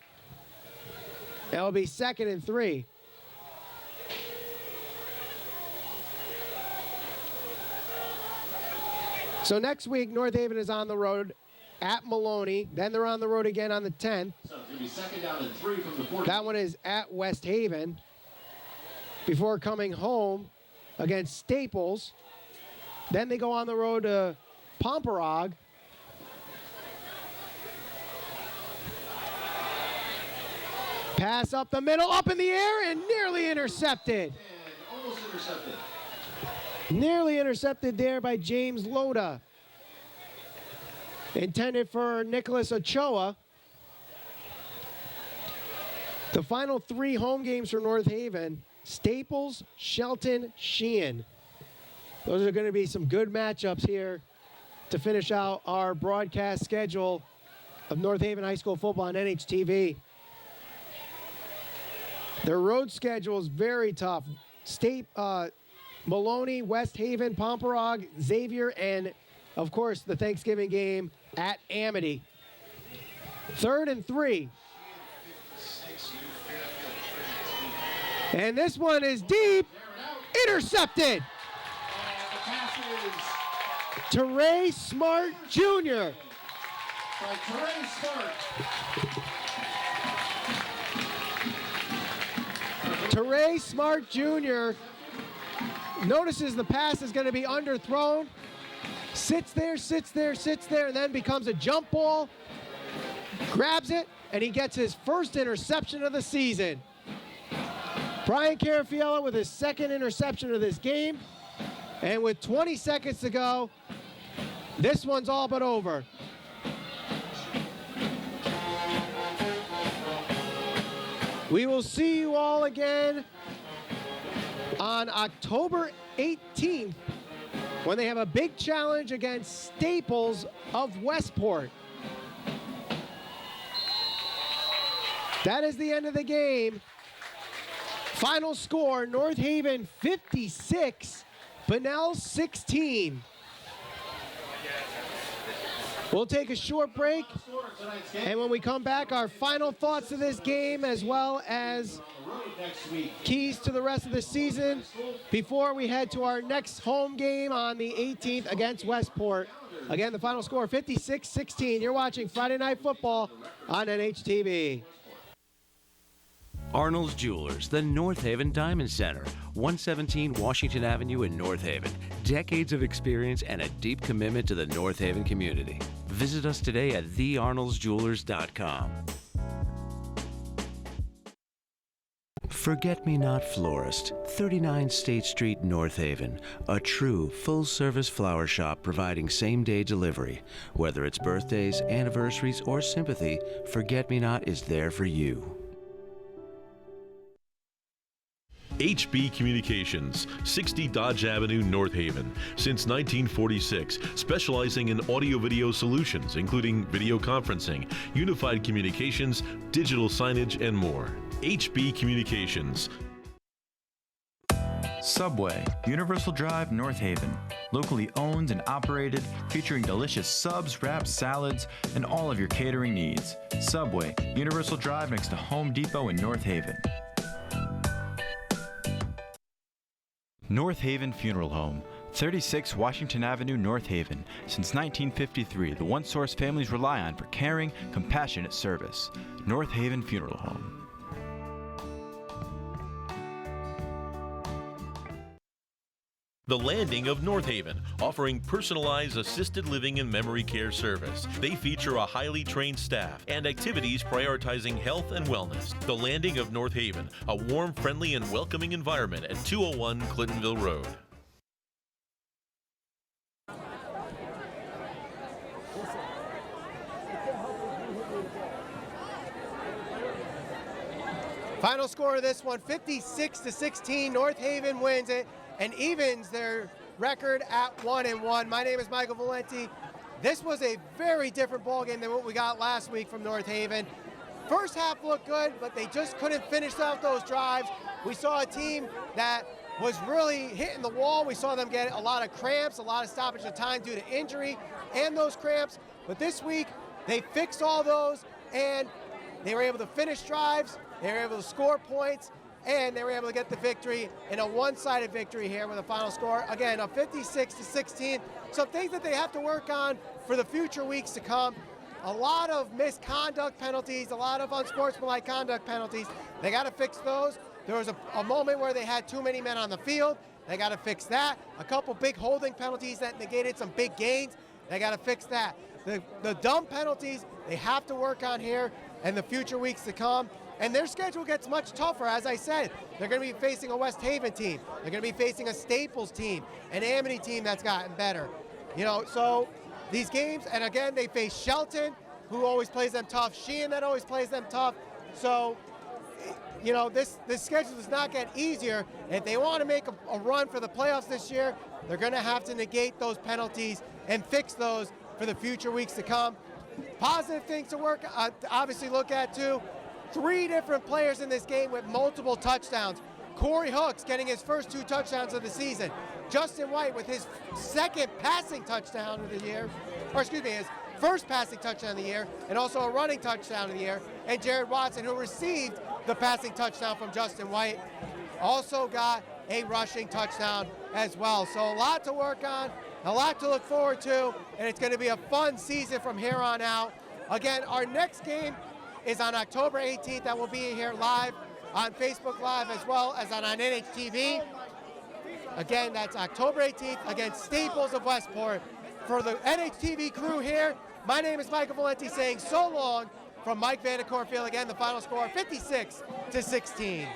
That'll be 2nd and 3. So next week, North Haven is on the road at Maloney. Then they're on the road again on the 10th. So it's going to be 2nd down and 3 from the 40. That one is at West Haven before coming home against Staples. Then they go on the road to Pomperog. Pass up the middle, up in the air, and nearly intercepted. And almost intercepted. Nearly intercepted there by James Loda. Intended for Nicholas Ochoa. The final 3 home games for North Haven: Staples, Shelton, Sheehan. Those are going to be some good matchups here to finish out our broadcast schedule of North Haven High School football on NHTV. Their road schedule is very tough. Maloney, West Haven, Pomperog, Xavier, and, of course, the Thanksgiving game at Amity. 3rd and 3. And this one is deep. Intercepted. And the pass is Teray Smart Jr. by Teray Smart. Teray Smart Jr. notices the pass is going to be underthrown. Sits there, and then becomes a jump ball. Grabs it, and he gets his first interception of the season. Brian Carafiello with his 2nd interception of this game. And with 20 seconds to go, this one's all but over. We will see you all again on October 18th when they have a big challenge against Staples of Westport. That is the end of the game. Final score, North Haven 56, Bunnell 16. We'll take a short break, and when we come back, our final thoughts of this game as well as keys to the rest of the season before we head to our next home game on the 18th against Westport. Again, the final score, 56-16. You're watching Friday Night Football on NHTV. Arnold's Jewelers, the North Haven Diamond Center, 117 Washington Avenue in North Haven. Decades of experience and a deep commitment to the North Haven community. Visit us today at thearnoldsjewelers.com. Forget-Me-Not Florist, 39 State Street, North Haven. A true full-service flower shop providing same-day delivery. Whether it's birthdays, anniversaries, or sympathy, Forget-Me-Not is there for you. HB Communications, 60 Dodge Avenue, North Haven. Since 1946, specializing in audio-video solutions, including video conferencing, unified communications, digital signage, and more. HB Communications. Subway, Universal Drive, North Haven. Locally owned and operated, featuring delicious subs, wraps, salads, and all of your catering needs. Subway, Universal Drive next to Home Depot in North Haven. North Haven Funeral Home, 36 Washington Avenue, North Haven. Since 1953, the one source families rely on for caring, compassionate service. North Haven Funeral Home. The Landing of North Haven, offering personalized assisted living and memory care service. They feature a highly trained staff and activities prioritizing health and wellness. The Landing of North Haven, a warm, friendly, and welcoming environment at 201 Clintonville Road. Final score of this one, 56-16. North Haven wins it and evens their record at 1-1. My name is Michael Valenti. This was a very different ball game than what we got last week from North Haven. First half looked good, but they just couldn't finish out those drives. We saw a team that was really hitting the wall. We saw them get a lot of cramps, a lot of stoppage of time due to injury and those cramps. But this week, they fixed all those, and they were able to finish drives, they were able to score points, and they were able to get the victory in a one-sided victory here with a final score, again, of 56-16. Some things that they have to work on for the future weeks to come. A lot of misconduct penalties, a lot of unsportsmanlike conduct penalties. They got to fix those. There was a moment where they had too many men on the field. They got to fix that. A couple big holding penalties that negated some big gains. They got to fix that. The dumb penalties, they have to work on here in the future weeks to come. And their schedule gets much tougher. As I said, they're going to be facing a West Haven team. They're going to be facing a Staples team, an Amity team that's gotten better. You know, so these games, and again, they face Shelton, who always plays them tough. Sheehan, that always plays them tough. So, you know, this schedule does not get easier. If they want to make a run for the playoffs this year, they're going to have to negate those penalties and fix those for the future weeks to come. Positive things to work, obviously look at too. 3 different players in this game with multiple touchdowns. Corey Hooks getting his first 2 touchdowns of the season. Justin White with his second passing touchdown of the year, or excuse me, his first passing touchdown of the year, and also a running touchdown of the year. And Jared Watson, who received the passing touchdown from Justin White, also got a rushing touchdown as well. So a lot to work on, a lot to look forward to, and it's going to be a fun season from here on out. Again, our next game is on October 18th. That will be here live on Facebook Live as well as on NHTV. Again, that's October 18th against Staples of Westport. For the NHTV crew here, my name is Michael Valenti saying so long from Mike Vandercornfield. Again, the final score 56-16.